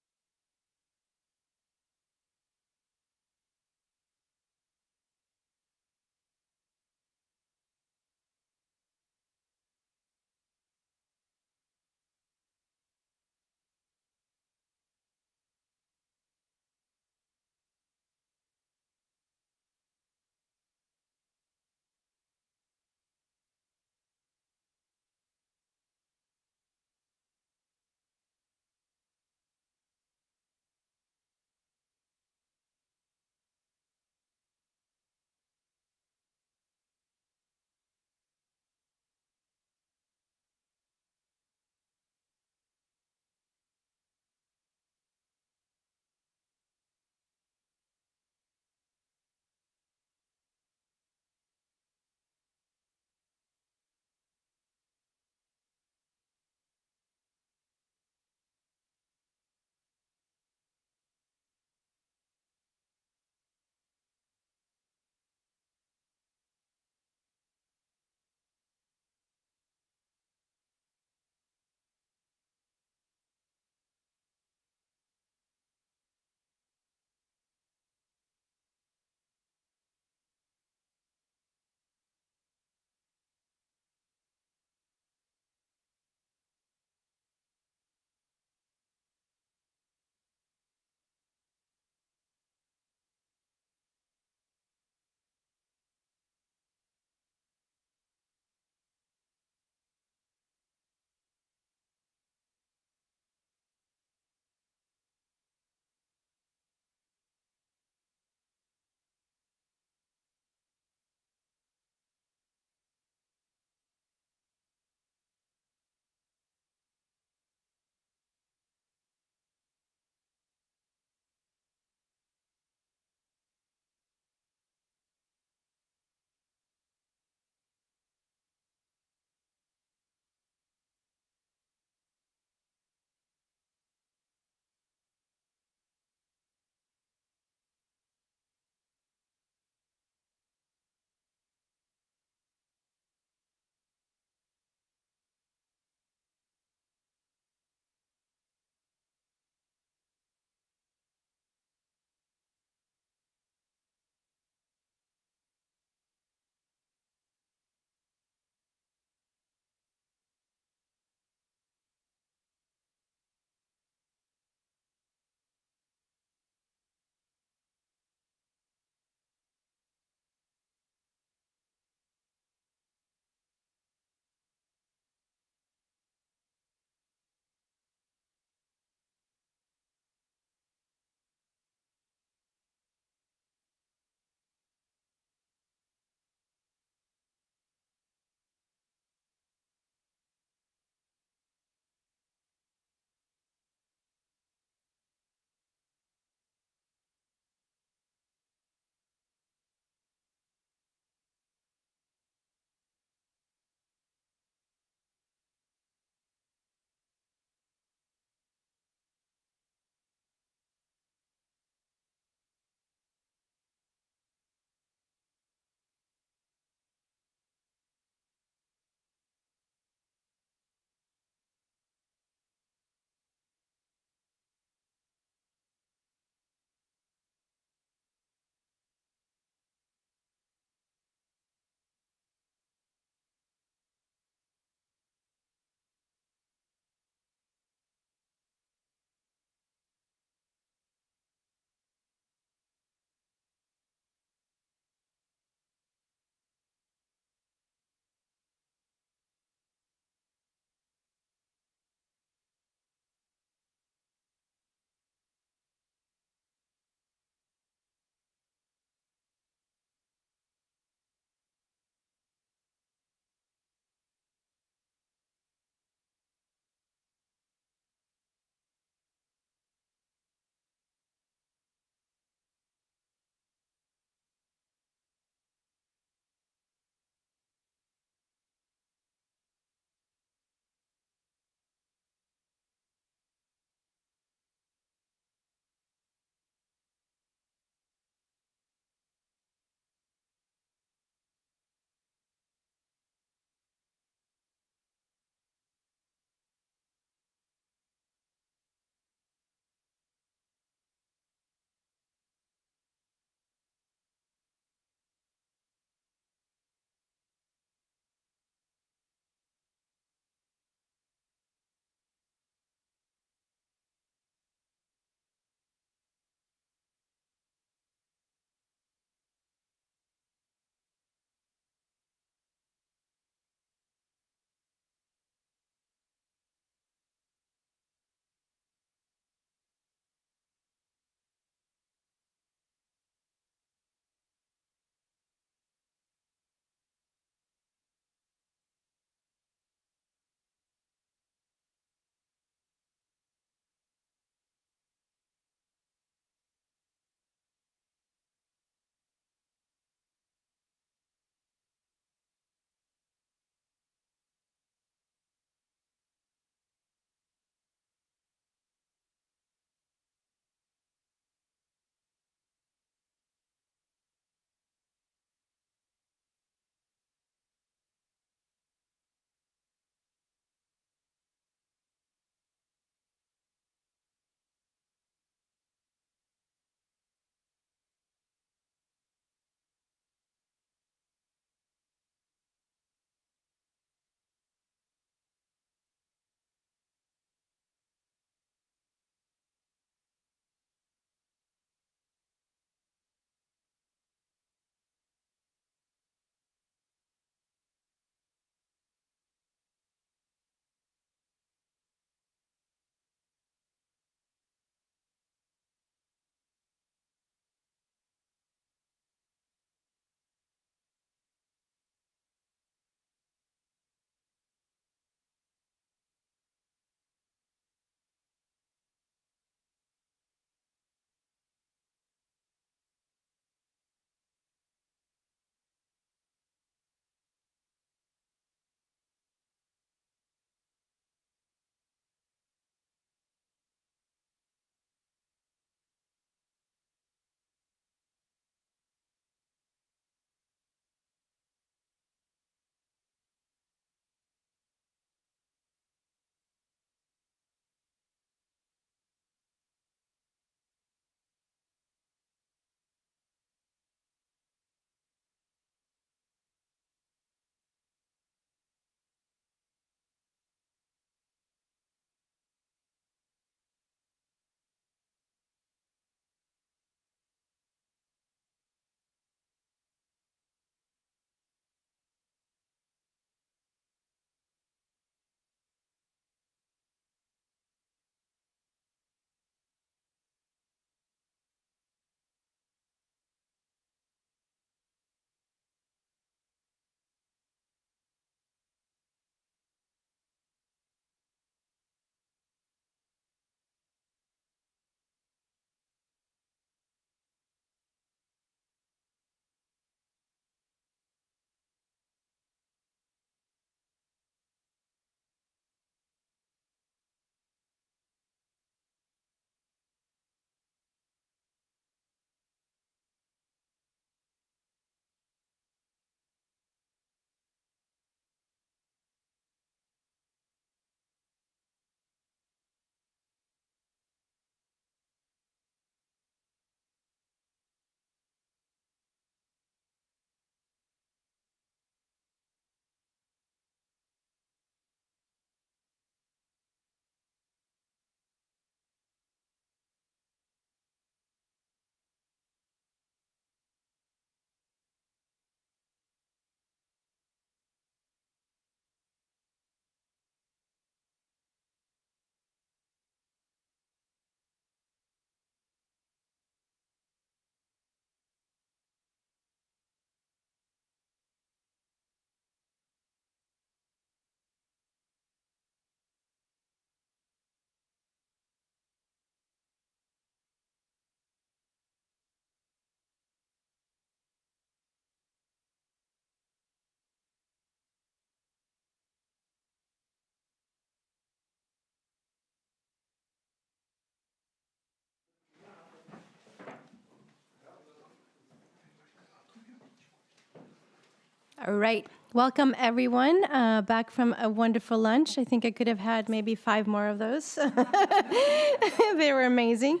All right. Welcome, everyone, back from a wonderful lunch. I think I could have had maybe 5 more of those. They were amazing.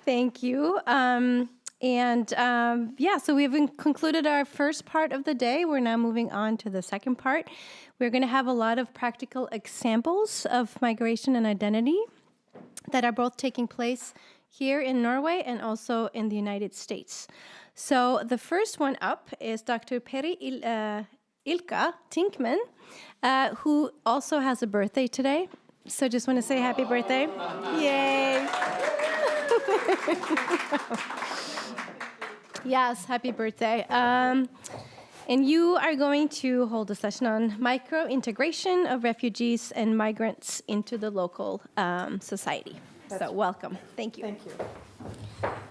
Thank you. So we've concluded our first part of the day. We're now moving on to the second part. We're going to have a lot of practical examples of migration and identity that are both taking place here in Norway and also in the United States. So the first one up is Dr. Peri Ilka Tinkman, who also has a birthday today. So just want to say happy birthday. Yay! Yes, happy birthday. And you are going to hold a session on micro-integration of refugees and migrants into the local society. So welcome. Thank you. Thank you.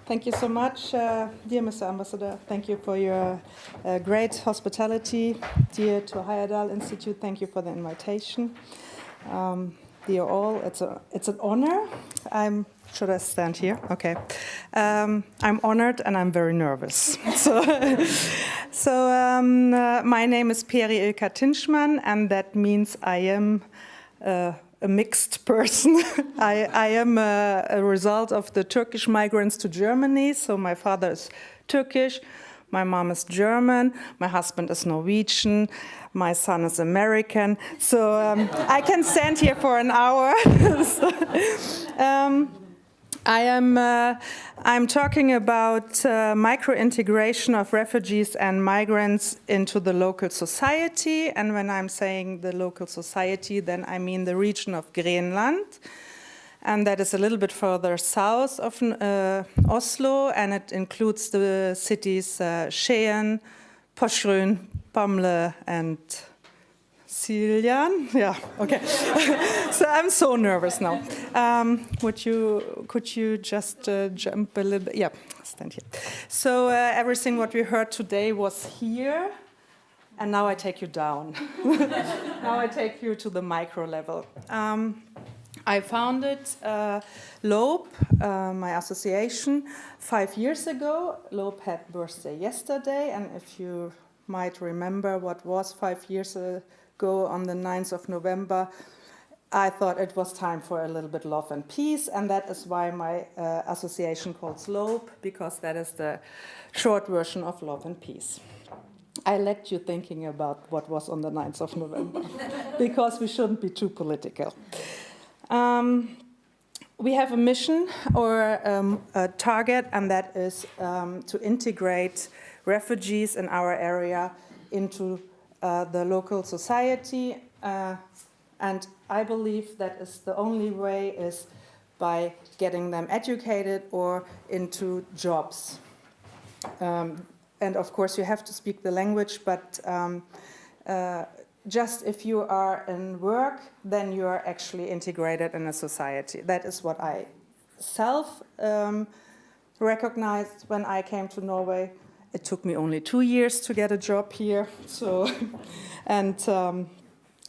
Thank you so much, dear Mr. Ambassador. Thank you for your great hospitality. Dear Thor Heyerdahl Institute, thank you for the invitation. Dear all, it's an honor. Should I stand here? Okay. I'm honored and I'm very nervous. My name is Peri Ilka Tinkman, and that means I am a mixed person. I am a result of the Turkish migrants to Germany. So my father is Turkish, my mom is German, my husband is Norwegian, my son is American. So I can stand here for an hour. I'm talking about micro-integration of refugees and migrants into the local society. And when I'm saying the local society, then I mean the region of Greenland. And that is a little bit further south of Oslo, and it includes the cities Skien, Porsgrunn, Bamble, and Siljan. Yeah, okay. So I'm so nervous now. Could you just jump a little bit? Yeah, stand here. So everything what we heard today was here, and now I take you down. Now I take you to the micro level. I founded LOPE, my association, 5 years ago. LOPE had birthday yesterday, and if you might remember what was 5 years ago on the 9th of November, I thought it was time for a little bit love and peace, and that is why my association calls LOPE, because that is the short version of love and peace. I let you thinking about what was on the 9th of November, because we shouldn't be too political. We have a mission or a target, and that is to integrate refugees in our area into the local society. And I believe that is the only way is by getting them educated or into jobs. And of course, you have to speak the language, but just if you are in work, then you are actually integrated in a society. That is what I recognized when I came to Norway. It took me only 2 years to get a job here. So,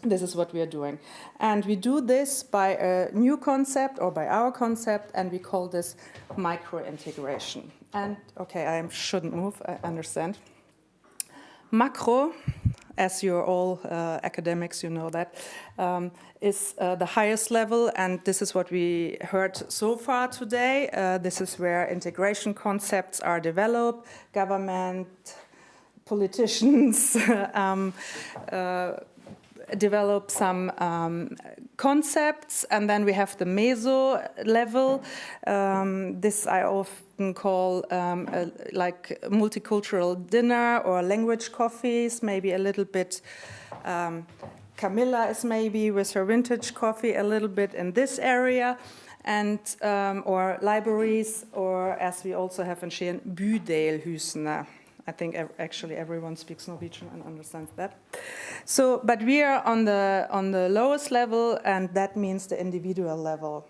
this is what we are doing. And we do this by a new concept or by our concept, and we call this micro-integration. And, okay, I shouldn't move, I understand. Macro, as you're all academics, you know that, is the highest level, and this is what we heard so far today. This is where integration concepts are developed, government, politicians develop some concepts, and then we have the meso level. This I often call like multicultural dinner or language coffees, maybe a little bit. Camilla is maybe with her vintage coffee a little bit in this area, and or libraries, or as we also have in Skien, bydelhusene. I think actually everyone speaks Norwegian and understands that. So, but we are on the lowest level, and that means the individual level.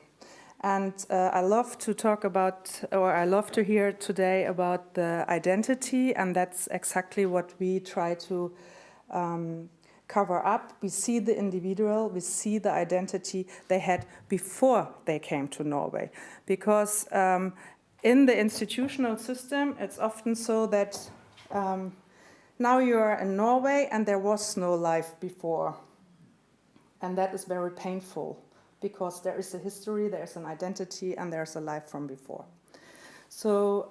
And I love to talk about, or I love to hear today about the identity, and that's exactly what we try to cover up. We see the individual, we see the identity they had before they came to Norway, because in the institutional system, it's often so that now you are in Norway and there was no life before. And that is very painful because there is a history, there is an identity, and there's a life from before. So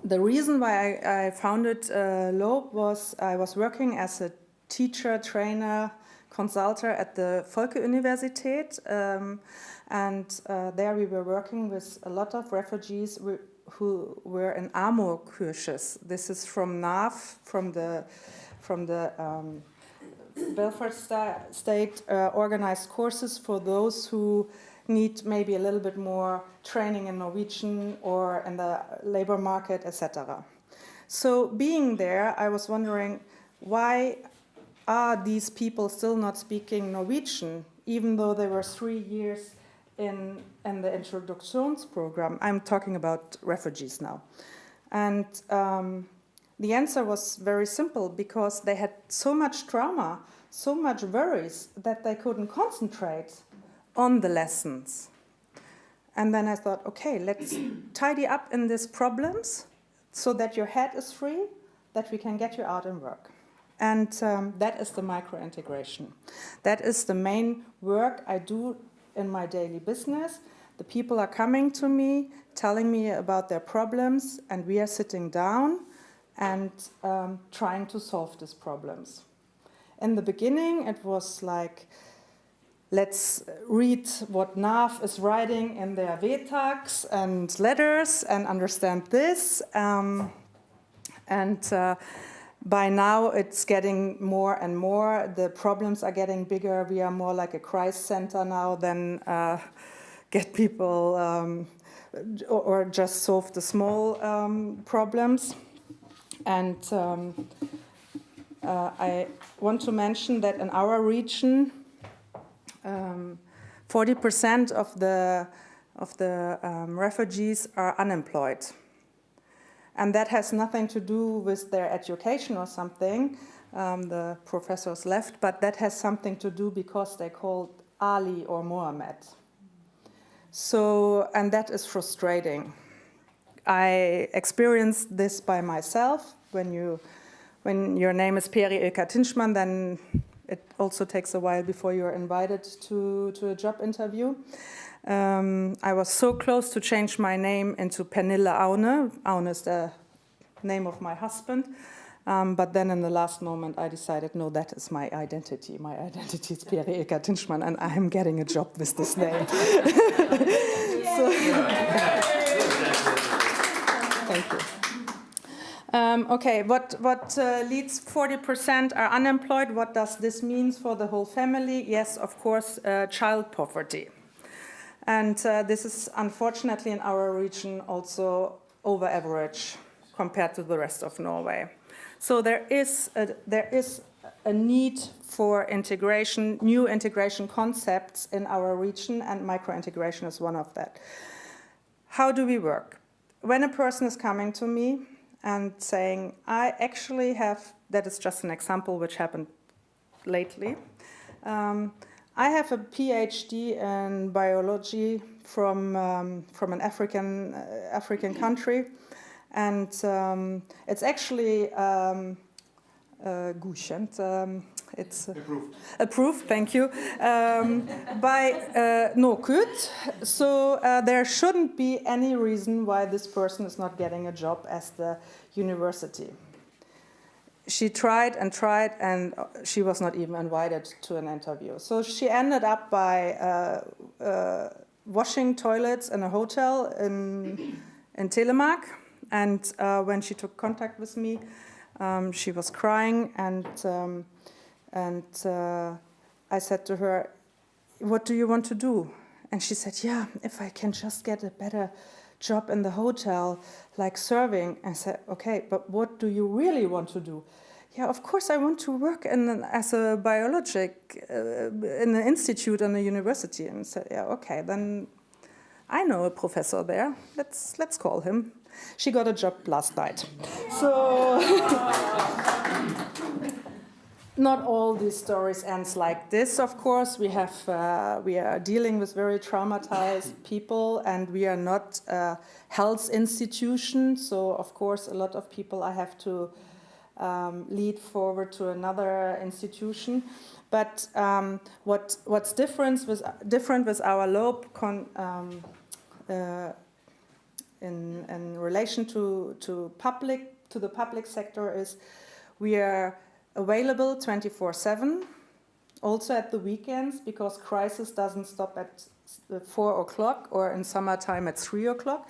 the reason why I founded LOB was I was working as a teacher, trainer, consultant at the Folkeuniversiteit, and there we were working with a lot of refugees who were in AMO-kurses. This is from NAV, from the welfare state organized courses for those who need maybe a little bit more training in Norwegian or in the labor market, etc. So being there, I was wondering, why are these people still not speaking Norwegian, even though they were 3 years in the Introductions-program? I'm talking about refugees now. And the answer was very simple, because they had so much trauma, so much worries, that they couldn't concentrate on the lessons. And then I thought, okay, let's tidy up in these problems so that your head is free, that we can get you out and work. And that is the micro-integration. That is the main work I do in my daily business. The people are coming to me, telling me about their problems, and we are sitting down and trying to solve these problems. In the beginning, it was like, let's read what NAV is writing in their Vetags and letters and understand this. By now, it's getting more and more. The problems are getting bigger. We are more like a crisis center now than get people or just solve the small problems. And I want to mention that in our region, 40% of the refugees are unemployed. And that has nothing to do with their education or something. The professors left, but that has something to do because they called Ali or Mohammed. So, and that is frustrating. I experienced this by myself. When your name is Peri Ilka Tinschmann, then it also takes a while before you're invited to a job interview. I was so close to change my name into Pernille Aune. Aune is the name of my husband. But then in the last moment, I decided, no, that is my identity. My identity is Peri Ilka Tinschmann, and I am getting a job with this name. Thank you. Okay, what leads 40% are unemployed? What does this mean for the whole family? Yes, of course, child poverty. And this is unfortunately in our region also over average compared to the rest of Norway. So there is a need for integration, new integration concepts in our region, and micro-integration is one of that. How do we work? When a person is coming to me and saying, I actually have, that is just an example which happened lately, I have a PhD in biology from an African country, and it's actually it's approved. Thank you, by NOKUT. So there shouldn't be any reason why this person is not getting a job at the university. She tried, and she was not even invited to an interview. So she ended up by washing toilets in a hotel in Telemark. And when she took contact with me, she was crying, and I said to her, what do you want to do? And she said, yeah, if I can just get a better job in the hotel, like serving. I said, okay, but what do you really want to do? Yeah, of course I want to work as a biologist in an institute and a university. And I said, yeah, okay, then I know a professor there. Let's call him. She got a job last night. So not all these stories ends like this, of course. We are dealing with very traumatized people, and we are not a health institution. So, of course, a lot of people I have to lead forward to another institution. But what's different with our LOB in relation to the public sector is we are available 24/7, also at the weekends, because crisis doesn't stop at 4 o'clock or in summertime at 3 o'clock.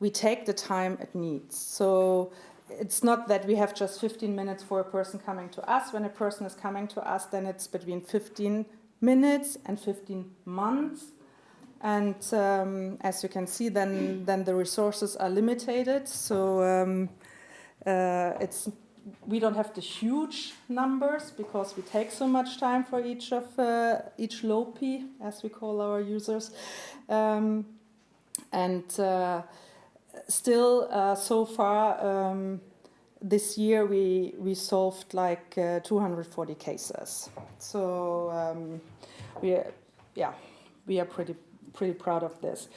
We take the time it needs. So it's not that we have just 15 minutes for a person coming to us. When a person is coming to us, then it's between 15 minutes and 15 months. And as you can see, then the resources are limited. So we don't have the huge numbers because we take so much time for each LOPI, as we call our users. Still, so far, this year we solved like 240 cases. So we are pretty proud of this.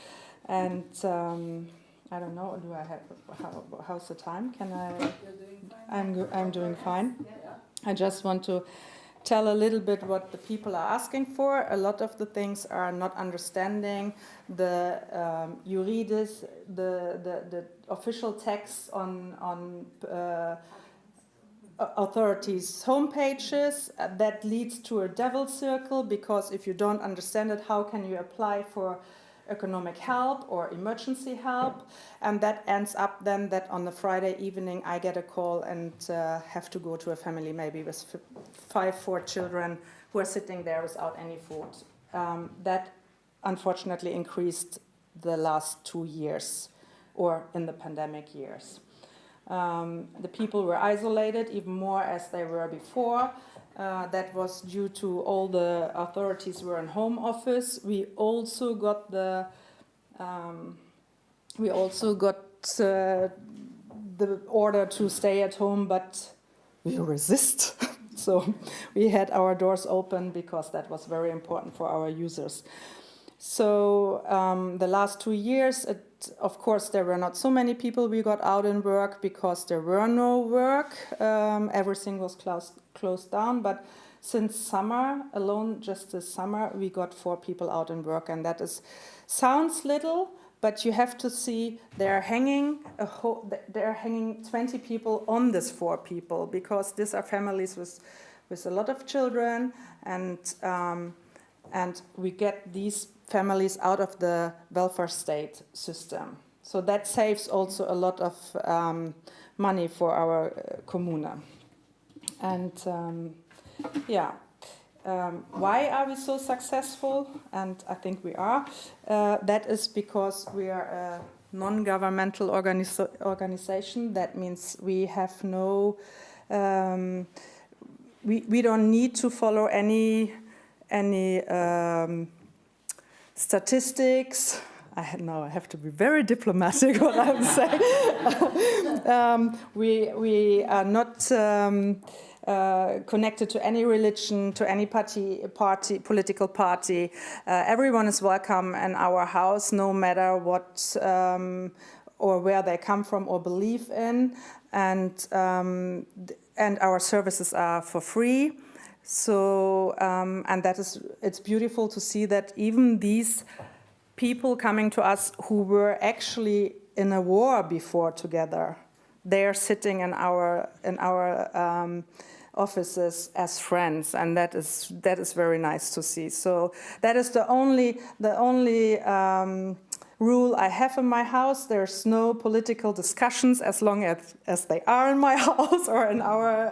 And I don't know. Do I have how's the time? Can I? You're doing fine. I'm doing fine. Yeah. I just want to tell a little bit what the people are asking for. A lot of the things are not understanding the juridis, the official text on authorities' homepages. That leads to a devil's circle, because if you don't understand it, how can you apply for economic help or emergency help? And that ends up then that on the Friday evening I get a call and have to go to a family maybe with 4 children who are sitting there without any food. That unfortunately increased the last 2 years, or in the pandemic years. The people were isolated even more as they were before. That was due to all the authorities were in home office. We also got the order to stay at home, but we resist. So we had our doors open because that was very important for our users. So the last 2 years, of course, there were not so many people we got out in work because there were no work. Everything was closed down. But since summer, alone just this summer, we got 4 people out in work. And that sounds little, but you have to see they're hanging 20 people on this 4 people, because these are families with a lot of children, and we get these families out of the welfare state system. So that saves also a lot of money for our Kommune. And why are we so successful? And I think we are. That is because we are a non-governmental organization. That means we have no, we don't need to follow any statistics. I have to be very diplomatic what I'm saying. We are not connected to any religion, to any political party. Everyone is welcome in our house, no matter what or where they come from or believe in, and our services are for free. So, and it's beautiful to see that even these people coming to us who were actually in a war before together, they are sitting in our offices as friends, and that is very nice to see. So that is the only rule I have in my house. There's no political discussions as long as they are in my house or in our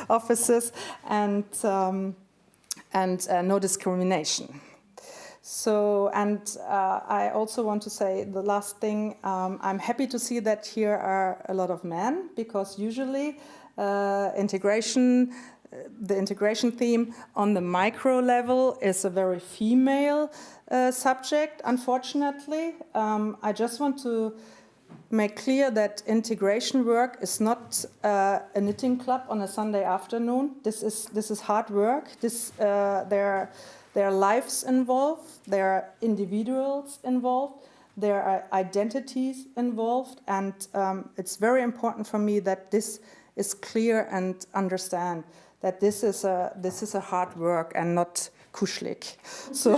offices, and no discrimination. So, and I also want to say the last thing, I'm happy to see that here are a lot of men, because usually the integration theme on the micro level is a very female subject, unfortunately. I just want to make clear that integration work is not a knitting club on a Sunday afternoon. This is hard work. There are lives involved. There are individuals involved. There are identities involved, and it's very important for me that this is clear and understand that this is a hard work and not kuschelig. So,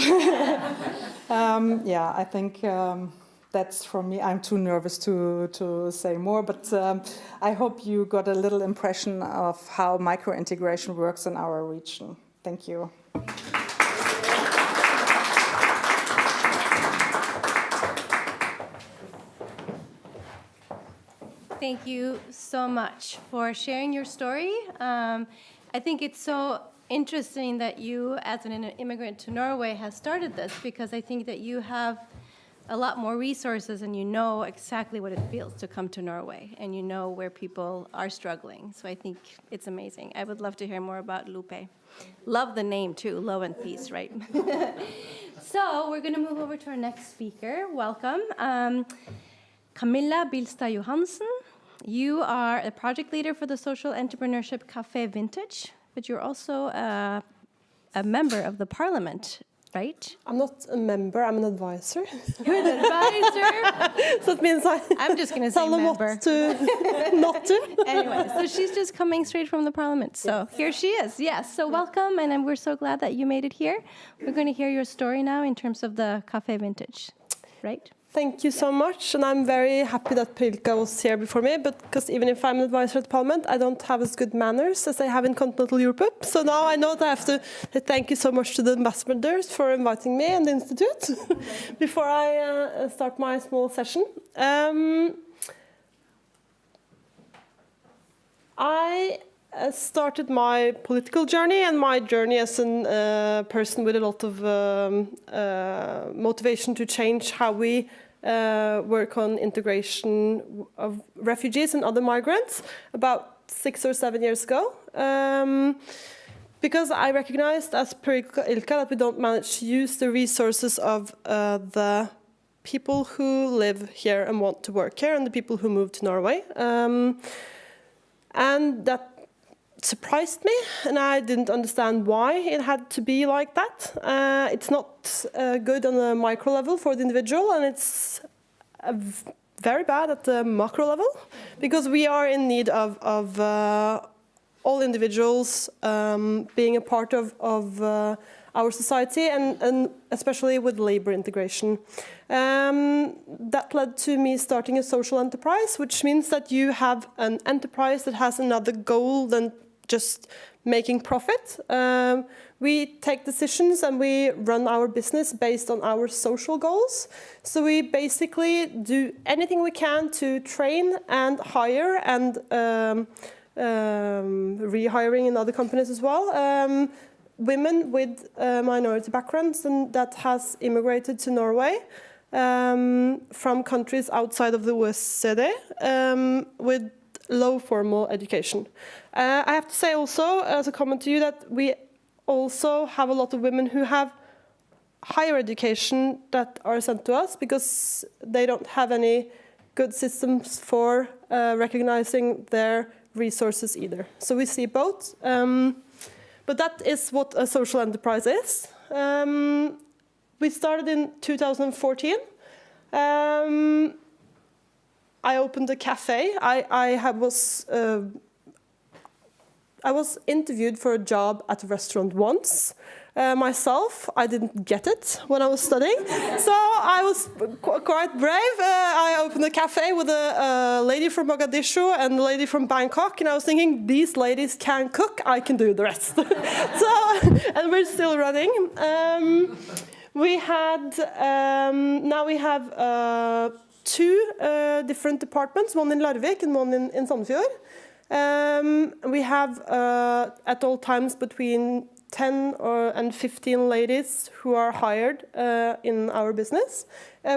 I think that's from me. I'm too nervous to say more, but I hope you got a little impression of how micro-integration works in our region. Thank you. Thank you so much for sharing your story. I think it's so interesting that you, as an immigrant to Norway, have started this, because I think that you have a lot more resources and you know exactly what it feels to come to Norway, and you know where people are struggling. So I think it's amazing. I would love to hear more about Lupe. Love the name too, Love and Peace, right? So we're going to move over to our next speaker. Welcome. Camilla Bilstad Johansen. You are a project leader for the social entrepreneurship Café Vintage, but you're also a member of the parliament, right? I'm not a member, I'm an advisor. You're an advisor? So it means I'm just going to say member. What to not to. Anyway, so she's just coming straight from the parliament. So yes. Here she is. Yes, so welcome, and we're so glad that you made it here. We're going to hear your story now in terms of the Café Vintage, right? Thank you so much, and I'm very happy that Pilka was here before me, but because even if I'm an advisor at Parliament, I don't have as good manners as I have in continental Europe. So now I know that I have to say thank you so much to the ambassadors for inviting me and the Institute before I start my small session. I started my political journey and my journey as a person with a lot of motivation to change how we work on integration of refugees and other migrants about 6 or 7 years ago. Because I recognized, as per Ilka, that we don't manage to use the resources of the people who live here and want to work here and the people who move to Norway. And that surprised me, and I didn't understand why it had to be like that. It's not good on a micro level for the individual, and it's very bad at the macro level, because we are in need of all individuals being a part of our society, and especially with labor integration. That led to me starting a social enterprise, which means that you have an enterprise that has another goal than just making profit. We take decisions and we run our business based on our social goals. So we basically do anything we can to train and hire and rehiring in other companies as well. Women with minority backgrounds and that has immigrated to Norway from countries outside of the OECD with low formal education. I have to say also, as a comment to you, that we also have a lot of women who have higher education that are sent to us because they don't have any good systems for recognizing their resources either. So we see both. But that is what a social enterprise is. We started in 2014. I opened a cafe. I was interviewed for a job at a restaurant once. Myself, I didn't get it when I was studying, so I was quite brave. I opened a cafe with a lady from Mogadishu and a lady from Bangkok, and I was thinking, these ladies can cook, I can do the rest. And we're still running. Now we have 2 different departments, one in Larvik and one in Sandefjord. We have at all times between 10 and 15 ladies who are hired in our business.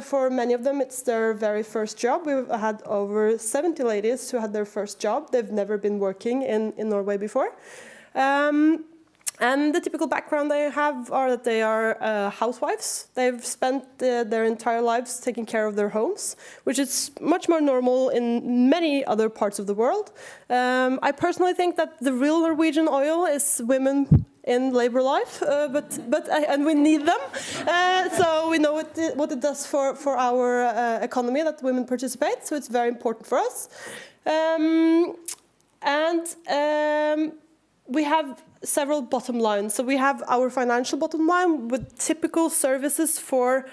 For many of them, it's their very first job. We've had over 70 ladies who had their first job. They've never been working in Norway before. And the typical background they have are that they are housewives. They've spent their entire lives taking care of their homes, which is much more normal in many other parts of the world. I personally think that the real Norwegian oil is women in labor life, and we need them. So we know what it does for our economy that women participate. So it's very important for us. We have several bottom lines. So we have our financial bottom line with typical services for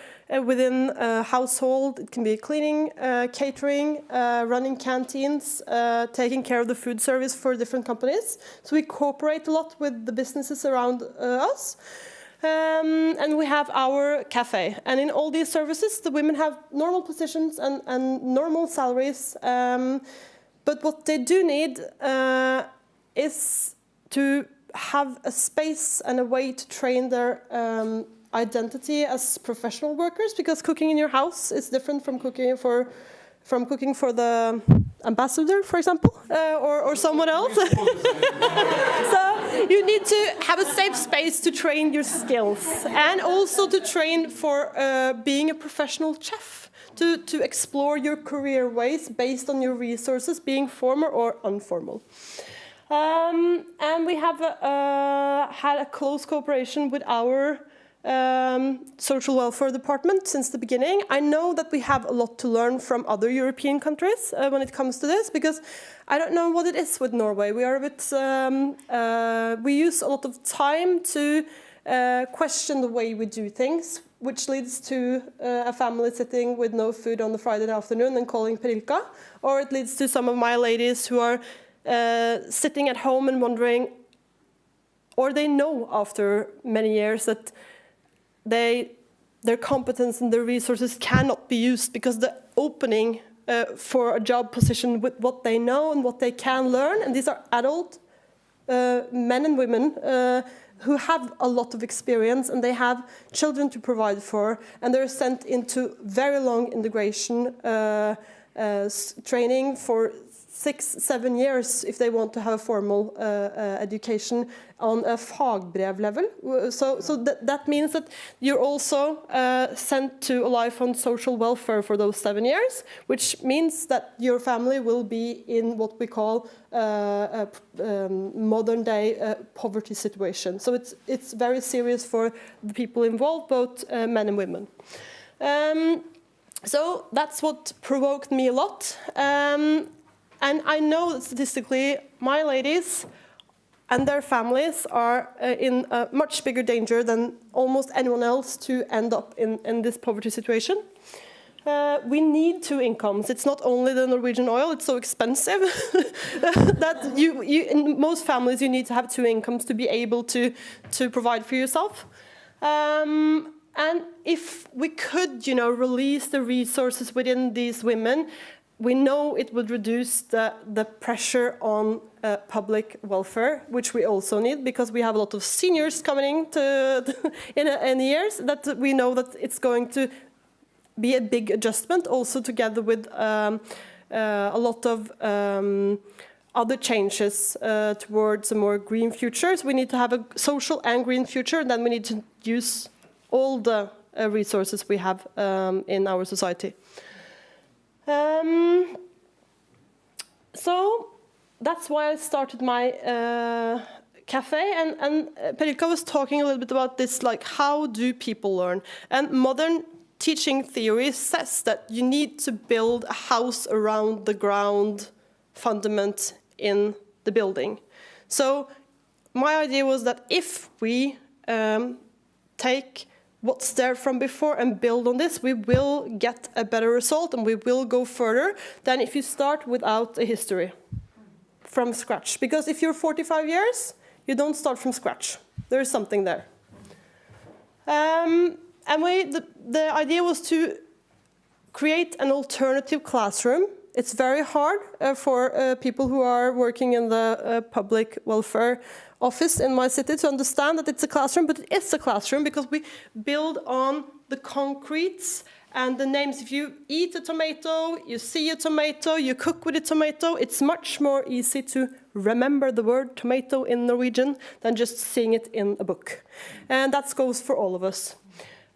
within a household. It can be cleaning, catering, running canteens, taking care of the food service for different companies. So we cooperate a lot with the businesses around us. And we have our cafe. And in all these services, the women have normal positions and normal salaries. But what they do need is to have a space and a way to train their identity as professional workers, because cooking in your house is different from cooking for the ambassador, for example, or someone else. So you need to have a safe space to train your skills, and also to train for being a professional chef, to explore your career ways based on your resources, being formal or informal. And we have had a close cooperation with our social welfare department since the beginning. I know that we have a lot to learn from other European countries when it comes to this, because I don't know what it is with Norway. We are a bit, we use a lot of time to question the way we do things, which leads to a family sitting with no food on the Friday afternoon and calling Perilka, or it leads to some of my ladies who are sitting at home and wondering, or they know after many years that their competence and their resources cannot be used because the opening for a job position with what they know and what they can learn, and these are adult men and women who have a lot of experience, and they have children to provide for, and they're sent into very long integration training for 6-7 years if they want to have a formal education on a fagbrev level. So that means that you're also sent to a life on social welfare for those 7 years, which means that your family will be in what we call a modern day poverty situation. So it's very serious for the people involved, both men and women. So that's what provoked me a lot. And I know that statistically, my ladies and their families are in a much bigger danger than almost anyone else to end up in this poverty situation. We need 2 incomes. It's not only the Norwegian oil, it's so expensive that in most families you need to have 2 incomes to be able to provide for yourself. And if we could, release the resources within these women, we know it would reduce the pressure on public welfare, which we also need, because we have a lot of seniors coming in years, that we know that it's going to be a big adjustment, also together with a lot of other changes towards a more green future. So we need to have a social and green future, and then we need to use all the resources we have in our society. So that's why I started my cafe, and Perilka was talking a little bit about this, like how do people learn? And modern teaching theory says that you need to build a house around the ground fundament in the building. So my idea was that if we take what's there from before and build on this, we will get a better result, and we will go further than if you start without a history from scratch. Because if you're 45 years, you don't start from scratch. There is something there. And the idea was to create an alternative classroom. It's very hard for people who are working in the public welfare office in my city to understand that it's a classroom, but it is a classroom because we build on the concretes And the names, if you eat a tomato, you see a tomato, you cook with a tomato, it's much more easy to remember the word tomato in Norwegian than just seeing it in a book. And that goes for all of us.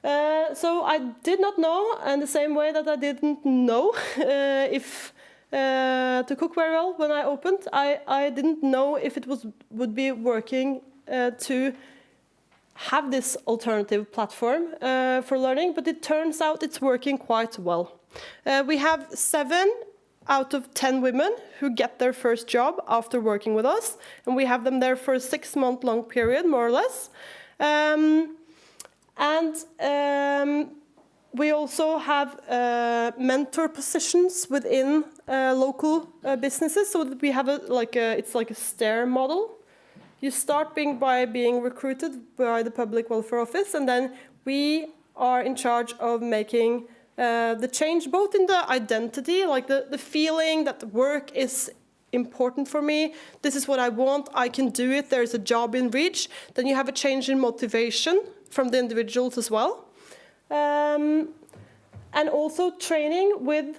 So I did not know, and the same way that I didn't know if to cook very well when I opened, I didn't know if it would be working to have this alternative platform for learning, but it turns out it's working quite well. We have 7 out of 10 women who get their first job after working with us, and we have them there for a 6-month-long period, more or less. We also have mentor positions within local businesses, so that we have it's like a stair model. You start by being recruited by the Public Welfare Office, and then we are in charge of making the change, both in the identity, like the feeling that the work is important for me, this is what I want, I can do it, there's a job in reach. Then you have a change in motivation from the individuals as well. And also training with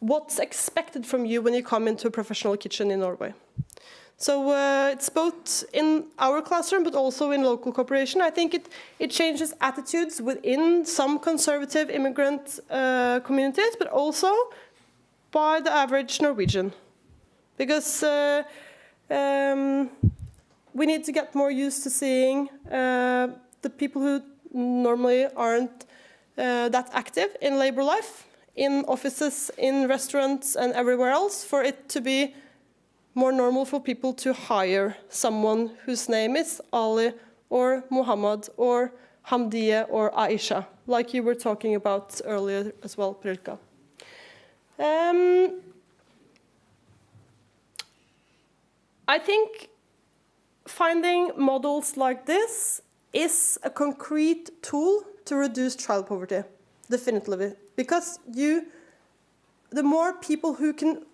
what's expected from you when you come into a professional kitchen in Norway. So it's both in our classroom, but also in local cooperation. I think it changes attitudes within some conservative immigrant communities, but also by the average Norwegian. Because we need to get more used to seeing the people who normally aren't that active in labor life, in offices, in restaurants, and everywhere else, for it to be more normal for people to hire someone whose name is Ali or Muhammad or Hamdiye or Aisha, like you were talking about earlier as well, Prilka. I think finding models like this is a concrete tool to reduce child poverty, definitively. Because the more people who can,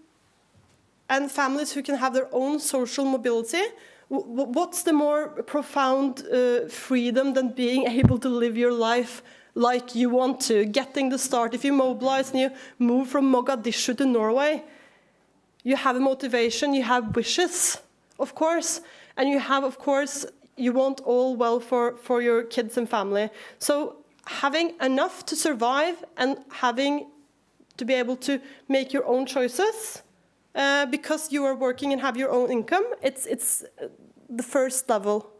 and families who can have their own social mobility, what's the more profound freedom than being able to live your life like you want to, getting the start. If you mobilize and you move from Mogadishu to Norway, you have a motivation, you have wishes, of course, and you have, of course, you want all well for your kids and family. So having enough to survive and having to be able to make your own choices, because you are working and have your own income, it's the first level.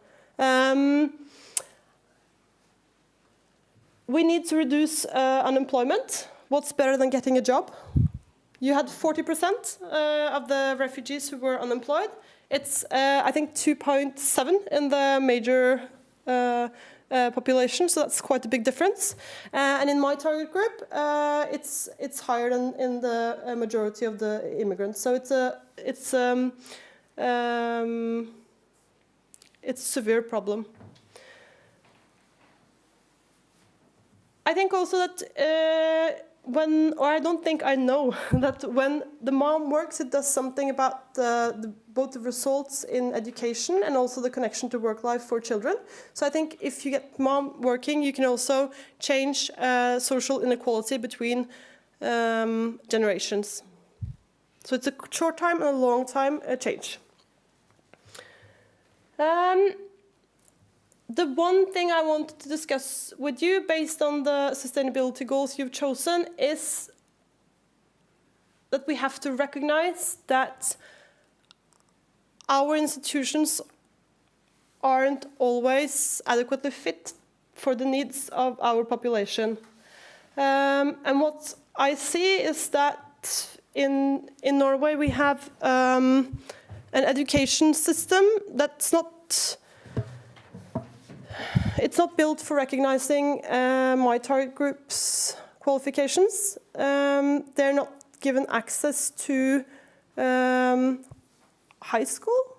We need to reduce unemployment. What's better than getting a job? You had 40% of the refugees who were unemployed. It's, I think, 2.7 in the major population, so that's quite a big difference. And in my target group, it's higher than in the majority of the immigrants. So it's a severe problem. I think also that I don't think I know that when the mom works, it does something about both the results in education and also the connection to work life for children. So I think if you get mom working, you can also change social inequality between generations. So it's a short time and a long time change. The one thing I wanted to discuss with you, based on the sustainability goals you've chosen, is that we have to recognize that our institutions aren't always adequately fit for the needs of our population. And what I see is that in Norway we have an education system that's not built for recognizing my target group's qualifications. They're not given access to high school,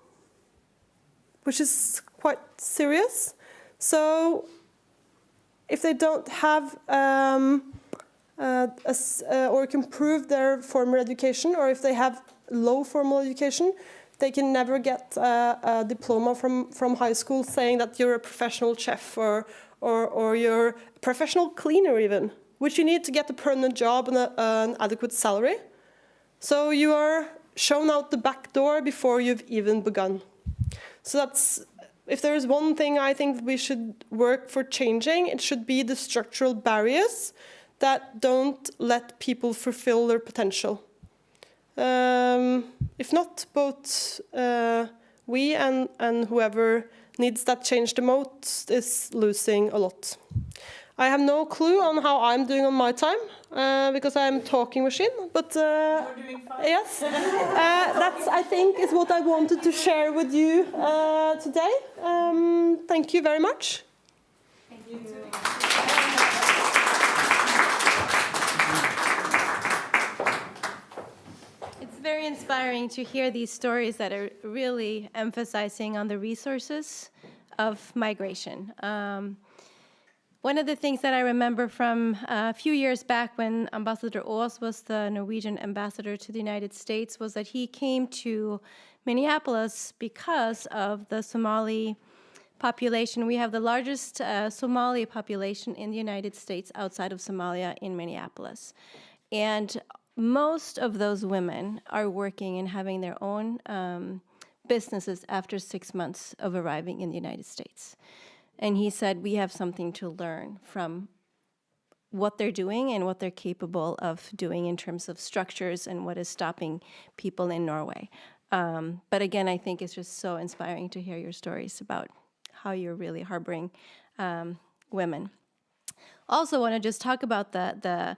which is quite serious. So if they don't have or can prove their formal education, or if they have low formal education, they can never get a diploma from high school saying that you're a professional chef or you're a professional cleaner even, which you need to get a permanent job and an adequate salary. So you are shown out the back door before you've even begun. So that's, if there is one thing I think we should work for changing, it should be the structural barriers that don't let people fulfill their potential. If not, both we and whoever needs that change the most is losing a lot. I have no clue on how I'm doing on my time because I'm talking machine, but You're doing fine. yes, that's I think is what I wanted to share with you today. Thank you very much. Thank you. It's very inspiring to hear these stories that are really emphasizing on the resources of migration. One of the things that I remember from a few years back when Ambassador Aas was the Norwegian ambassador to the United States was that he came to Minneapolis because of the Somali population. We have the largest Somali population in the United States outside of Somalia in Minneapolis. And most of those women are working and having their own businesses after 6 months of arriving in the United States. And he said, we have something to learn from what they're doing and what they're capable of doing in terms of structures and what is stopping people in Norway. But again, I think it's just so inspiring to hear your stories about how you're really harboring women. Also want to just talk about the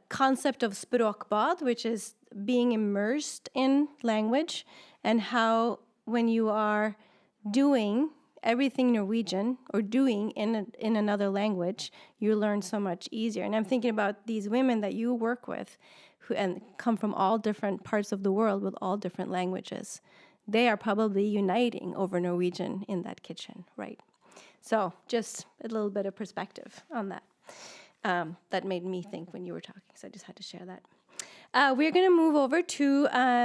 concept of språkbad, which is being immersed in language, and how when you are doing everything Norwegian or doing in another language, you learn so much easier. And I'm thinking about these women that you work with who and come from all different parts of the world with all different languages. They are probably uniting over Norwegian in that kitchen, right? So just a little bit of perspective on that. That made me think when you were talking, so I just had to share that. We're going to move over to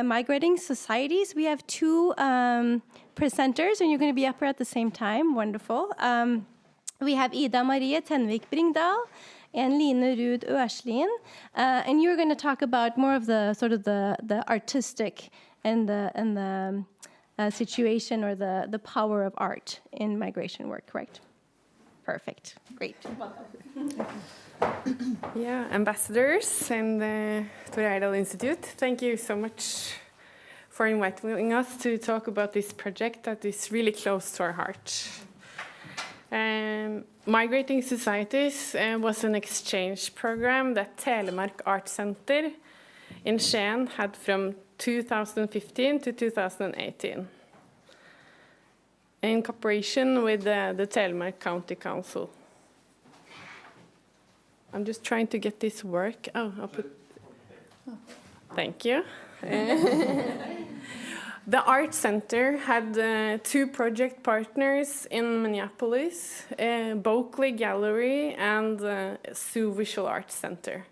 migrating societies. We have two presenters, and you're going to be up here at the same time. Wonderful. We have Ida Marie Tenvik Bringdal and Line Ruud Ørslien, and you're going to talk about more of the sort of the artistic and the situation or the power of art in migration work. Correct? Perfect. Great. Welcome. Yeah, ambassadors and the Thor Heyerdahl Institute, thank you so much for inviting us to talk about this project that is really close to our heart. Migrating Societies was an exchange program that Telemark Art Center in Skien had from 2015 to 2018 in cooperation with the Telemark County Council. I'm just trying to get this work. Oh, I'll put. Oh. Thank you. The Art Center had two project partners in Minneapolis, Boakley Gallery and Sioux Visual Arts Center.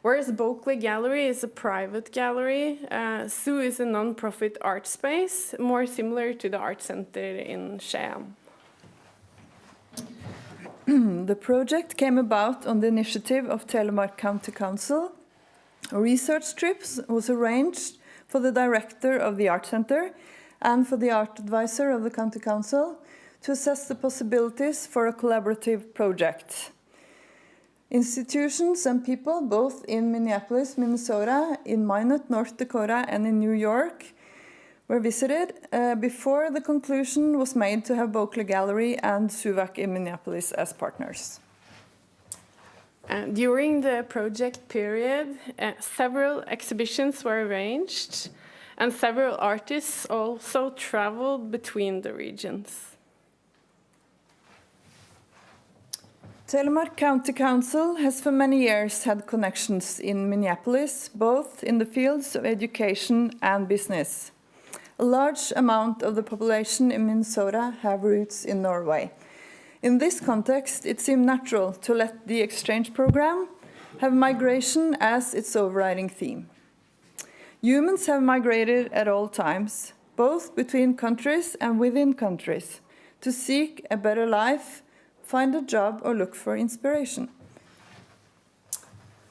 Whereas Boakley Gallery is a private gallery, Sioux is a non-profit art space, more similar to the Art Center in Skien. The project came about on the initiative of Telemark County Council. A research trip was arranged for the director of the Art Center and for the art advisor of the County Council to assess the possibilities for a collaborative project. Institutions and people, both in Minneapolis, Minnesota, in Minot, North Dakota, and in New York, were visited before the conclusion was made to have Boakley Gallery and SUVAC in Minneapolis as partners. During the project period, several exhibitions were arranged, and several artists also traveled between the regions. Telemark County Council has for many years had connections in Minneapolis, both in the fields of education and business. A large amount of the population in Minnesota have roots in Norway. In this context, it seemed natural to let the exchange program have migration as its overriding theme. Humans have migrated at all times, both between countries and within countries, to seek a better life, find a job, or look for inspiration.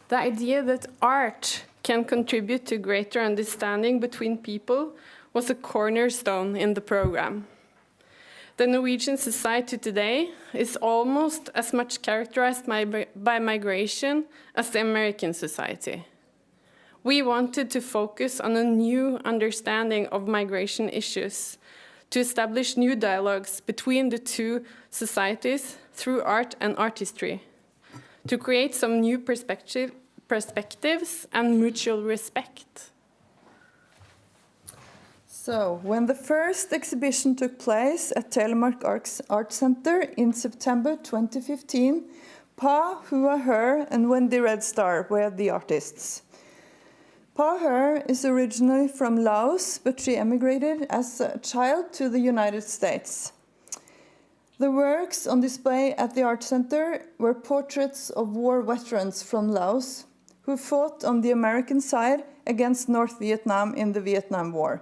The idea that art can contribute to greater understanding between people was a cornerstone in the program. The Norwegian society today is almost as much characterized by migration as the American society. We wanted to focus on a new understanding of migration issues, to establish new dialogues between the two societies through art and artistry, to create some new perspectives and mutual respect. So, when the first exhibition took place at Telemark Art Center in September 2015, Pa, Hua Her, and Wendy Red Star were the artists. Pa Her is originally from Laos, but she emigrated as a child to the United States. The works on display at the Art Center were portraits of war veterans from Laos who fought on the American side against North Vietnam in the Vietnam War.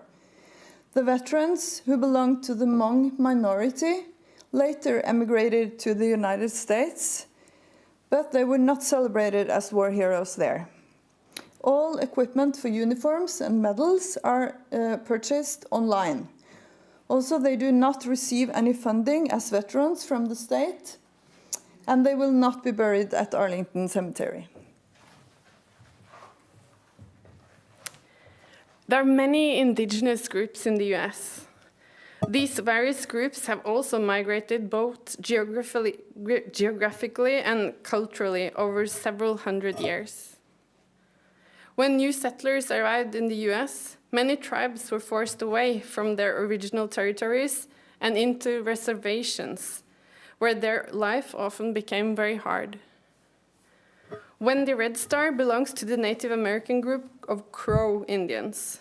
The veterans, who belonged to the Hmong minority, later emigrated to the United States, but they were not celebrated as war heroes there. All equipment for uniforms and medals are purchased online. Also, they do not receive any funding as veterans from the state, and they will not be buried at Arlington Cemetery. There are many indigenous groups in the US. These various groups have also migrated both geographically and culturally over several hundred years. When new settlers arrived in the US, many tribes were forced away from their original territories and into reservations, where their life often became very hard. Wendy Red Star belongs to the Native American group of Crow Indians.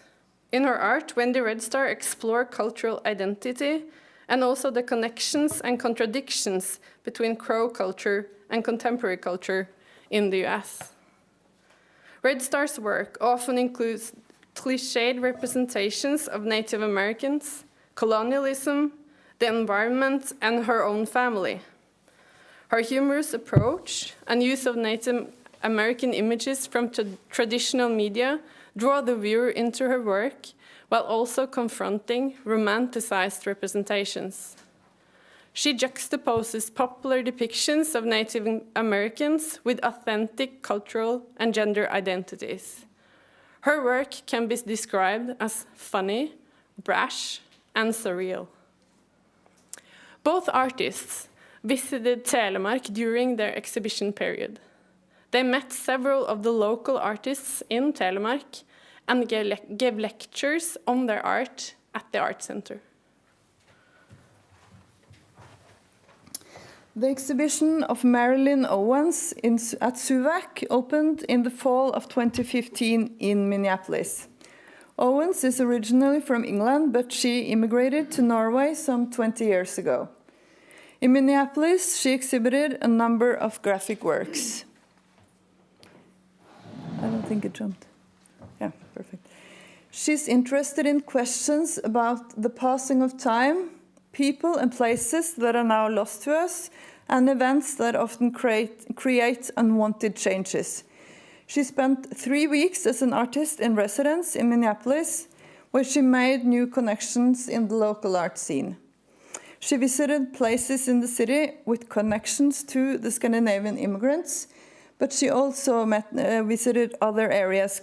In her art, Wendy Red Star explores cultural identity and also the connections and contradictions between Crow culture and contemporary culture in the US. Red Star's work often includes cliched representations of Native Americans, colonialism, the environment, and her own family. Her humorous approach and use of Native American images from traditional media draw the viewer into her work while also confronting romanticized representations. She juxtaposes popular depictions of Native Americans with authentic cultural and gender identities. Her work can be described as funny, brash, and surreal. Both artists visited Telemark during their exhibition period. They met several of the local artists in Telemark and gave lectures on their art at the Art Center. The exhibition of Marilyn Owens at Živý opened in the fall of 2015 in Minneapolis. Owens is originally from England, but she immigrated to Norway some 20 years ago. In Minneapolis, she exhibited a number of graphic works. I don't think it jumped. Yeah, perfect. She's interested in questions about the passing of time, people and places that are now lost to us, and events that often create unwanted changes. She spent 3 weeks as an artist in residence in Minneapolis, where she made new connections in the local art scene. She visited places in the city with connections to the Scandinavian immigrants, but she also visited other areas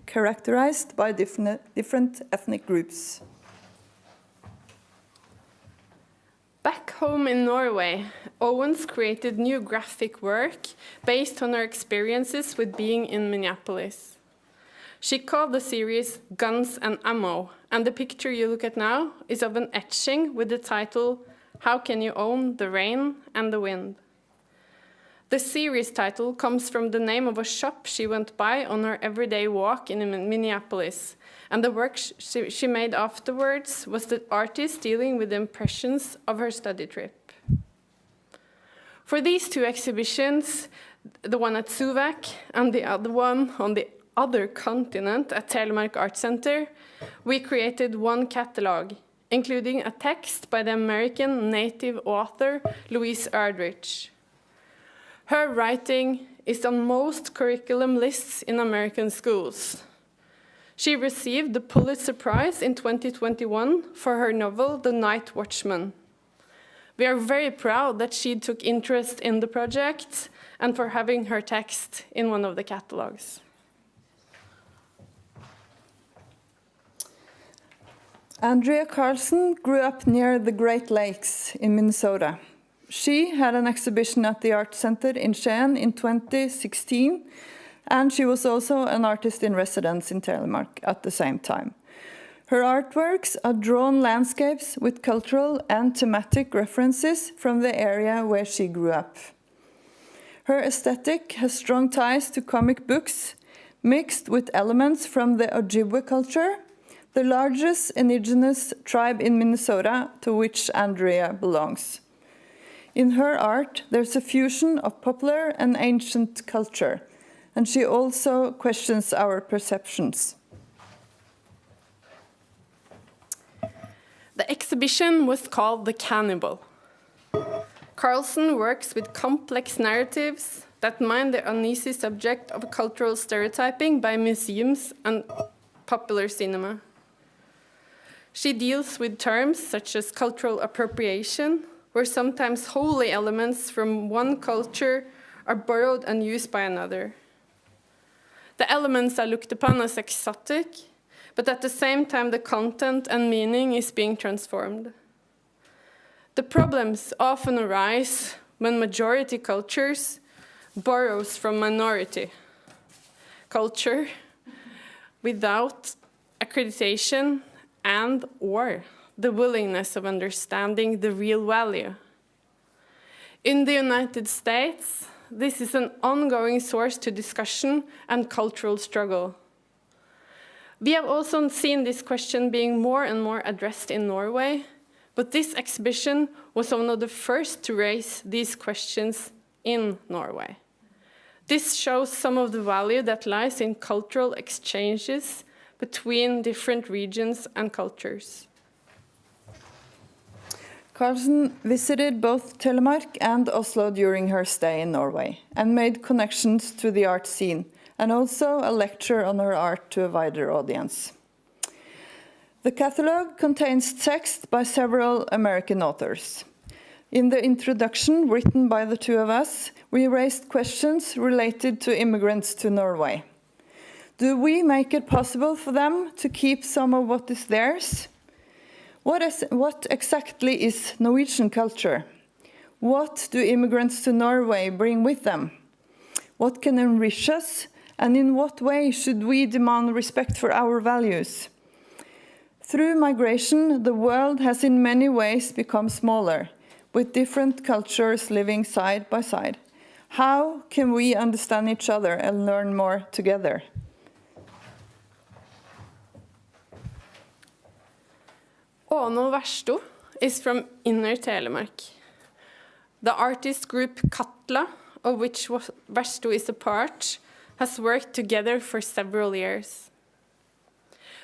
characterized by different ethnic groups. Back home in Norway, Owens created new graphic work based on her experiences with being in Minneapolis. She called the series Guns and Ammo, and the picture you look at now is of an etching with the title, How Can You Own the Rain and the Wind? The series title comes from the name of a shop she went by on her everyday walk in Minneapolis, and the work she made afterwards was the artist dealing with the impressions of her study trip. For these two exhibitions, the one at Živý and the other one on the other continent at Telemark Art Center, we created one catalog, including a text by the American native author Louise Erdrich. Her writing is on most curriculum lists in American schools. She received the Pulitzer Prize in 2021 for her novel, The Night Watchman. We are very proud that she took interest in the project and for having her text in one of the catalogs. Andrea Carlson grew up near the Great Lakes in Minnesota. She had an exhibition at the Art Center in Skien in 2016, and she was also an artist in residence in Telemark at the same time. Her artworks are drawn landscapes with cultural and thematic references from the area where she grew up. Her aesthetic has strong ties to comic books, mixed with elements from the Ojibwe culture, the largest indigenous tribe in Minnesota to which Andrea belongs. In her art, there's a fusion of popular and ancient culture, and she also questions our perceptions. The exhibition was called The Cannibal. Carlson works with complex narratives that mine the uneasy subject of cultural stereotyping by museums and popular cinema. She deals with terms such as cultural appropriation, where sometimes wholly elements from one culture are borrowed and used by another. The elements are looked upon as exotic, but at the same time the content and meaning is being transformed. The problems often arise when majority cultures borrows from minority culture without accreditation and or the willingness of understanding the real value. In the United States, this is an ongoing source to discussion and cultural struggle. We have also seen this question being more and more addressed in Norway, but this exhibition was one of the first to raise these questions in Norway. This shows some of the value that lies in cultural exchanges between different regions and cultures. Carlson visited both Telemark and Oslo during her stay in Norway and made connections to the art scene, and also a lecture on her art to a wider audience. The catalogue contains text by several American authors. In the introduction written by the two of us, we raised questions related to immigrants to Norway. Do we make it possible for them to keep some of what is theirs? What exactly is Norwegian culture? What do immigrants to Norway bring with them? What can enrich us? And in what way should we demand respect for our values? Through migration, the world has in many ways become smaller, with different cultures living side by side. How can we understand each other and learn more together? Åno Versto is from Inner Telemark. The artist group Katla, of which Versto is a part, has worked together for several years.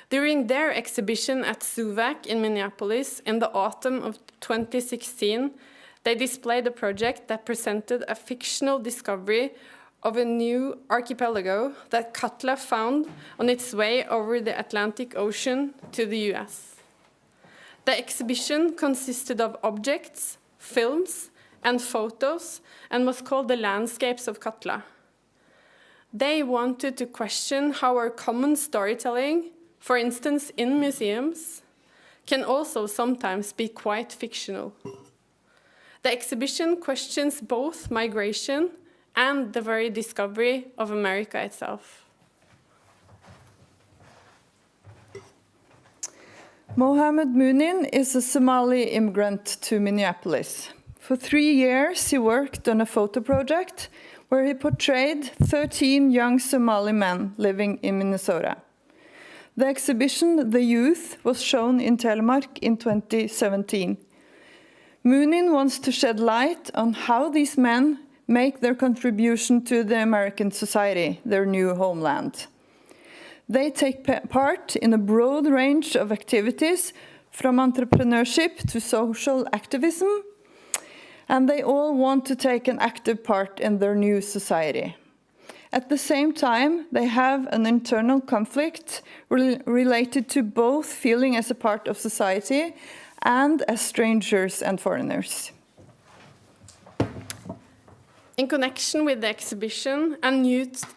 During their exhibition at Suvac in Minneapolis in the autumn of 2016, they displayed a project that presented a fictional discovery of a new archipelago that Katla found on its way over the Atlantic Ocean to the US. The exhibition consisted of objects, films, and photos, and was called The Landscapes of Katla. They wanted to question how our common storytelling, for instance in museums, can also sometimes be quite fictional. The exhibition questions both migration and the very discovery of America itself. Mohammed Munin is a Somali immigrant to Minneapolis. For 3 years, he worked on a photo project where he portrayed 13 young Somali men living in Minnesota. The exhibition, The Youth, was shown in Telemark in 2017. Munin wants to shed light on how these men make their contribution to the American society, their new homeland. They take part in a broad range of activities, from entrepreneurship to social activism, and they all want to take an active part in their new society. At the same time, they have an internal conflict related to both feeling as a part of society and as strangers and foreigners. In connection with the exhibition, a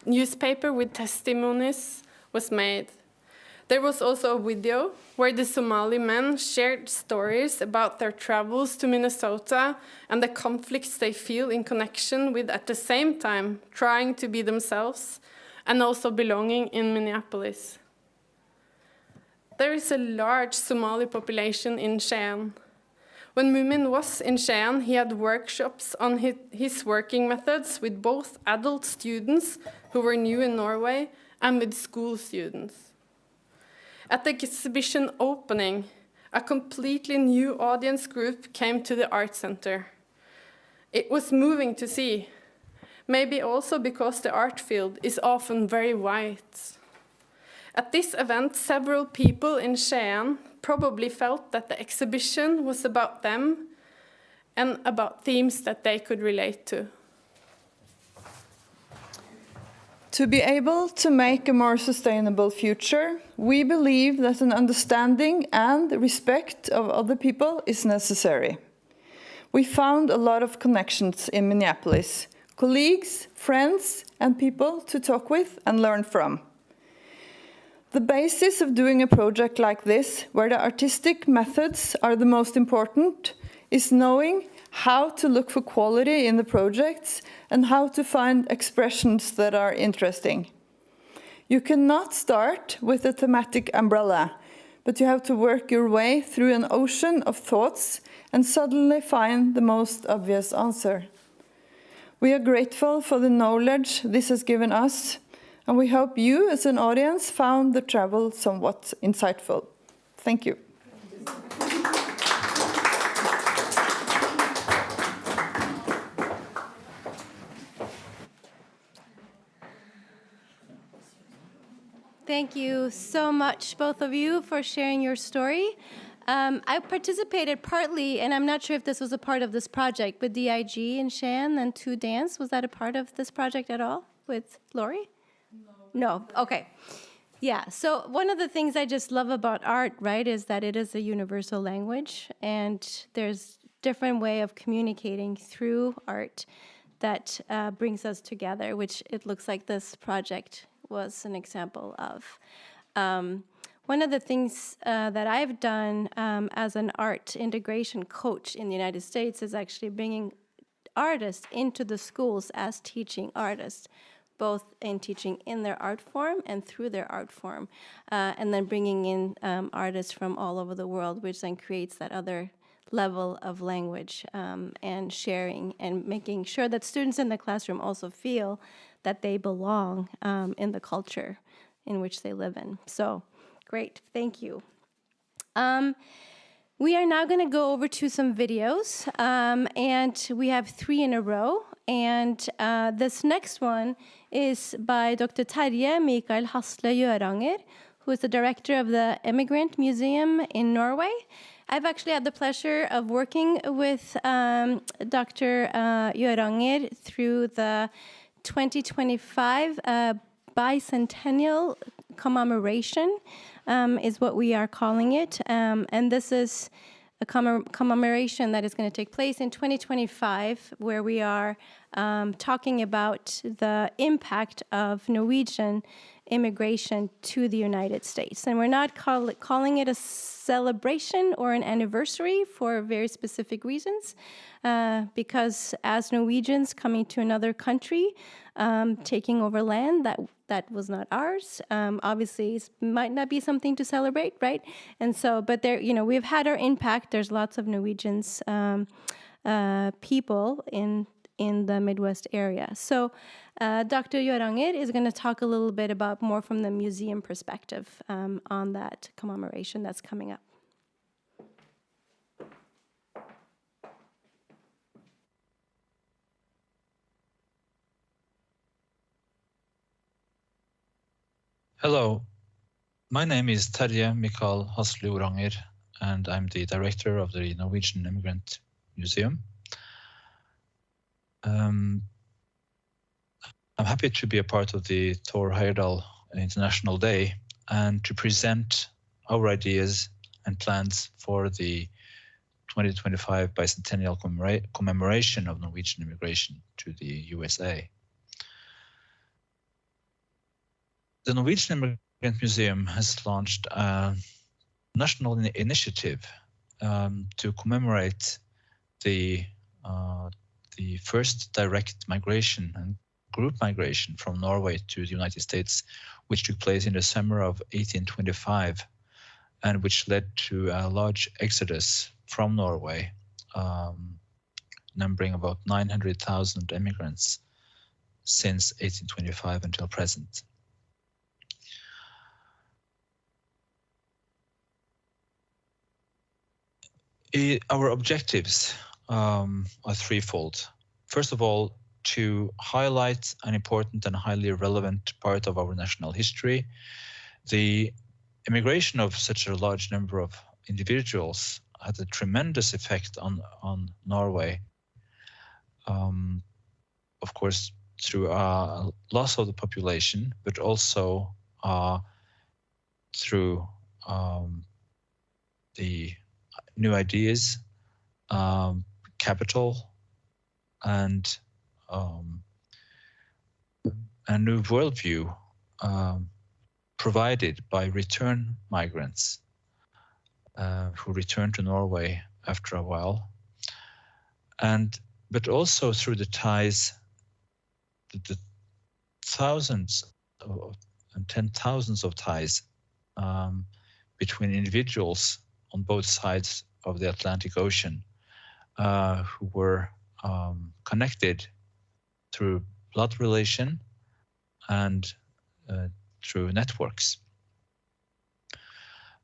newspaper with testimonies was made. There was also a video where the Somali men shared stories about their travels to Minnesota and the conflicts they feel in connection with, at the same time, trying to be themselves and also belonging in Minneapolis. There is a large Somali population in Skien. When Mumin was in Skien, he had workshops on his working methods with both adult students who were new in Norway and with school students. At the exhibition opening, a completely new audience group came to the art center. It was moving to see, maybe also because the art field is often very white. At this event, several people in Skien probably felt that the exhibition was about them and about themes that they could relate to. To be able to make a more sustainable future, we believe that an understanding and respect of other people is necessary. We found a lot of connections in Minneapolis, colleagues, friends, and people to talk with and learn from. The basis of doing a project like this, where the artistic methods are the most important, is knowing how to look for quality in the projects and how to find expressions that are interesting. You cannot start with a thematic umbrella, but you have to work your way through an ocean of thoughts and suddenly find the most obvious answer. We are grateful for the knowledge this has given us, and we hope you as an audience found the travel somewhat insightful. Thank you. Thank you so much, both of you, for sharing your story. I participated partly, and I'm not sure if this was a part of this project, with DIG in Skien and To Dance. Was that a part of this project at all with Lori? No. Okay. Yeah, so one of the things I just love about art, right, is that it is a universal language, and there's different way of communicating through art that brings us together, which it looks like this project was an example of. One of the things that I've done as an art integration coach in the United States is actually bringing artists into the schools as teaching artists, both in teaching in their art form and through their art form, and then bringing in artists from all over the world, which then creates that other level of language and sharing and making sure that students in the classroom also feel that they belong in the culture in which they live in. So, great, thank you. We are now going to go over to some videos, and we have 3 in a row. And this next one is by Dr. Terje Mikael Hasle Gjøranger, who is the director of the Immigrant Museum in Norway. I've actually had the pleasure of working with Dr. Gjøranger through the 2025 bicentennial commemoration is what we are calling it. And this is a commemoration that is going to take place in 2025, where we are talking about the impact of Norwegian immigration to the United States. And we're not calling it a celebration or an anniversary for very specific reasons, because as Norwegians coming to another country, taking over land that was not ours, obviously it might not be something to celebrate, right? And so, but there, we've had our impact. There's lots of Norwegians people in the Midwest area. So Dr. Gjøranger is going to talk a little bit about more from the museum perspective on that commemoration that's coming up. Hello, My name is Terje Mikael Hasli Oranger, and I'm the director of the Norwegian Immigrant Museum. I'm happy to be a part of the Thor Heyerdahl International Day and to present our ideas and plans for the 2025 bicentennial commemoration of Norwegian immigration to the USA. The Norwegian Immigrant Museum has launched a national initiative to commemorate the first direct migration and group migration from Norway to the United States, which took place in the summer of 1825 and which led to a large exodus from Norway, numbering about 900,000 immigrants since 1825 until present. Our objectives are threefold. First of all, to highlight an important and highly relevant part of our national history. The immigration of such a large number of individuals had a tremendous effect on Norway, of course, through a loss of the population, but also through the new ideas, capital, and a new worldview provided by return migrants who returned to Norway after a while, but also through the ties, the thousands and 10,000s of ties between individuals on both sides of the Atlantic Ocean who were connected through blood relation and through networks.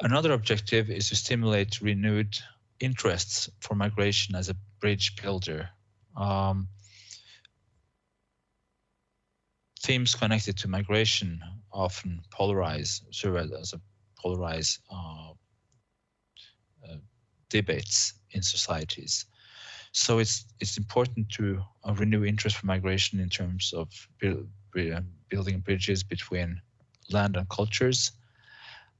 Another objective is to stimulate renewed interests for migration as a bridge builder. Themes connected to migration often serve as a polarize debates in societies. So it's important to renew interest for migration in terms of building bridges between land and cultures,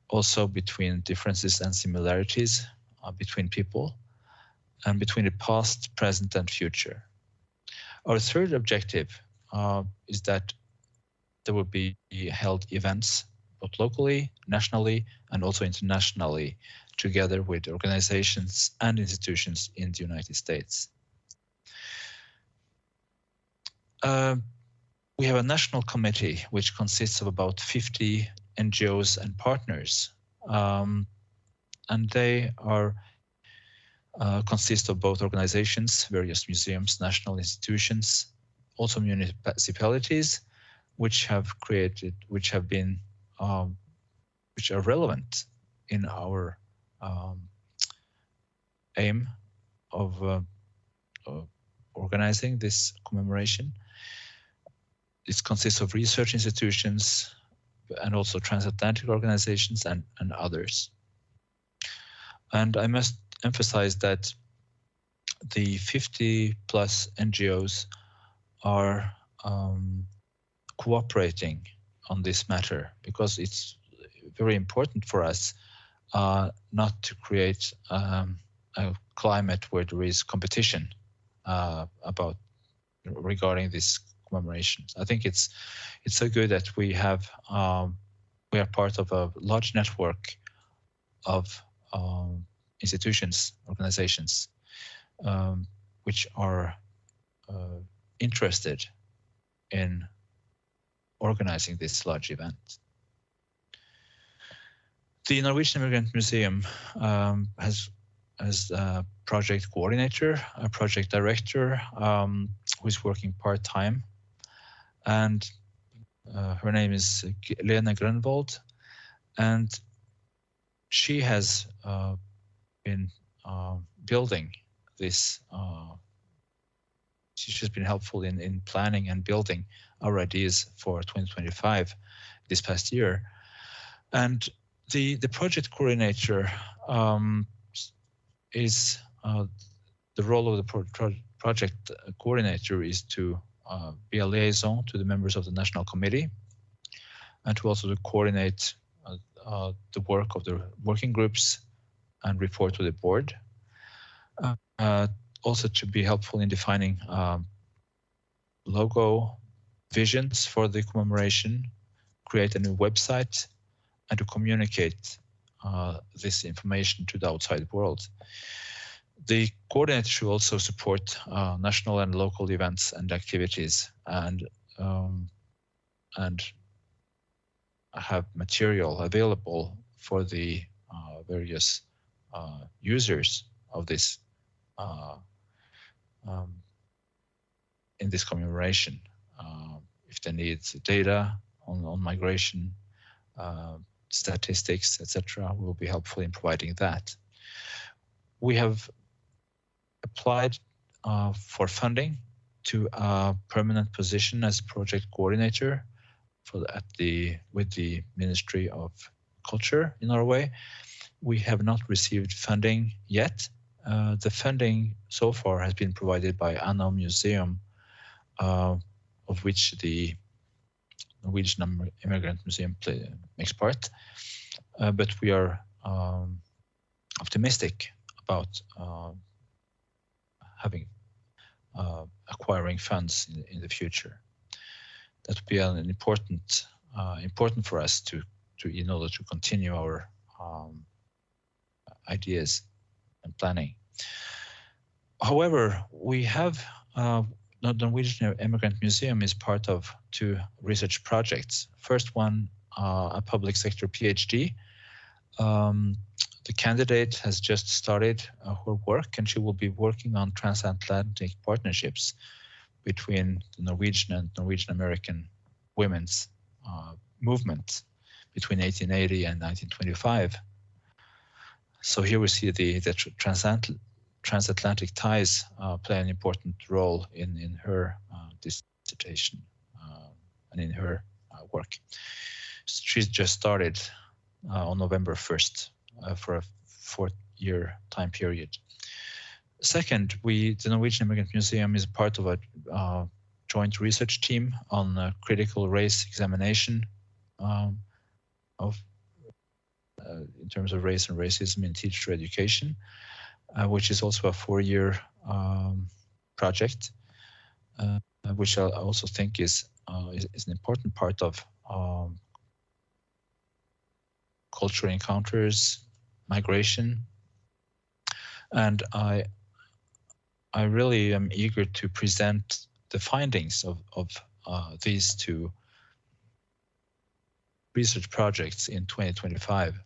also between differences and similarities between people, and between the past, present, and future. Our third objective is that there will be held events both locally, nationally, and also internationally, together with organizations and institutions in the United States. We have a national committee which consists of about 50 NGOs and partners, and they consist of both organizations, various museums, national institutions, also municipalities, which are relevant in our aim of organizing this commemoration. It consists of research institutions and also transatlantic organizations and others. And I must emphasize that the 50 plus NGOs are cooperating on this matter because it's very important for us not to create a climate where there is competition regarding this commemorations. I think it's so good that we are part of a large network of institutions, organizations, which are interested in organizing this large event. The Norwegian Immigrant Museum has a project coordinator, a project director who is working part-time, and her name is Lene Grunwald, and she has been building this. She's been helpful in planning and building our ideas for 2025 this past year. And The project coordinator is the role of the project coordinator is to be a liaison to the members of the national committee, and to also coordinate the work of the working groups and report to the board. Also to be helpful in defining logo, visions for the commemoration, create a new website, and to communicate this information to the outside world. The coordinator should also support national and local events and activities, and have material available for the various users of this in this commemoration. If they need data on migration, statistics, etc., will be helpful in providing that. We have applied for funding to a permanent position as project coordinator with the Ministry of Culture in Norway. We have not received funding yet. The funding so far has been provided by Anna Museum, of which the Norwegian Immigrant Museum makes part. But we are optimistic about acquiring funds in the future. That would be an important for us to in order to continue our ideas and planning. However, we have the Norwegian Immigrant Museum is part of 2 research projects. First one, a public sector PhD. The candidate has just started her work, and she will be working on transatlantic partnerships between the Norwegian and Norwegian American women's movement between 1880 and 1925. So here we see the transatlantic ties play an important role in her dissertation and in her work. She's just started on November 1st for a 4-year time period. Second, the Norwegian Immigrant Museum is part of a joint research team on critical race examination in terms of race and racism in teacher education, which is also a 4-year project, which I also think is an important part of cultural encounters, migration, and I really am eager to present the findings of these 2 research projects in 2025.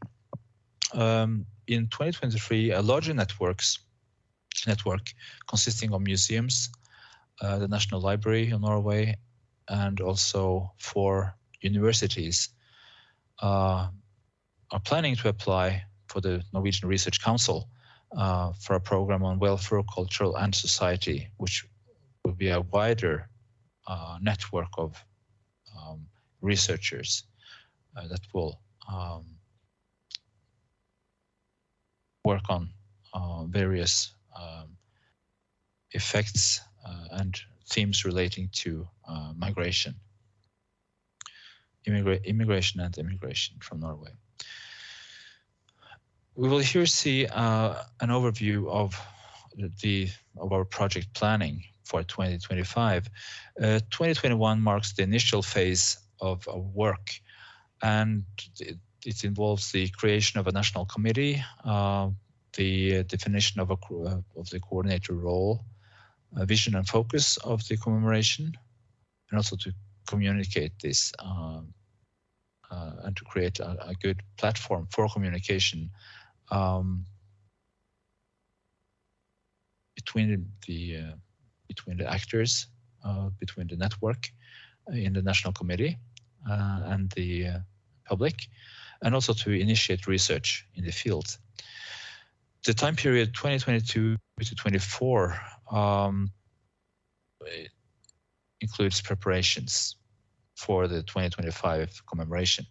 In 2023, a larger network consisting of museums, the National Library of Norway, and also 4 universities are planning to apply for the Norwegian Research Council for a program on welfare, cultural, and society, which will be a wider network of researchers that will work on various effects and themes relating to migration, immigration and immigration from Norway. We will here see an overview of our project planning for 2025. 2021 marks the initial phase of our work, and it involves the creation of a national committee, the definition of the coordinator role, vision and focus of the commemoration, and also to communicate this and to create a good platform for communication between the actors, between the network in the national committee and the public, and also to initiate research in the field. The time period 2022 to 24 includes preparations for the 2025 commemoration,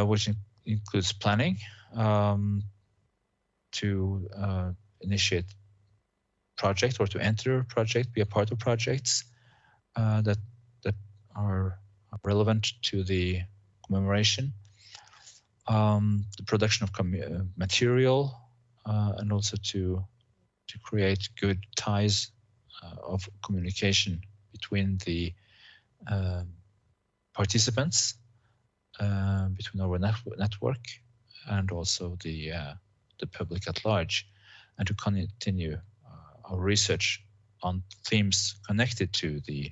which includes planning to initiate project or to enter project, be a part of projects that are relevant to the commemoration, the production of material, and also to create good ties of communication between the participants, between our network, and also the public at large, and to continue our research on themes connected to the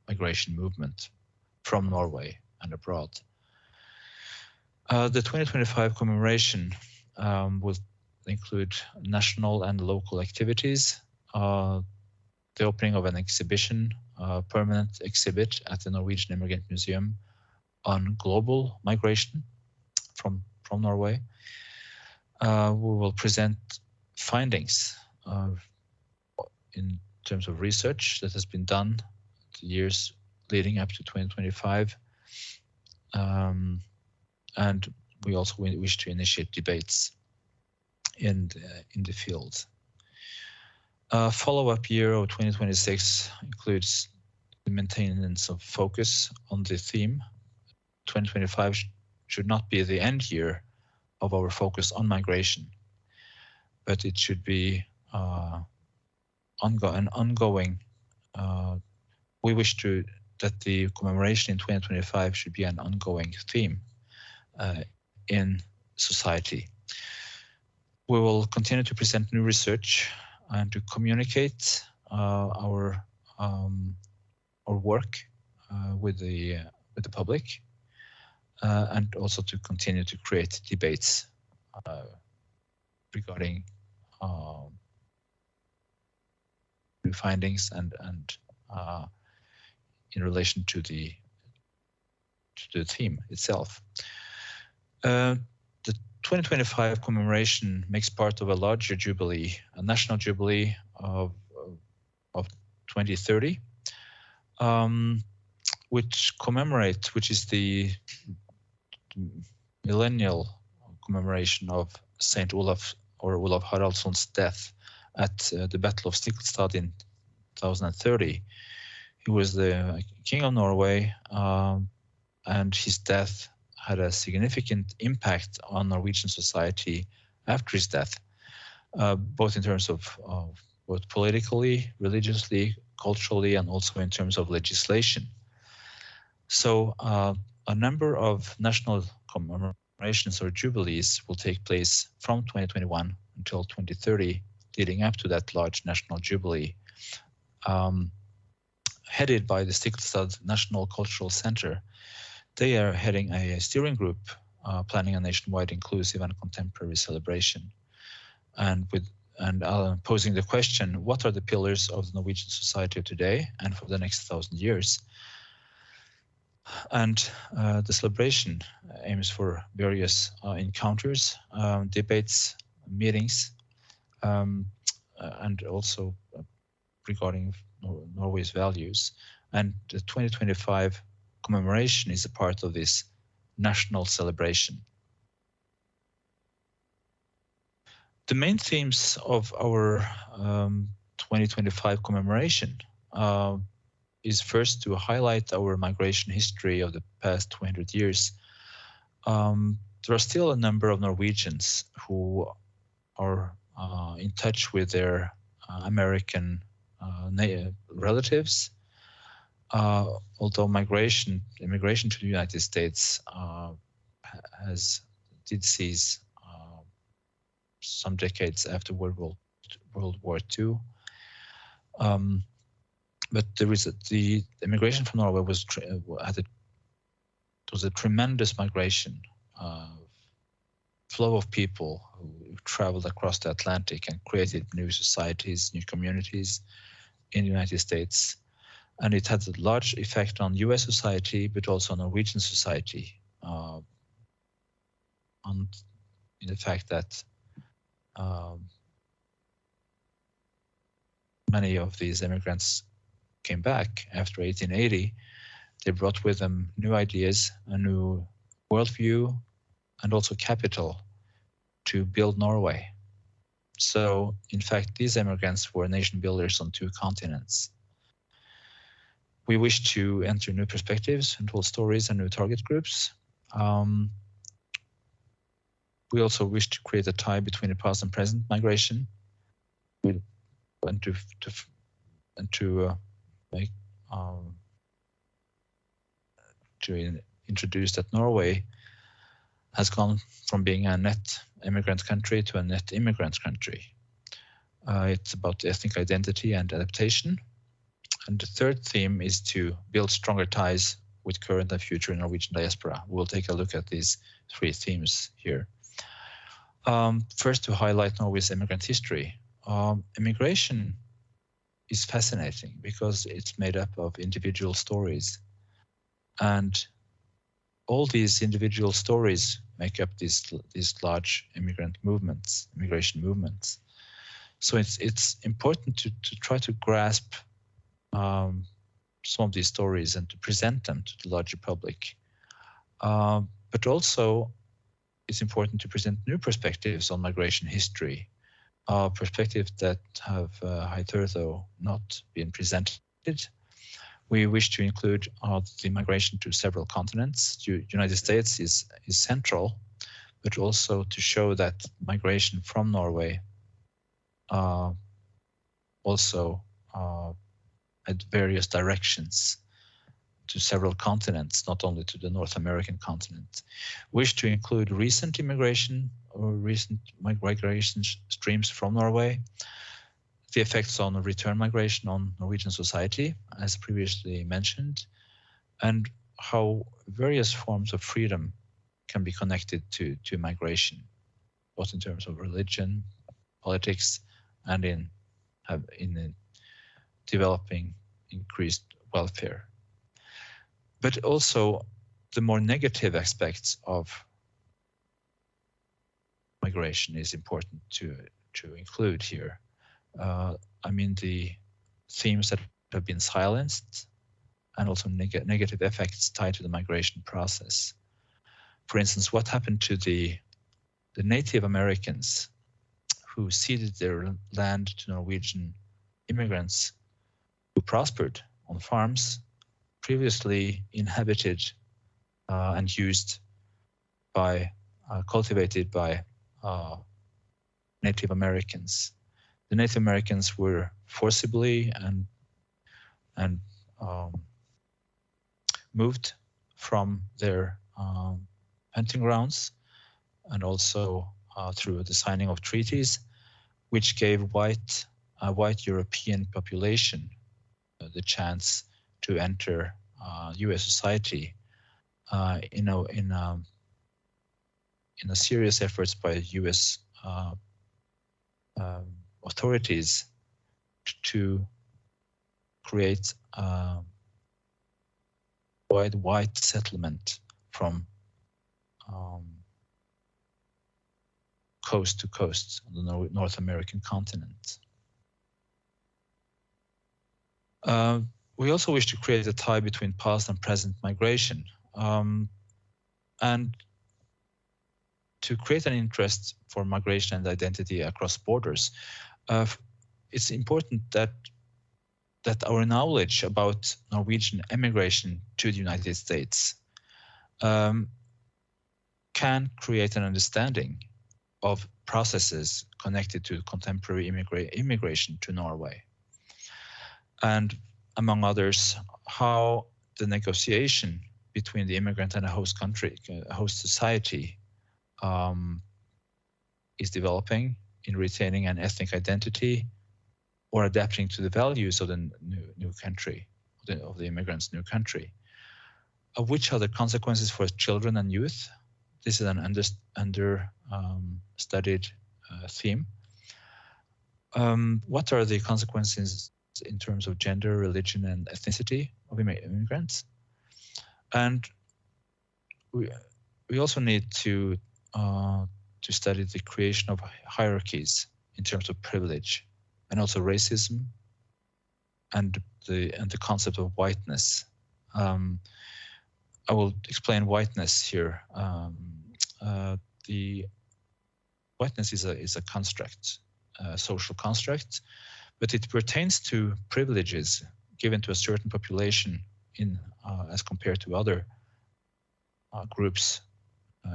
migration movement from Norway and abroad. The 2025 commemoration will include national and local activities, the opening of an exhibition, a permanent exhibit at the Norwegian Immigrant Museum on global migration from Norway. We will present findings in terms of research that has been done the years leading up to 2025. And we also wish to initiate debates in the field. Follow-up year of 2026 includes the maintenance of focus on the theme. 2025 should not be the end year of our focus on migration, but it should be ongoing. We wish that the commemoration in 2025 should be an ongoing theme in society. We will continue to present new research and to communicate our work with the public, and also to continue to create debates regarding new findings and in relation to the theme itself. The 2025 commemoration makes part of a larger jubilee, a national jubilee of 2030, which is the millennial commemoration of Saint Olaf or Olaf Haraldsson's death at the Battle of Stiklestad in 2030. He was the King of Norway, and his death had a significant impact on Norwegian society after his death, both in terms of both politically, religiously, culturally, and also in terms of legislation. So a number of national commemorations or jubilees will take place from 2021 until 2030, leading up to that large national jubilee, headed by the Stiklestad National Cultural Center. They are heading a steering group planning a nationwide inclusive and contemporary celebration, and posing the question, what are the pillars of the Norwegian society of today and for the next 1,000 years? And the celebration aims for various encounters, debates, meetings, and also regarding Norway's values. And the 2025 commemoration is a part of this national celebration. The main themes of our 2025 commemoration is first to highlight our migration history of the past 200 years. There are still a number of Norwegians who are in touch with their American relatives, although immigration to the United States did cease some decades after World War II. But the immigration from Norway was a tremendous migration, flow of people who traveled across the Atlantic and created new societies, new communities in the United States. And it had a large effect on US society, but also on Norwegian society, in the fact that many of these immigrants came back after 1880. They brought with them new ideas, a new worldview, and also capital to build Norway. So, in fact, these immigrants were nation builders on 2 continents. We wish to enter new perspectives and told stories and new target groups. We also wish to create a tie between the past and present migration. We want to introduce that Norway has gone from being a net immigrant country to a net immigrant country. It's about ethnic identity and adaptation. And the third theme is to build stronger ties with current and future Norwegian diaspora. We'll take a look at these 3 themes here. First, to highlight Norway's immigrant history. Immigration is fascinating because it's made up of individual stories. And all these individual stories make up these large immigration movements. So it's important to try to grasp some of these stories and to present them to the larger public. But also, it's important to present new perspectives on migration history, perspectives that have hitherto not been presented. We wish to include the migration to several continents. The United States is central, but also to show that migration from Norway also at various directions to several continents, not only to the North American continent. Wish to include recent immigration or recent migration streams from Norway, the effects on return migration on Norwegian society, as previously mentioned, and how various forms of freedom can be connected to migration, both in terms of religion, politics, and in developing increased welfare. But also the more negative aspects of migration is important to include here. I mean, the themes that have been silenced and also negative effects tied to the migration process. For instance, what happened to the Native Americans who ceded their land to Norwegian immigrants who prospered on farms previously inhabited and used by, cultivated by Native Americans. The Native Americans were forcibly and moved from their hunting grounds, and also through the signing of treaties, which gave a white European population the chance to enter U.S. society in a serious efforts by U.S. Authorities to create a wide white settlement from coast to coast on the North American continent. We also wish to create a tie between past and present migration, and to create an interest for migration and identity across borders. It's important that our knowledge about Norwegian emigration to the United States can create an understanding of processes connected to contemporary immigration to Norway. And among others, how the negotiation between the immigrant and a host country, a host society, is developing in retaining an ethnic identity or adapting to the values of the new country, of the immigrants' new country. Which are the consequences for children and youth? This is an studied theme. What are the consequences in terms of gender, religion, and ethnicity of immigrants? And we also need to study the creation of hierarchies in terms of privilege, and also racism, and the concept of whiteness. I will explain whiteness here the whiteness is a construct, a social construct, but it pertains to privileges given to a certain population as compared to other groups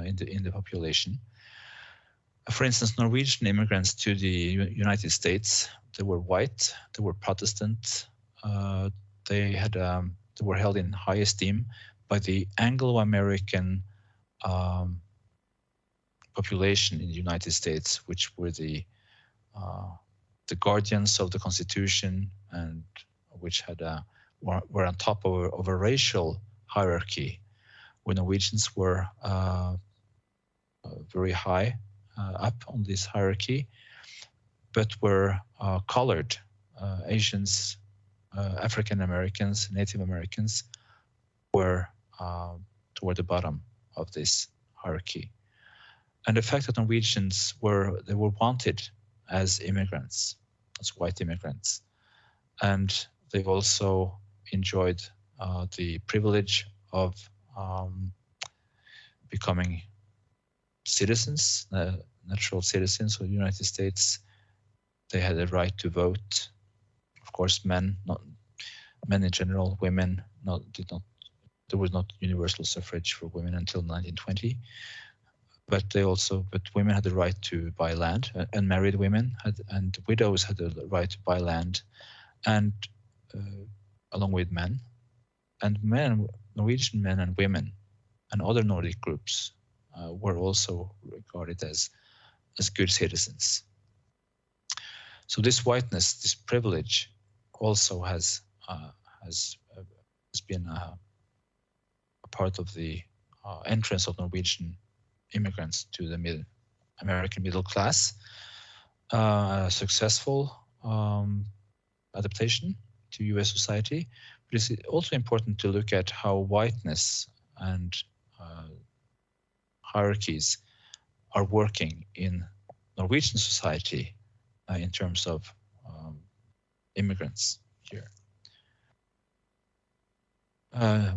in the population. For instance, Norwegian immigrants to the United States, they were white, they were Protestant, they were held in high esteem by the Anglo-American population in the United States, which were the guardians of the Constitution and which were on top of a racial hierarchy, where Norwegians were very high up on this hierarchy, but were colored Asians, African Americans, Native Americans were toward the bottom of this hierarchy. And the fact that Norwegians were wanted as immigrants, as white immigrants, and they also enjoyed the privilege of becoming citizens, natural citizens of the United States. They had a right to vote. Of course, men in general, women did not. There was not universal suffrage for women until 1920, but women had the right to buy land, and married women and widows had the right to buy land, and along with men, and Norwegian men and women, and other Nordic groups were also regarded as good citizens. So this whiteness, this privilege, also has been a part of the entrance of Norwegian immigrants to the American middle class. A successful adaptation to U.S. society, but it's also important to look at how whiteness and hierarchies are working in Norwegian society in terms of immigrants here.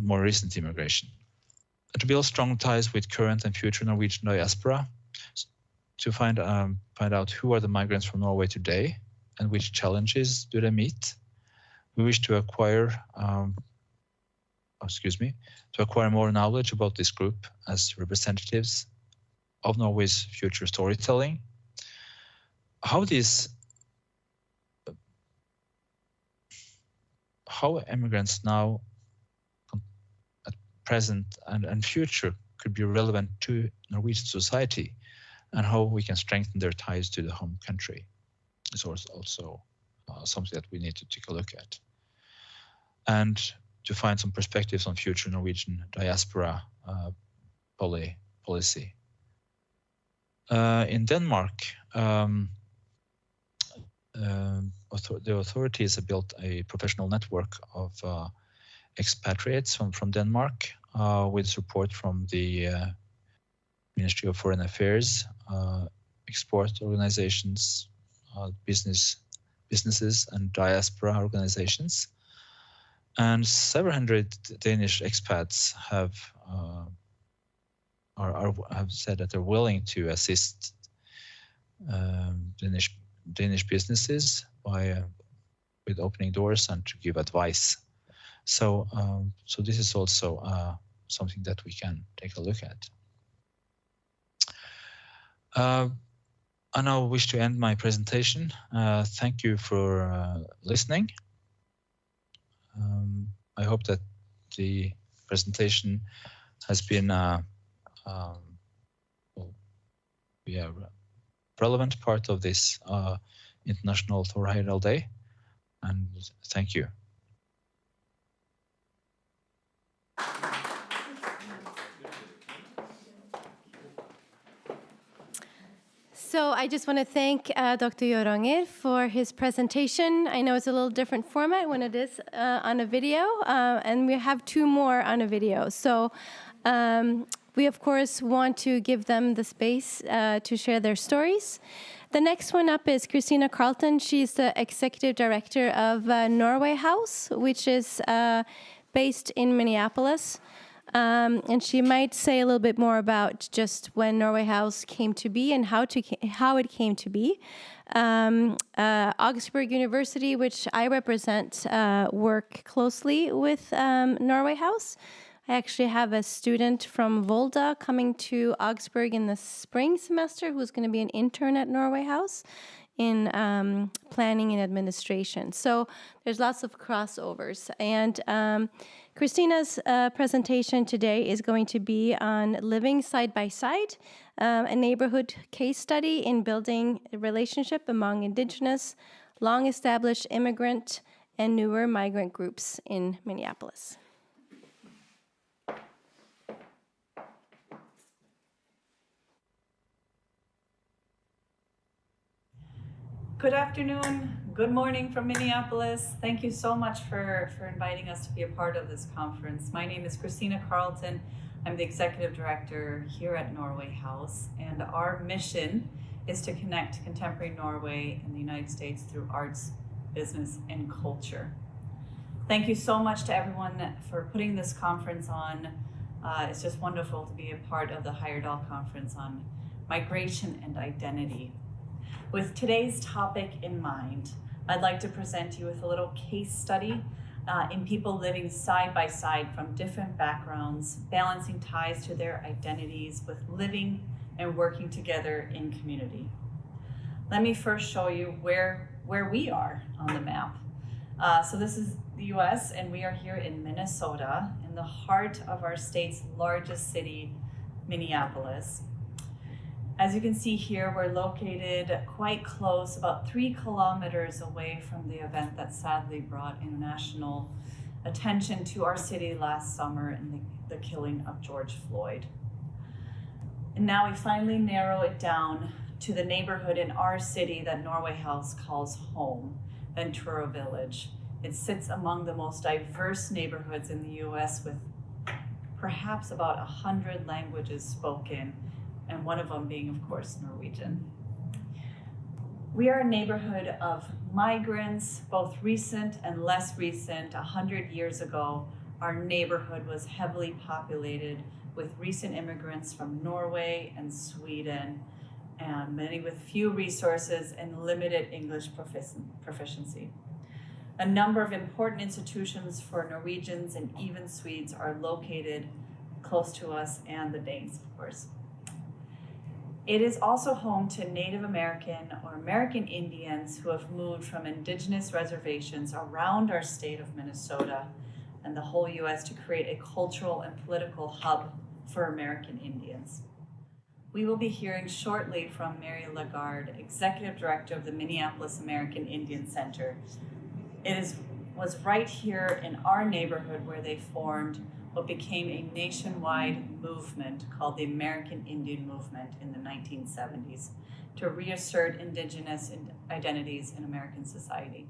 More recent immigration. To build strong ties with current and future Norwegian diaspora, to find out who are the migrants from Norway today and which challenges do they meet. We wish to acquire more knowledge about this group as representatives of Norway's future storytelling. How immigrants now at present and future could be relevant to Norwegian society, and how we can strengthen their ties to the home country is also something that we need to take a look at. And to find some perspectives on future Norwegian diaspora policy. In Denmark, the authorities have built a professional network of expatriates from Denmark with support from the Ministry of Foreign Affairs, export organizations, businesses and diaspora organizations. And several hundred Danish expats have said that they're willing to assist Danish businesses with opening doors and to give advice. So this is also something that we can take a look at. I now wish to end my presentation. Thank you for listening. I hope that the presentation has been a relevant part of this International Thor Heyerdahl Day, and thank you. So I just want to thank Dr. Hjordanger for his presentation. I know it's a little different format when it is on a video, and we have two more on a video. So we, of course, want to give them the space to share their stories. The next one up is Christina Carlton. She's the executive director of Norway House, which is based in Minneapolis. and she might say a little bit more about just when Norway House came to be and how it came to be. Augsburg University, which I represent, work closely with Norway House. I actually have a student from Volda coming to Augsburg in the spring semester who's going to be an intern at Norway House in planning and administration. So there's lots of crossovers. And Christina's presentation today is going to be on living side by side, a neighborhood case study in building a relationship among indigenous, long-established immigrant, and newer migrant groups in Minneapolis. Good afternoon, good morning from Minneapolis. Thank you so much for inviting us to be a part of this conference. My name is Christina Carlton. I'm the Executive Director here at Norway House, and our mission is to connect contemporary Norway and the United States through arts, business, and culture. Thank you so much to everyone for putting this conference on. It's just wonderful to be a part of the Heyerdahl Conference on Migration and Identity. With today's topic in mind, I'd like to present you with a little case study in people living side by side from different backgrounds, balancing ties to their identities with living and working together in community. Let me first show you where we are on the map. So this is the US, and we are here in Minnesota, in the heart of our state's largest city, Minneapolis. As you can see here, we're located quite close, about 3 kilometers away from the event that sadly brought international attention to our city last summer in the killing of George Floyd. And now we finally narrow it down to the neighborhood in our city that Norway House calls home, Ventura Village. It sits among the most diverse neighborhoods in the US with perhaps about 100 languages spoken, and one of them being, of course, Norwegian. We are a neighborhood of migrants, both recent and less recent. 100 years ago, our neighborhood was heavily populated with recent immigrants from Norway and Sweden, and many with few resources and limited English proficiency. A number of important institutions for Norwegians and even Swedes are located close to us, and the Danes, of course. It is also home to Native American or American Indians who have moved from indigenous reservations around our state of Minnesota and the whole US to create a cultural and political hub for American Indians. We will be hearing shortly from Mary Lagarde, Executive Director of the Minneapolis American Indian Center. It was right here in our neighborhood where they formed what became a nationwide movement called the American Indian Movement in the 1970s to reassert indigenous identities in American society.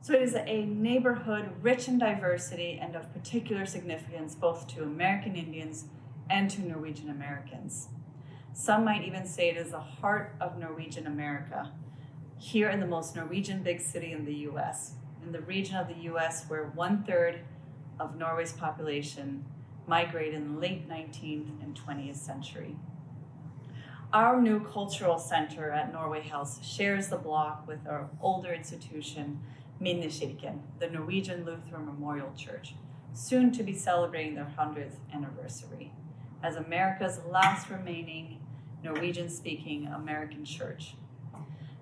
So it is a neighborhood rich in diversity and of particular significance both to American Indians and to Norwegian Americans. Some might even say it is the heart of Norwegian America, here in the most Norwegian big city in the US, in the region of the US where 1/3 of Norway's population migrated in the late 19th and 20th century. Our new cultural center at Norway House shares the block with our older institution, Minnekirken, the Norwegian Lutheran Memorial Church, soon to be celebrating their 100th anniversary, as America's last remaining Norwegian-speaking American church.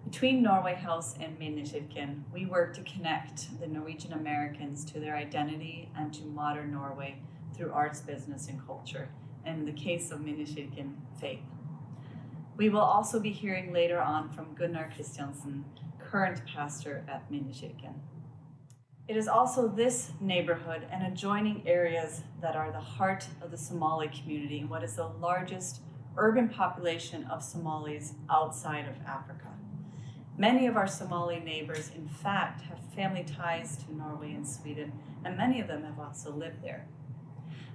Between Norway House and Minnekirken, we work to connect the Norwegian Americans to their identity and to modern Norway through arts, business, and culture, and in the case of Minnekirken, faith. We will also be hearing later on from Gunnar Christiansen, current pastor at Minnekirken. It is also this neighborhood and adjoining areas that are the heart of the Somali community, what is the largest urban population of Somalis outside of Africa. Many of our Somali neighbors, in fact, have family ties to Norway and Sweden, and many of them have also lived there.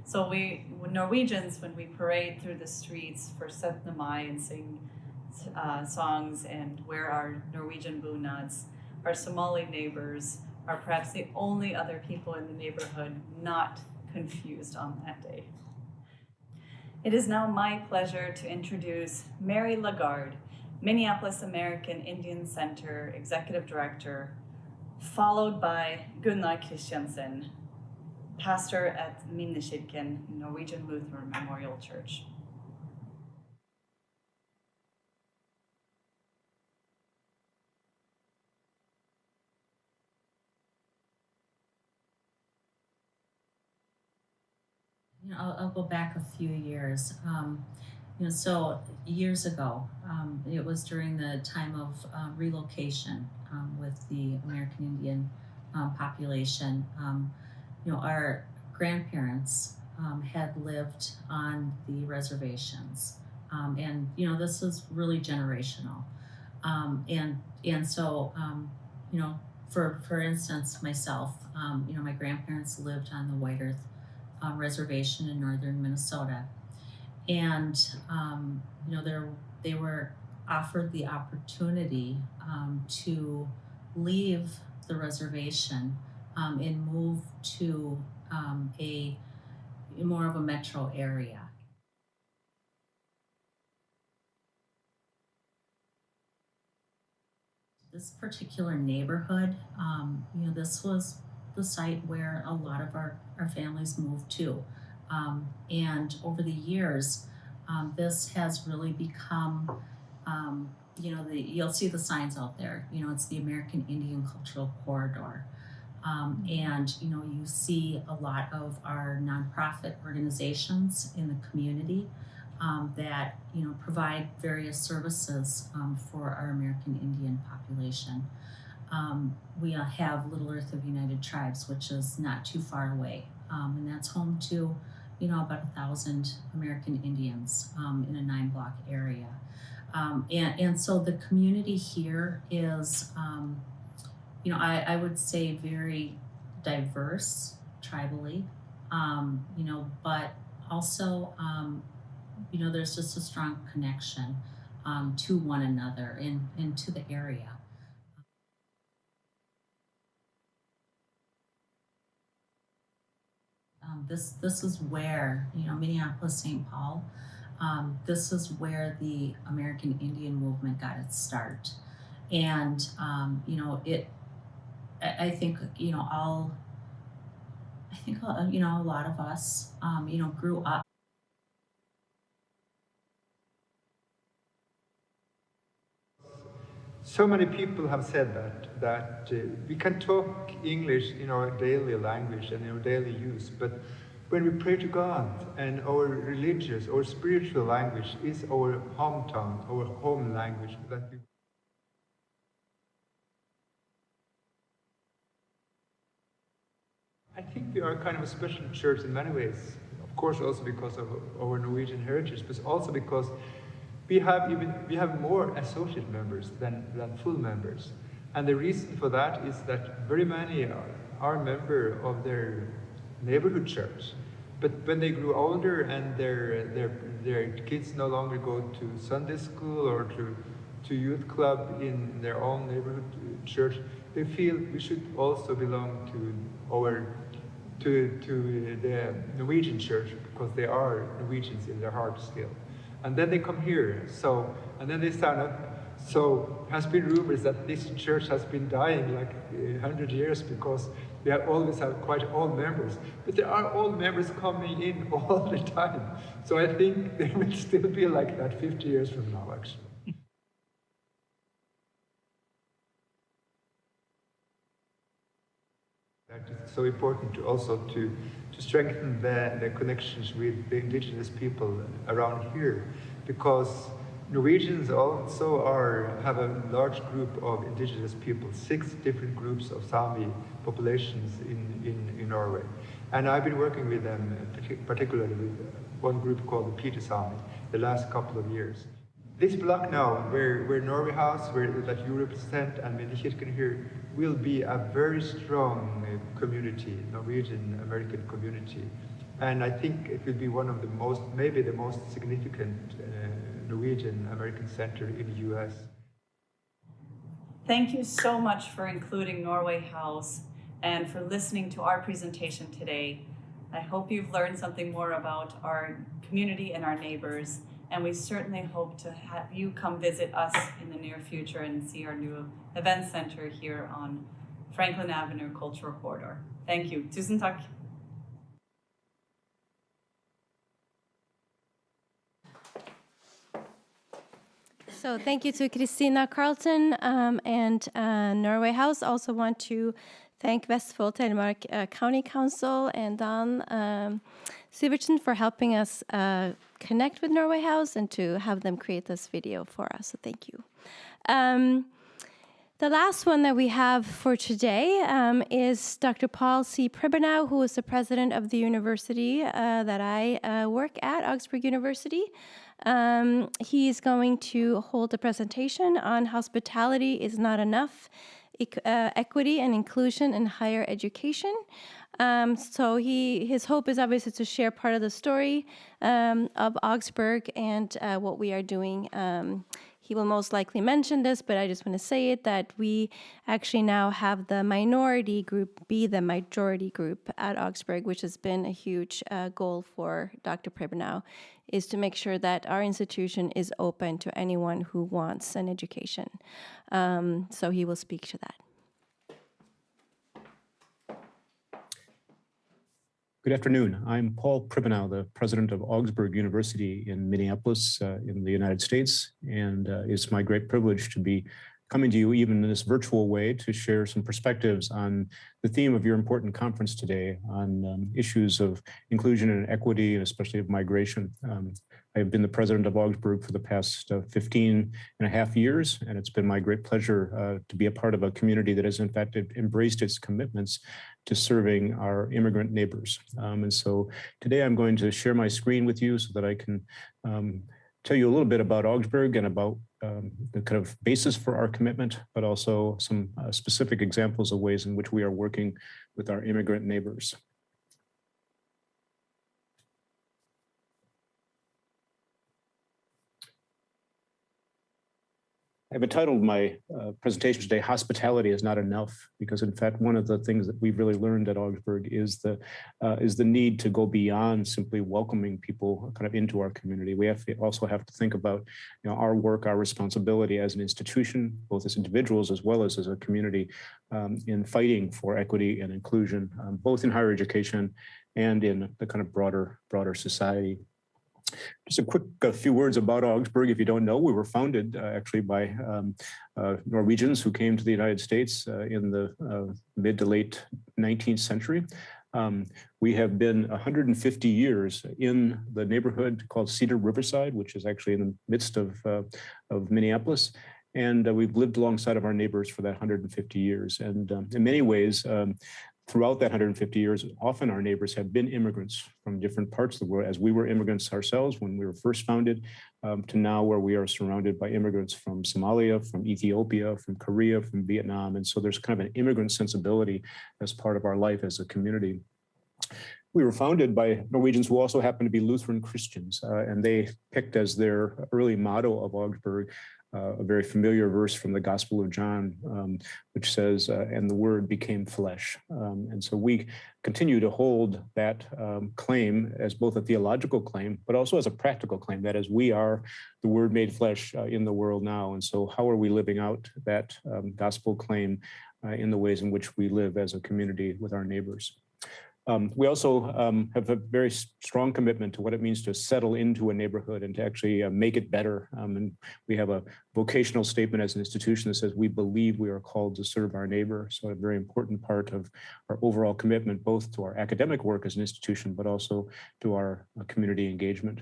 So we Norwegians, when we parade through the streets for 7th Mai and sing songs and wear our Norwegian bunads, our Somali neighbors are perhaps the only other people in the neighborhood not confused on that day. It is now my pleasure to introduce Mary Lagarde, Minneapolis American Indian Center Executive Director, followed by Gunnar Christiansen, pastor at Minneskirken Norwegian Lutheran Memorial Church. I'll go back a few years. So years ago, it was during the time of relocation with the American Indian population. Our grandparents had lived on the reservations, and this is really generational. And so for instance, myself, my grandparents lived on the White Earth reservation in northern Minnesota, and they were offered the opportunity to leave the reservation and move to a more of a metro area. This particular neighborhood, this was the site where a lot of our families moved to. And over the years, this has really become, you'll see the signs out there. It's the American Indian Cultural Corridor. And, you see a lot of our nonprofit organizations in the community that, provide various services for our American Indian population. We have Little Earth of United Tribes, which is not too far away. And that's home to, about 1,000 American Indians in a 9-block area. And so the community here is, I would say very diverse tribally, but also, there's just a strong connection to one another and to the area. This is where, Minneapolis, St. Paul, this is where the American Indian movement got its start. And, I think, a lot of us, grew up. So many people have said that we can talk English in our daily language and in our daily use, but when we pray to God and our religious or spiritual language is our hometown, our home language. I think we are kind of a special church in many ways. Of course, also because of our Norwegian heritage, but also because we have more associate members than full members. And the reason for that is that very many are member of their neighborhood church. But when they grew older and their kids no longer go to Sunday school or to youth club in their own neighborhood church, they feel we should also belong to the Norwegian church because they are Norwegians in their heart still. And then they come here, and then they sign up. So has been rumors that this church has been dying like 100 years because we always have quite old members. But there are old members coming in all the time. So I think they will still be like that 50 years from now, actually. That is so important to strengthen the connections with the indigenous people around here, because Norwegians also have a large group of indigenous people, 6 different groups of Sami populations in Norway. And I've been working with them, particularly with one group called the Peter Sami, the last couple of years. This block now, where Norway House, that you represent, and Minneskirken here, will be a very strong community, Norwegian American community. And I think it will be one of the most, maybe the most significant Norwegian American center in the US. Thank you so much for including Norway House and for listening to our presentation today. I hope you've learned something more about our community and our neighbors, and we certainly hope to have you come visit us in the near future and see our new event center here on Franklin Avenue Cultural Corridor. Thank you. Tusen takk. So thank you to Christina Carlton and Norway House. Also want to thank Vestfold Telemark County Council and Dan Sivertsen for helping us connect with Norway House and to have them create this video for us. So thank you. The last one that we have for today is Dr. Paul C. Pribenow, who is the president of the university that I work at, Augsburg University. He is going to hold a presentation on hospitality is not enough, equity and inclusion in higher education. So his hope is obviously to share part of the story of Augsburg and what we are doing. He will most likely mention this, but I just want to say it, that we actually now have the minority group be the majority group at Augsburg, which has been a huge goal for Dr. Pribenow, is to make sure that our institution is open to anyone who wants an education. So he will speak to that. Good afternoon. I'm Paul Pribenow, the president of Augsburg University in Minneapolis in the United States. And it's my great privilege to be coming to you even in this virtual way to share some perspectives on the theme of your important conference today on issues of inclusion and equity, and especially of migration. I have been the president of Augsburg for the past 15 and a half years, and it's been my great pleasure to be a part of a community that has in fact embraced its commitments to serving our immigrant neighbors. And so today I'm going to share my screen with you so that I can tell you a little bit about Augsburg and about the kind of basis for our commitment, but also some specific examples of ways in which we are working with our immigrant neighbors. I've entitled my presentation today, Hospitality is Not Enough, because in fact, one of the things that we've really learned at Augsburg is the need to go beyond simply welcoming people kind of into our community. We also have to think about our work, our responsibility as an institution, both as individuals as well as a community, in fighting for equity and inclusion, both in higher education and in the kind of broader society. Just a quick few words about Augsburg. If you don't know, we were founded actually by Norwegians who came to the United States in the mid to late 19th century. We have been 150 years in the neighborhood called Cedar Riverside, which is actually in the midst of Minneapolis. And we've lived alongside of our neighbors for that 150 years. And in many ways, throughout that 150 years, often our neighbors have been immigrants from different parts of the world, as we were immigrants ourselves when we were first founded, to now where we are surrounded by immigrants from Somalia, from Ethiopia, from Korea, from Vietnam. And so there's kind of an immigrant sensibility as part of our life as a community. We were founded by Norwegians who also happen to be Lutheran Christians, and they picked as their early motto of Augsburg a very familiar verse from the Gospel of John, which says, and the word became flesh. And so we continue to hold that claim as both a theological claim, but also as a practical claim, that is, we are the word made flesh in the world now. And so how are we living out that gospel claim in the ways in which we live as a community with our neighbors? We also have a very strong commitment to what it means to settle into a neighborhood and to actually make it better. And we have a vocational statement as an institution that says we believe we are called to serve our neighbor. So a very important part of our overall commitment, both to our academic work as an institution, but also to our community engagement.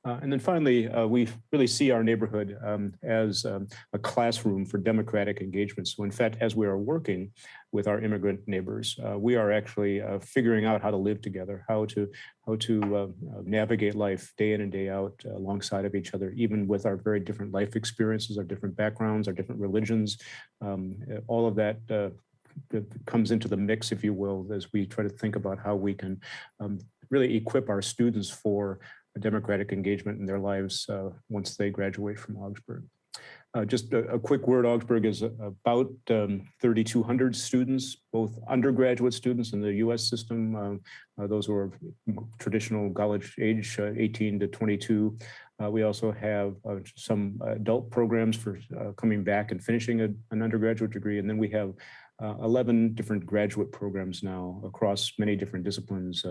And then finally, we really see our neighborhood as a classroom for democratic engagement. So in fact, as we are working with our immigrant neighbors, we are actually figuring out how to live together, how to navigate life day in and day out alongside of each other, even with our very different life experiences, our different backgrounds, our different religions, all of that comes into the mix, if you will, as we try to think about how we can really equip our students for democratic engagement in their lives once they graduate from Augsburg. Just a quick word, Augsburg is about 3,200 students, both undergraduate students in the US system, those who are traditional college age, 18 to 22. We also have some adult programs for coming back and finishing an undergraduate degree. And then we have 11 different graduate programs now across many different disciplines,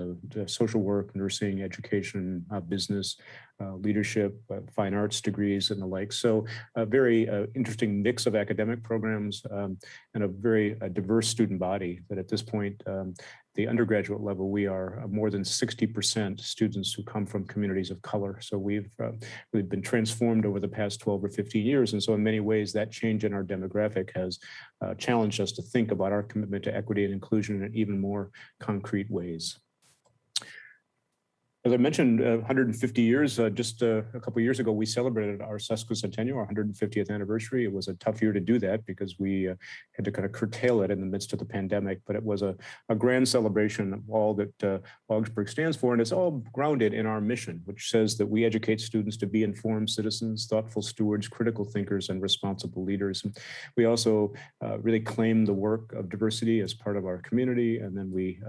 social work, nursing, education, business, leadership, fine arts degrees, and the like. So a very interesting mix of academic programs and a very diverse student body that at this point, the undergraduate level, we are more than 60% students who come from communities of color. So we've been transformed over the past 12 or 15 years. And so in many ways, that change in our demographic has challenged us to think about our commitment to equity and inclusion in even more concrete ways. As I mentioned, 150 years, just a couple of years ago, we celebrated our sesquicentennial, our 150th anniversary. It was a tough year to do that because we had to kind of curtail it in the midst of the pandemic, but it was a grand celebration of all that Augsburg stands for, and it's all grounded in our mission, which says that we educate students to be informed citizens, thoughtful stewards, critical thinkers, and responsible leaders. And we also really claim the work of diversity as part of our community, and then we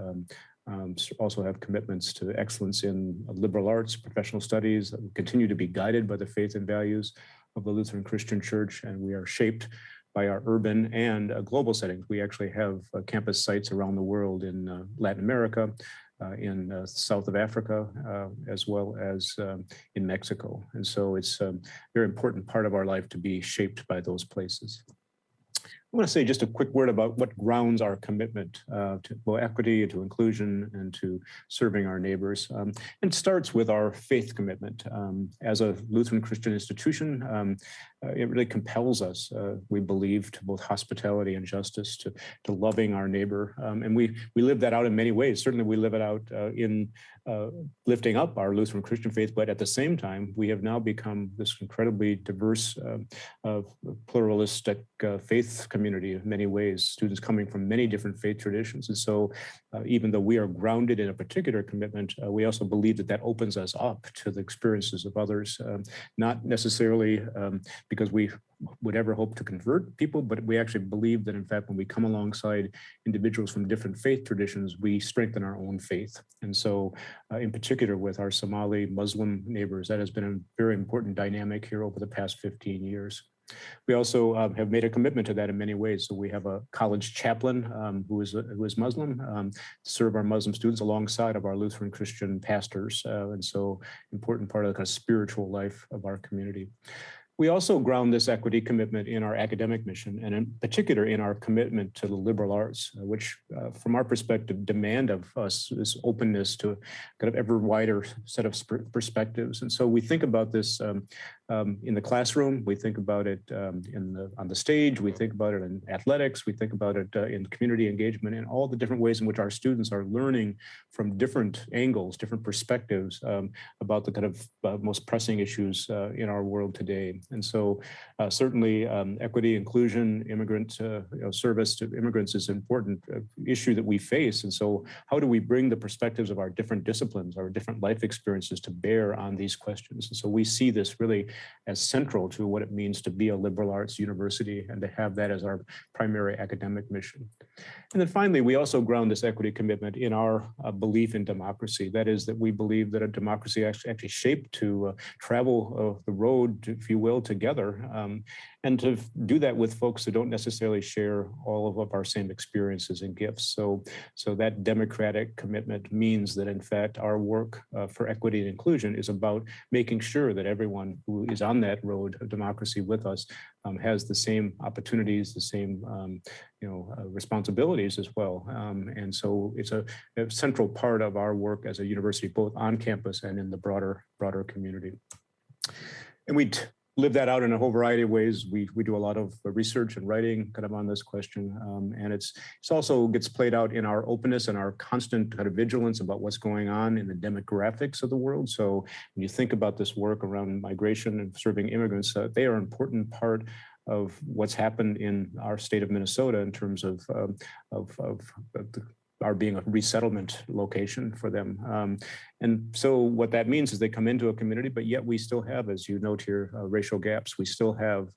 also have commitments to excellence in liberal arts, professional studies that will continue to be guided by the faith and values of the Lutheran Christian Church, and we are shaped by our urban and global settings. We actually have campus sites around the world in Latin America, in south of Africa, as well as in Mexico. And so it's a very important part of our life to be shaped by those places. I want to say just a quick word about what grounds our commitment to equity, to inclusion, and to serving our neighbors. And it starts with our faith commitment. As a Lutheran Christian institution, it really compels us, we believe, to both hospitality and justice, to loving our neighbor. And we live that out in many ways. Certainly we live it out in lifting up our Lutheran Christian faith, but at the same time, we have now become this incredibly diverse, pluralistic faith community in many ways, students coming from many different faith traditions. And so even though we are grounded in a particular commitment, we also believe that that opens us up to the experiences of others, not necessarily because we would ever hope to convert people, but we actually believe that in fact, when we come alongside individuals from different faith traditions, we strengthen our own faith. And so in particular with our Somali Muslim neighbors, that has been a very important dynamic here over the past 15 years. We also have made a commitment to that in many ways. So we have a college chaplain who is Muslim to serve our Muslim students alongside of our Lutheran Christian pastors. And so important part of the kind of spiritual life of our community. We also ground this equity commitment in our academic mission, and in particular in our commitment to the liberal arts, which from our perspective demand of us this openness to kind of ever wider set of perspectives. And so we think about this in the classroom, we think about it on the stage, we think about it in athletics, we think about it in community engagement, and all the different ways in which our students are learning from different angles, different perspectives about the kind of most pressing issues in our world today. And so certainly equity, inclusion, immigrant service to immigrants is an important issue that we face. And so how do we bring the perspectives of our different disciplines, our different life experiences to bear on these questions? And so we see this really as central to what it means to be a liberal arts university and to have that as our primary academic mission. And then finally, we also ground this equity commitment in our belief in democracy. That is that we believe that a democracy actually shaped to travel the road, if you will, together, and to do that with folks who don't necessarily share all of our same experiences and gifts. So that democratic commitment means that in fact our work for equity and inclusion is about making sure that everyone who is on that road of democracy with us has the same opportunities, the same responsibilities as well. And so it's a central part of our work as a university, both on campus and in the broader community. And we live that out in a whole variety of ways. We do a lot of research and writing kind of on this question. And it's also gets played out in our openness and our constant kind of vigilance about what's going on in the demographics of the world. So when you think about this work around migration and serving immigrants, they are an important part of what's happened in our state of Minnesota in terms of our being a resettlement location for them. And so what that means is they come into a community, but yet we still have, as you note here, racial gaps. We still have,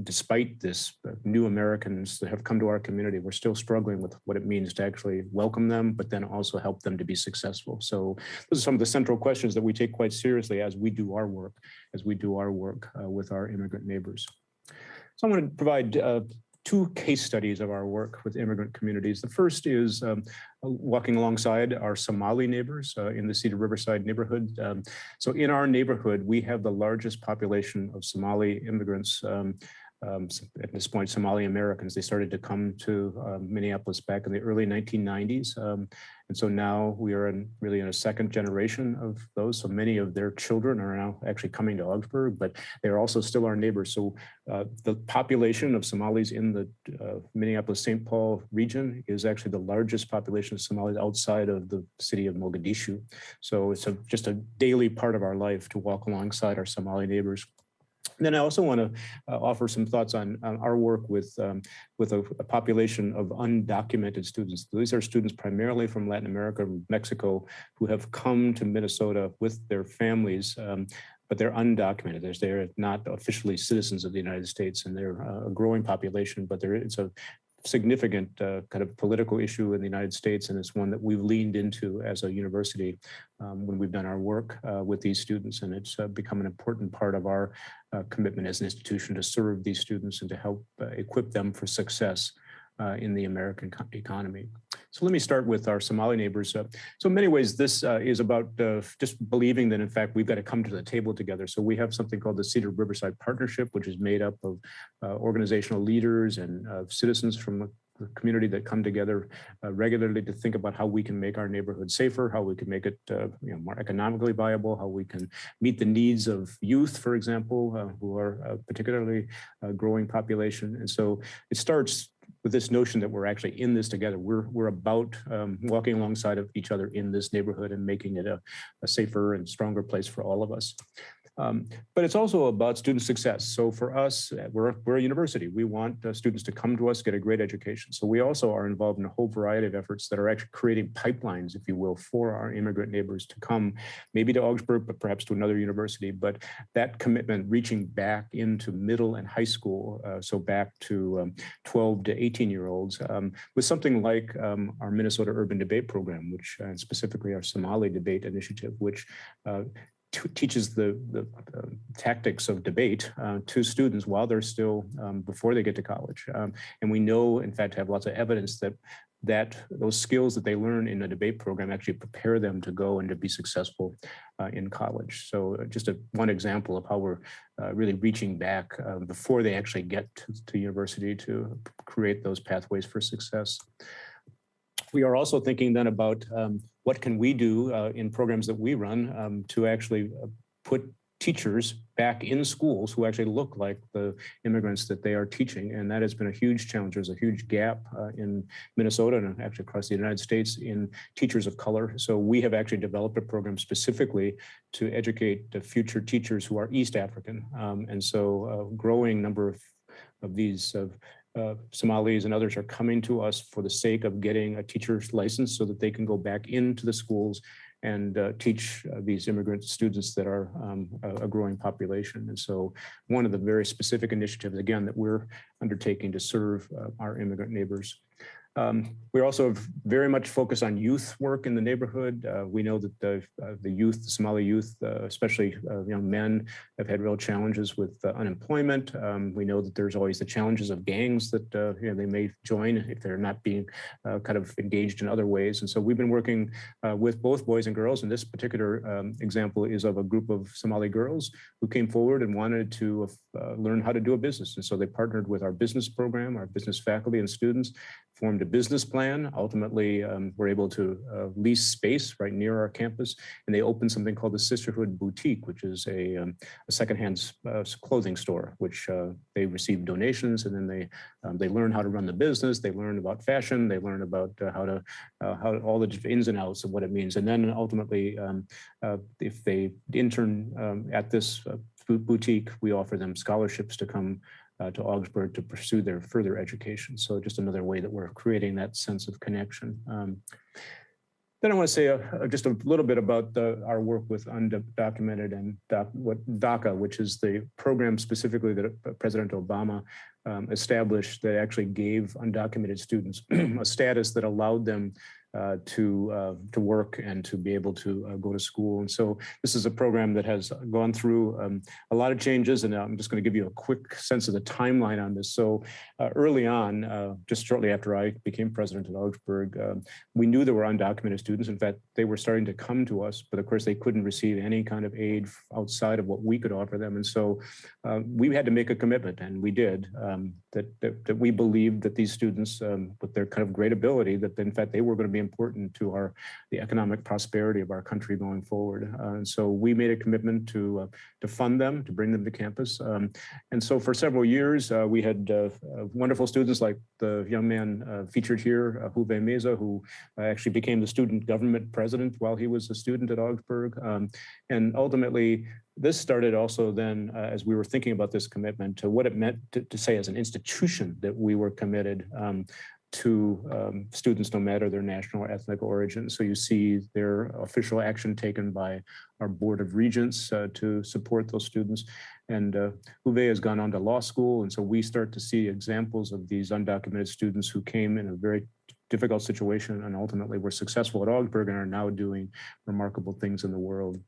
despite this, new Americans that have come to our community, we're still struggling with what it means to actually welcome them, but then also help them to be successful. So those are some of the central questions that we take quite seriously as we do our work, with our immigrant neighbors. So I want to provide two case studies of our work with immigrant communities. The first is walking alongside our Somali neighbors in the Cedar Riverside neighborhood. So in our neighborhood, we have the largest population of Somali immigrants. At this point, Somali Americans, they started to come to Minneapolis back in the early 1990s. And so now we are really in a second generation of those. So many of their children are now actually coming to Augsburg, but they're also still our neighbors. So the population of Somalis in the Minneapolis-St. Paul region is actually the largest population of Somalis outside of the city of Mogadishu. So it's just a daily part of our life to walk alongside our Somali neighbors. And then I also want to offer some thoughts on our work with a population of undocumented students. These are students primarily from Latin America, Mexico, who have come to Minnesota with their families, but they're undocumented. They're not officially citizens of the United States, and they're a growing population, but it's a significant kind of political issue in the United States, and it's one that we've leaned into as a university when we've done our work with these students, and it's become an important part of our commitment as an institution to serve these students and to help equip them for success in the American economy. So let me start with our Somali neighbors. So in many ways, this is about just believing that, in fact, we've got to come to the table together. So we have something called the Cedar Riverside Partnership, which is made up of organizational leaders and citizens from the community that come together regularly to think about how we can make our neighborhood safer, how we can make it more economically viable, how we can meet the needs of youth, for example, who are a particularly growing population. And so it starts with this notion that we're actually in this together. We're about walking alongside of each other in this neighborhood and making it a safer and stronger place for all of us. But it's also about student success. So for us, we're a university. We want students to come to us, get a great education. So we also are involved in a whole variety of efforts that are actually creating pipelines, if you will, for our immigrant neighbors to come, maybe to Augsburg, but perhaps to another university. But that commitment reaching back into middle and high school, so back to 12 to 18-year-olds, with something like our Minnesota Urban Debate Program, which specifically our Somali Debate Initiative, which teaches the tactics of debate to students while they're still before they get to college. And we know, in fact, have lots of evidence that those skills that they learn in a debate program actually prepare them to go and to be successful in college. So just one example of how we're really reaching back before they actually get to university to create those pathways for success. We are also thinking then about what can we do in programs that we run to actually put teachers back in schools who actually look like the immigrants that they are teaching. And that has been a huge challenge. There's a huge gap in Minnesota and actually across the United States in teachers of color. So we have actually developed a program specifically to educate the future teachers who are East African. And so a growing number of these Somalis and others are coming to us for the sake of getting a teacher's license so that they can go back into the schools and teach these immigrant students that are a growing population. And so one of the very specific initiatives, again, that we're undertaking to serve our immigrant neighbors. We're also very much focused on youth work in the neighborhood. We know that the youth, the Somali youth, especially young men, have had real challenges with unemployment. We know that there's always the challenges of gangs that they may join if they're not being kind of engaged in other ways. And so we've been working with both boys and girls. And this particular example is of a group of Somali girls who came forward and wanted to learn how to do a business. And so they partnered with our business program, our business faculty and students, formed a business plan. Ultimately, we're able to lease space right near our campus, and they opened something called the Sisterhood Boutique, which is a secondhand clothing store, which they receive donations, and then they learn how to run the business. They learn about fashion. They learn about how all the ins and outs of what it means, and then ultimately, if they intern at this boutique, we offer them scholarships to come to Augsburg to pursue their further education. So just another way that we're creating that sense of connection. Then I want to say just a little bit about our work with undocumented and DACA, which is the program specifically that President Obama established that actually gave undocumented students a status that allowed them to work and to be able to go to school. And so this is a program that has gone through a lot of changes, and I'm just going to give you a quick sense of the timeline on this. So early on, just shortly after I became president at Augsburg, we knew there were undocumented students. In fact, they were starting to come to us, but of course they couldn't receive any kind of aid outside of what we could offer them. And so we had to make a commitment, and we did, that we believed that these students, with their kind of great ability, that in fact they were going to be important to the economic prosperity of our country going forward. And so we made a commitment to fund them, to bring them to campus. And so for several years, we had wonderful students like the young man featured here, Živý Meza, who actually became the student government president while he was a student at Augsburg. And ultimately, this started also then as we were thinking about this commitment to what it meant to say as an institution that we were committed to students, no matter their national or ethnic origin. So you see their official action taken by our Board of Regents to support those students. And Živý has gone on to law school. And so we start to see examples of these undocumented students who came in a very difficult situation and ultimately were successful at Augsburg and are now doing remarkable things in the world.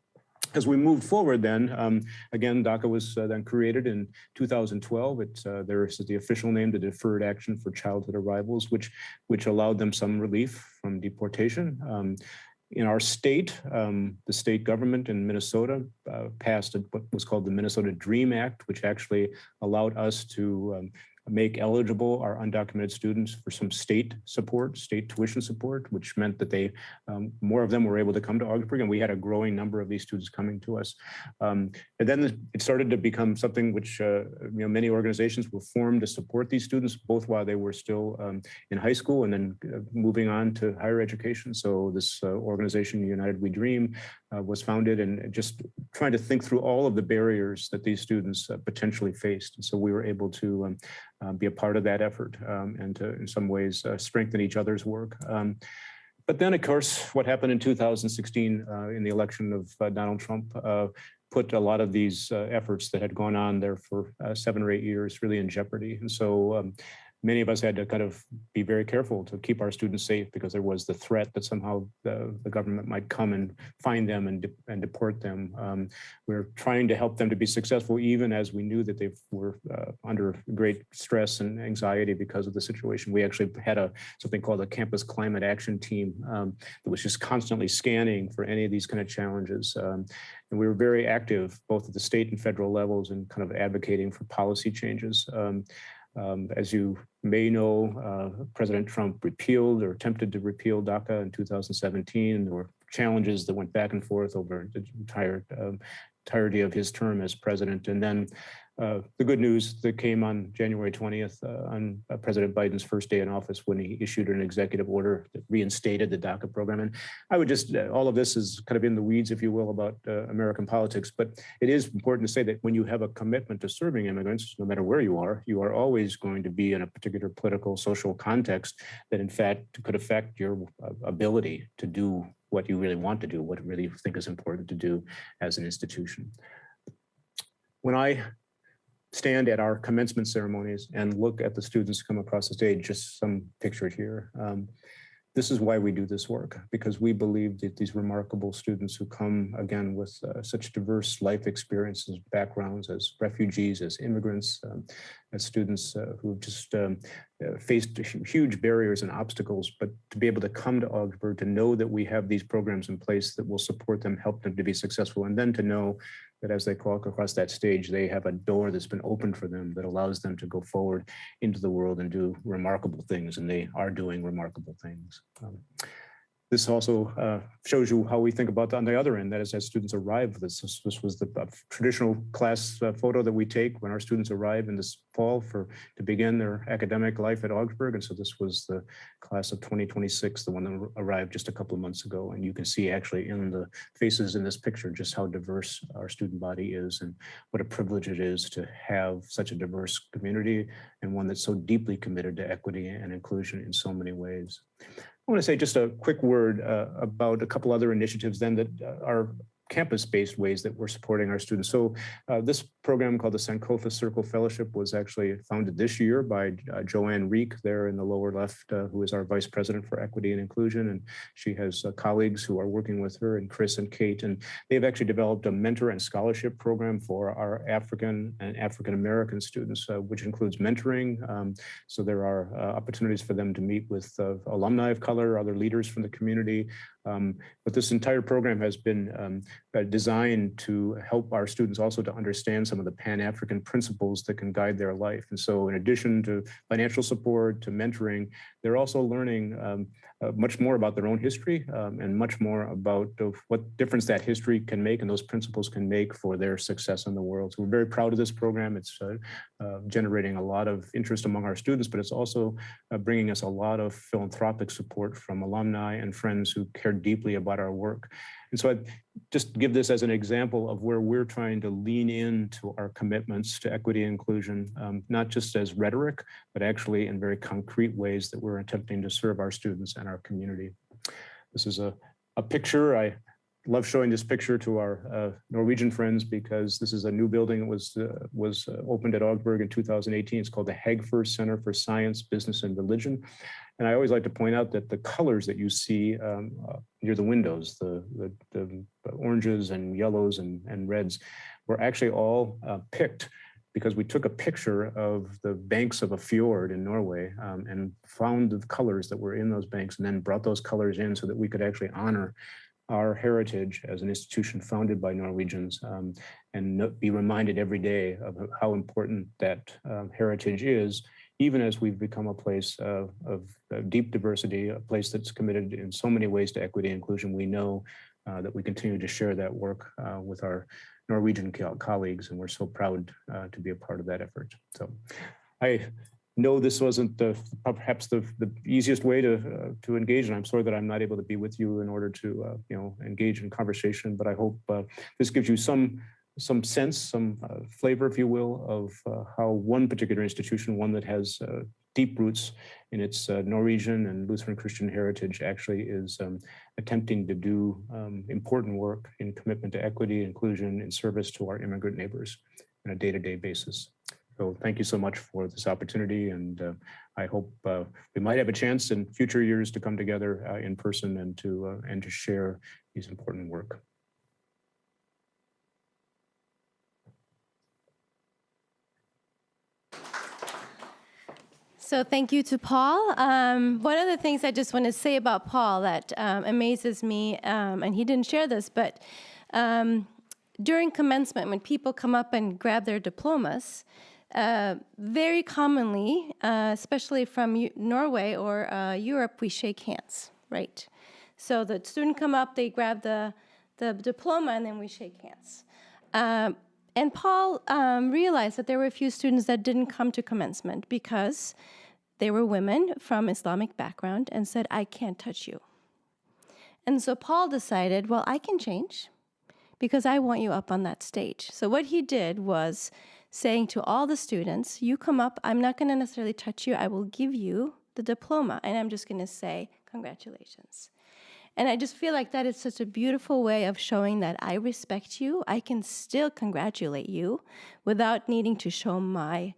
As we moved forward then, again, DACA was then created in 2012. There is the official name, the Deferred Action for Childhood Arrivals, which allowed them some relief from deportation. In our state, the state government in Minnesota passed what was called the Minnesota DREAM Act, which actually allowed us to make eligible our undocumented students for some state support, state tuition support, which meant that they, more of them were able to come to Augsburg, and we had a growing number of these students coming to us. And then it started to become something which, many organizations were formed to support these students, both while they were still in high school and then moving on to higher education. So this organization, United We Dream, was founded, and just trying to think through all of the barriers that these students potentially faced. And so we were able to be a part of that effort and to, in some ways, strengthen each other's work. But then, of course, what happened in 2016 in the election of Donald Trump put a lot of these efforts that had gone on there for 7 or 8 years really in jeopardy. And so many of us had to kind of be very careful to keep our students safe, because there was the threat that somehow the government might come and find them and deport them. We're trying to help them to be successful, even as we knew that they were under great stress and anxiety because of the situation. We actually had something called a campus climate action team that was just constantly scanning for any of these kind of challenges. And we were very active, both at the state and federal levels, in kind of advocating for policy changes. As you may know, President Trump repealed or attempted to repeal DACA in 2017. There were challenges that went back and forth over the entirety of his term as president. And then the good news that came on January 20th on President Biden's first day in office, when he issued an executive order that reinstated the DACA program. And I would just, all of this is kind of in the weeds, if you will, about American politics. But it is important to say that when you have a commitment to serving immigrants, no matter where you are always going to be in a particular political, social context that in fact could affect your ability to do what you really want to do, what you really think is important to do as an institution. When I stand at our commencement ceremonies and look at the students come across the stage, just some pictured here. This is why we do this work, because we believe that these remarkable students who come, again, with such diverse life experiences, backgrounds, as refugees, as immigrants, as students who just faced huge barriers and obstacles, but to be able to come to Augsburg, to know that we have these programs in place that will support them, help them to be successful, and then to know that as they walk across that stage, they have a door that's been opened for them that allows them to go forward into the world and do remarkable things, and they are doing remarkable things. This also shows you how we think about on the other end, that is, as students arrive. This was the traditional class photo that we take when our students arrive in this fall to begin their academic life at Augsburg. And so this was the class of 2026, the one that arrived just a couple of months ago. And you can see actually in the faces in this picture just how diverse our student body is and what a privilege it is to have such a diverse community and one that's so deeply committed to equity and inclusion in so many ways. I want to say just a quick word about a couple other initiatives then that are campus-based ways that we're supporting our students. So this program called the Sankofa Circle Fellowship was actually founded this year by Joanne Reek there in the lower left, who is our Vice President for Equity and Inclusion. And she has colleagues who are working with her, and Chris and Kate. And they've actually developed a mentor and scholarship program for our African and African-American students, which includes mentoring. So there are opportunities for them to meet with alumni of color, other leaders from the community. But this entire program has been designed to help our students also to understand some of the Pan-African principles that can guide their life. And so in addition to financial support, to mentoring, they're also learning much more about their own history and much more about what difference that history can make and those principles can make for their success in the world. So we're very proud of this program. It's generating a lot of interest among our students, but it's also bringing us a lot of philanthropic support from alumni and friends who care deeply about our work. And so I just give this as an example of where we're trying to lean into our commitments to equity and inclusion, not just as rhetoric, but actually in very concrete ways that we're attempting to serve our students and our community. This is a picture. I love showing this picture to our Norwegian friends because this is a new building that was opened at Augsburg in 2018. It's called the Hagfors Center for Science, Business, and Religion. And I always like to point out that the colors that you see near the windows, the oranges and yellows and reds, were actually all picked because we took a picture of the banks of a fjord in Norway and found the colors that were in those banks and then brought those colors in so that we could actually honor our heritage as an institution founded by Norwegians and be reminded every day of how important that heritage is, even as we've become a place of deep diversity, a place that's committed in so many ways to equity and inclusion. We know that we continue to share that work with our Norwegian colleagues, and we're so proud to be a part of that effort. So I know this wasn't perhaps the easiest way to engage, and I'm sorry that I'm not able to be with you in order to engage in conversation, but I hope this gives you some sense, some flavor, if you will, of how one particular institution, one that has deep roots in its Norwegian and Lutheran Christian heritage, actually is attempting to do important work in commitment to equity, inclusion, and service to our immigrant neighbors on a day-to-day basis. So thank you so much for this opportunity, and I hope we might have a chance in future years to come together in person and to share these important work. So thank you to Paul. One of the things I just want to say about Paul that amazes me, and he didn't share this, but during commencement, when people come up and grab their diplomas, very commonly, especially from Norway or Europe, we shake hands, right? So the student come up, they grab the diploma, and then we shake hands. And Paul realized that there were a few students that didn't come to commencement because they were women from Islamic background and said, I can't touch you. And so Paul decided, well, I can change because I want you up on that stage. So what he did was saying to all the students, you come up, I'm not going to necessarily touch you, I will give you the diploma, and I'm just going to say, congratulations. And I just feel like that is such a beautiful way of showing that I respect you. I can still congratulate you without needing to show my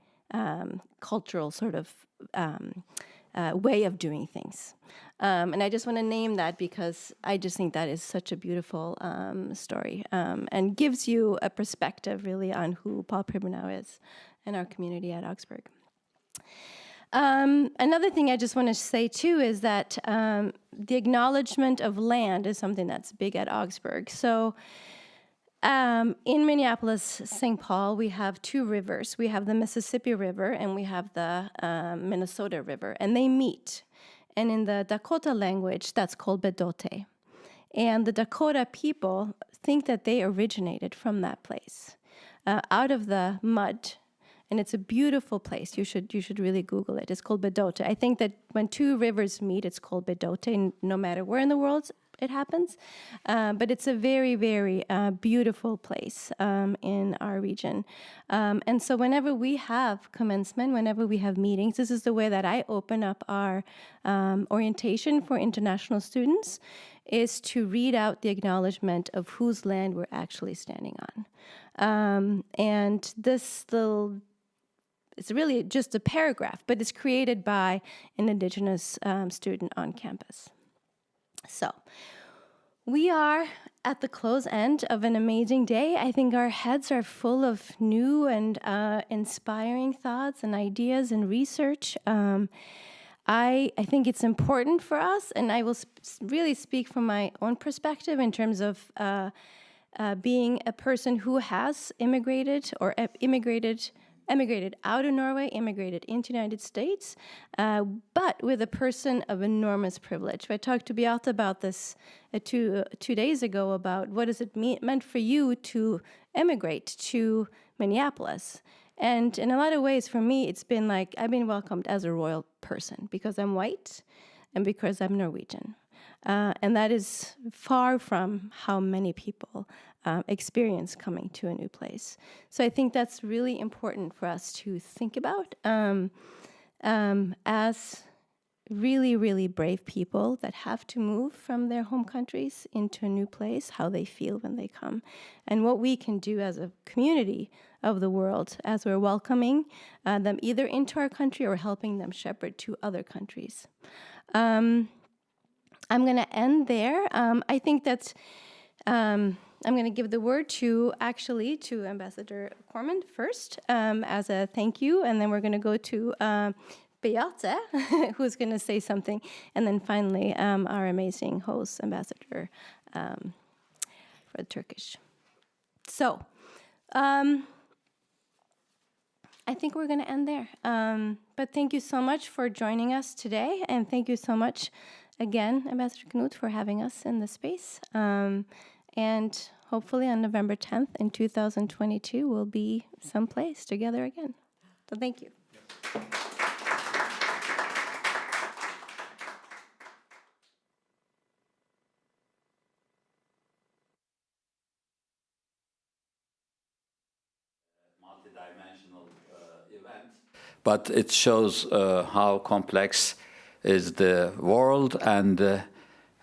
cultural sort of way of doing things. And I just want to name that because I just think that is such a beautiful story and gives you a perspective really on who Paul Pribbenau is in our community at Augsburg. Another thing I just want to say too is that the acknowledgement of land is something that's big at Augsburg. So in Minneapolis, St. Paul, we have two rivers. We have the Mississippi River and we have the Minnesota River, and they meet. And in the Dakota language, that's called Bedote. And the Dakota people think that they originated from that place, out of the mud. And it's a beautiful place. You should really Google it. It's called Bedote. I think that when two rivers meet, it's called Bedote, no matter where in the world it happens. But it's a very, very beautiful place in our region. And so whenever we have commencement, whenever we have meetings, this is the way that I open up our orientation for international students, is to read out the acknowledgement of whose land we're actually standing on. And it's really just a paragraph, but it's created by an Indigenous student on campus. So we are at the close end of an amazing day. I think our heads are full of new and inspiring thoughts and ideas and research. I think it's important for us, and I will really speak from my own perspective in terms of being a person who has immigrated or immigrated out of Norway, immigrated into the United States, but with a person of enormous privilege. I talked to Beate about this 2 days ago, about what does it meant for you to immigrate to Minneapolis. And in a lot of ways, for me, it's been like I've been welcomed as a royal person because I'm white and because I'm Norwegian. And that is far from how many people experience coming to a new place. So I think that's really important for us to think about as really, really brave people that have to move from their home countries into a new place, how they feel when they come, and what we can do as a community of the world as we're welcoming them either into our country or helping them shepherd to other countries. I'm going to end there. I think that I'm going to give the word to Ambassador Corman first as a thank you, and then we're going to go to Beate, who's going to say something, and then finally our amazing host, Ambassador for the Turkish. So I think we're going to end there. But thank you so much for joining us today, and thank you so much again, Ambassador Knut, for having us in the space. And hopefully on November 10th in 2022, we'll be someplace together again. So thank you. Multidimensional event, but it shows how complex is the world and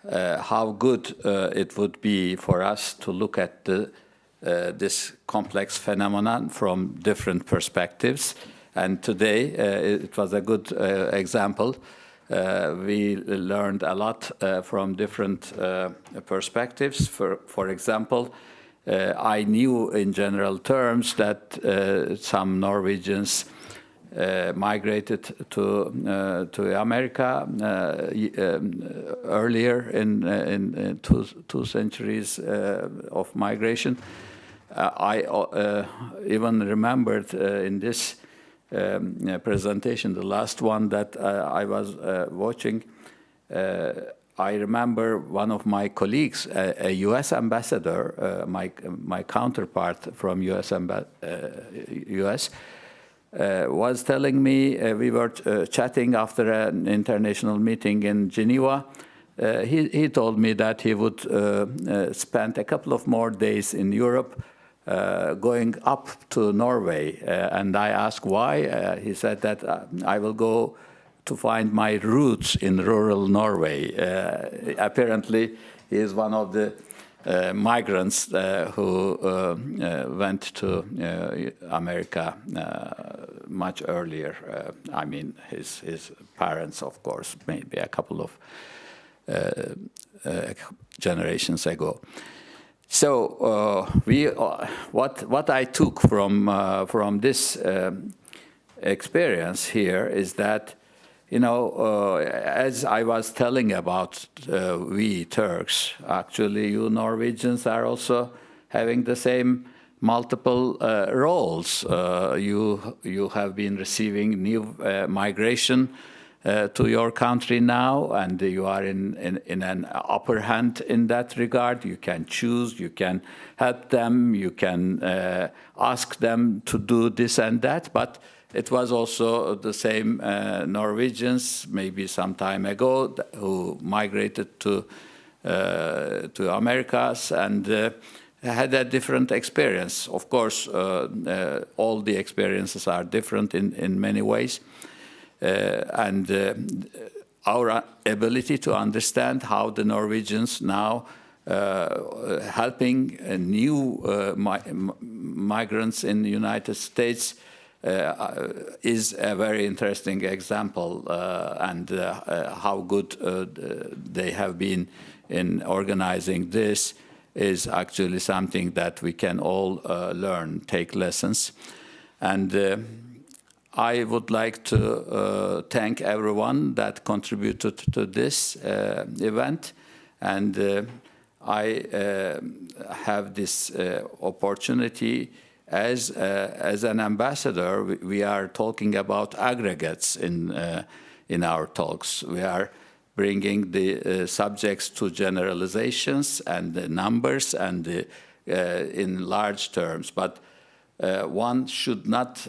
how good it would be for us to look at this complex phenomenon from different perspectives. And today it was a good example. We learned a lot from different perspectives. For example, I knew in general terms that some Norwegians migrated to America earlier in two centuries of migration. I even remembered in this presentation, the last one that I was watching, I remember one of my colleagues, a U.S. ambassador, my counterpart from U.S. Was telling me, we were chatting after an international meeting in Geneva. He told me that he would spend a couple of more days in Europe going up to Norway. And I asked why. He said that I will go to find my roots in rural Norway. Apparently, he is one of the migrants who went to America much earlier. I mean, his parents, of course, maybe a couple of generations ago. So what I took from this experience here is that, you know, as I was telling about we Turks, actually you Norwegians are also having the same multiple roles. You have been receiving new migration to your country now, and you are in an upper hand in that regard. You can choose, you can help them, you can ask them to do this and that, but it was also the same Norwegians, maybe some time ago, who migrated to Americas and had a different experience. Of course, all the experiences are different in many ways. And our ability to understand how the Norwegians now helping new migrants in the United States is a very interesting example, and how good they have been in organizing this is actually something that we can all learn, take lessons. And I would like to thank everyone that contributed to this event, and I have this opportunity as an ambassador. We are talking about aggregates in our talks. We are bringing the subjects to generalizations and the numbers and in large terms, but one should not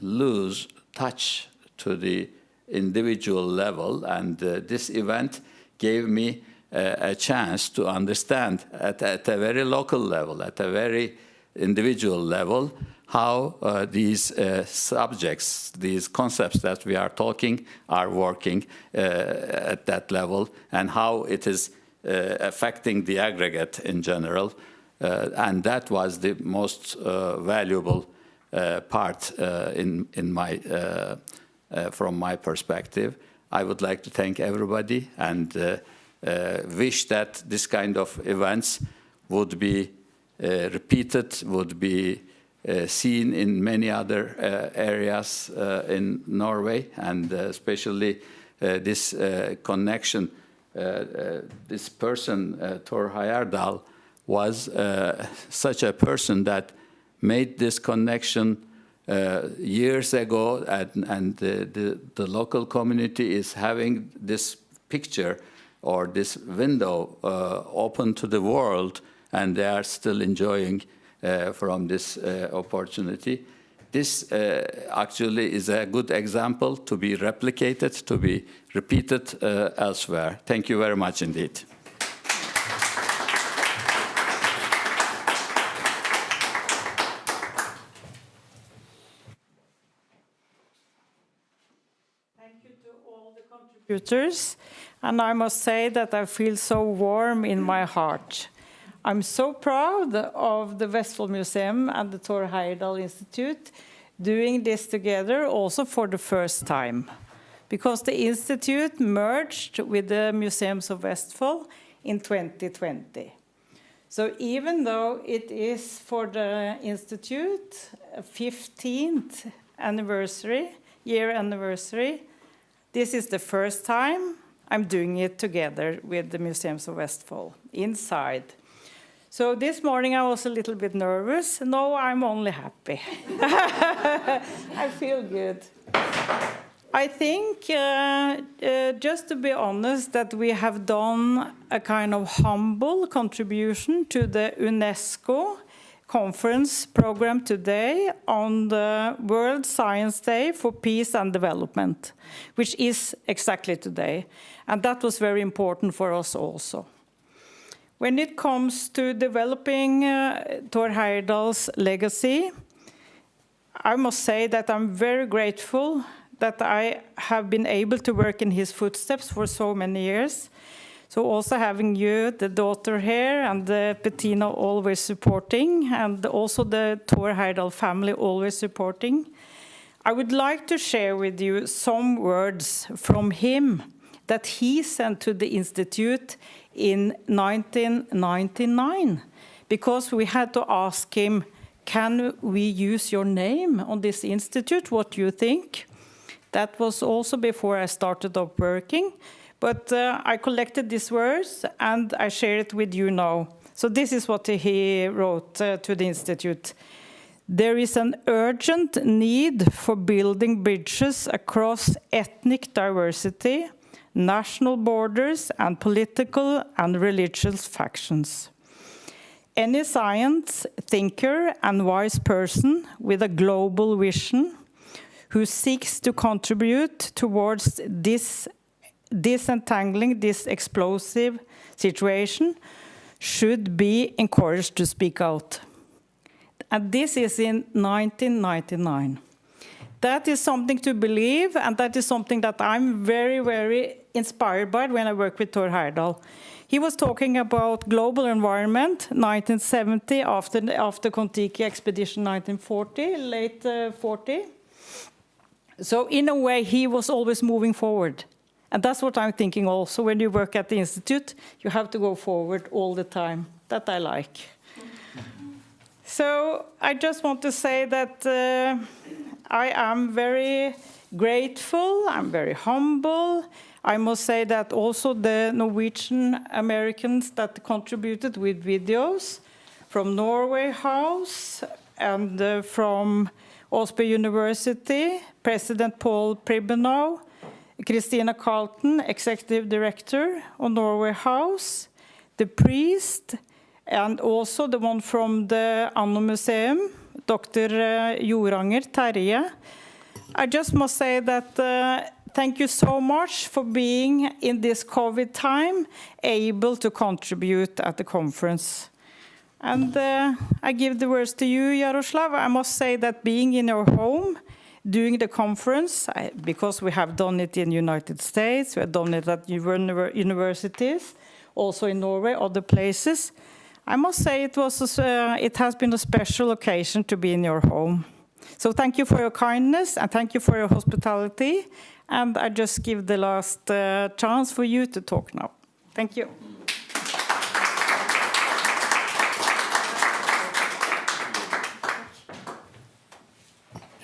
lose touch to the individual level, and this event gave me a chance to understand at a very local level, at a very individual level, how these subjects, these concepts that we are talking are working at that level, and how it is affecting the aggregate in general. And that was the most valuable part from my perspective. I would like to thank everybody and wish that this kind of events would be repeated, would be seen in many other areas in Norway, and especially this connection. This person, Thor Heyerdahl, was such a person that made this connection years ago, and the local community is having this picture or this window open to the world, and they are still enjoying from this opportunity. This actually is a good example to be replicated, to be repeated elsewhere. Thank you very much indeed. And I must say that I feel so warm in my heart. I'm so proud of the Vestfold Museum and the Thor Heyerdahl Institute doing this together also for the first time, because the Institute merged with the Museums of Vestfold in 2020. So even though it is for the Institute 15th year anniversary, this is the first time I'm doing it together with the Museums of Vestfold inside. So this morning I was a little bit nervous. No, I'm only happy. I feel good. I think, just to be honest, that we have done a kind of humble contribution to the UNESCO conference program today on the World Science Day for Peace and Development, which is exactly today. And that was very important for us also. When it comes to developing Thor Heyerdahl's legacy, I must say that I'm very grateful that I have been able to work in his footsteps for so many years. So also having you, the daughter here, and Bettina always supporting, and also the Thor Heyerdahl family always supporting. I would like to share with you some words from him that he sent to the Institute in 1999, because we had to ask him, can we use your name on this institute? What do you think? That was also before I started up working. But I collected these words and I share it with you now. So this is what he wrote to the Institute. There is an urgent need for building bridges across ethnic diversity, national borders, and political and religious factions. Any science thinker and wise person with a global vision who seeks to contribute towards disentangling this explosive situation should be encouraged to speak out. And this is in 1999. That is something to believe, and that is something that I'm very, very inspired by when I work with Thor Heyerdahl. He was talking about global environment, 1970, after Kon-Tiki expedition, 1940, late 40. So in a way, he was always moving forward. And that's what I'm thinking also. When you work at the Institute, you have to go forward all the time. That I like. So I just want to say that I am very grateful, I'm very humble. I must say that also the Norwegian Americans that contributed with videos from Norway House and from Oslo University, President Paul Pribenow, Christina Carlton, Executive Director of Norway House, the priest, and also the one from the Anno Museum, Dr. Joranger Terje. I just must say that thank you so much for being, in this COVID time, able to contribute at the conference. And I give the words to you, Jaroslav. I must say that being in your home, during the conference, because we have done it in the United States, we have done it at universities, also in Norway, other places, I must say it has been a special occasion to be in your home. So thank you for your kindness and thank you for your hospitality. And I just give the last chance for you to talk now. Thank you.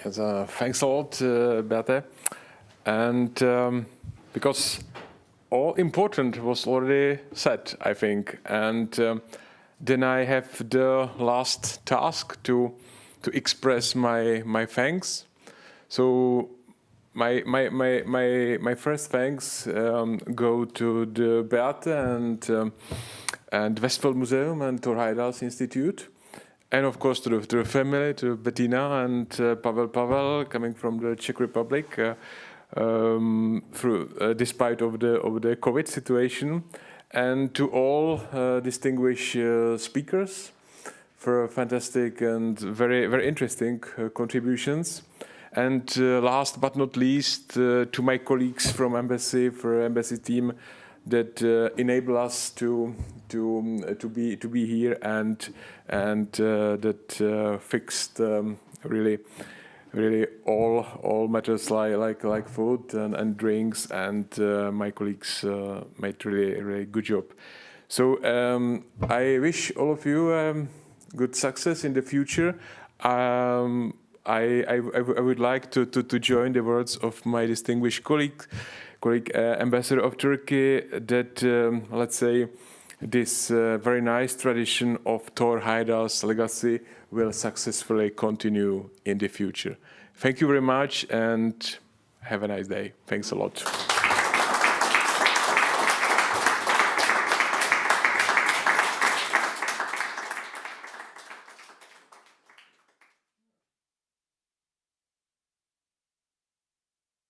Yes, thanks a lot, Beate. And because all important was already said, I think. And then I have the last task to express my thanks. So my first thanks go to the Beate and Westfold Museum and Thor Heyerdahl's Institute. And of course to the family, to Bettina and Pavel coming from the Czech Republic, despite of the COVID situation, and to all distinguished speakers for fantastic and very, very interesting contributions. And last but not least, to my colleagues from Embassy, for Embassy team, that enable us to be here and that fixed really all matters like food and drinks, and my colleagues made really good job. So I wish all of you good success in the future. I would like to join the words of my distinguished colleague, Ambassador of Turkey, that let's say this very nice tradition of Thor Heyerdahl's legacy will successfully continue in the future. Thank you very much and have a nice day. Thanks a lot.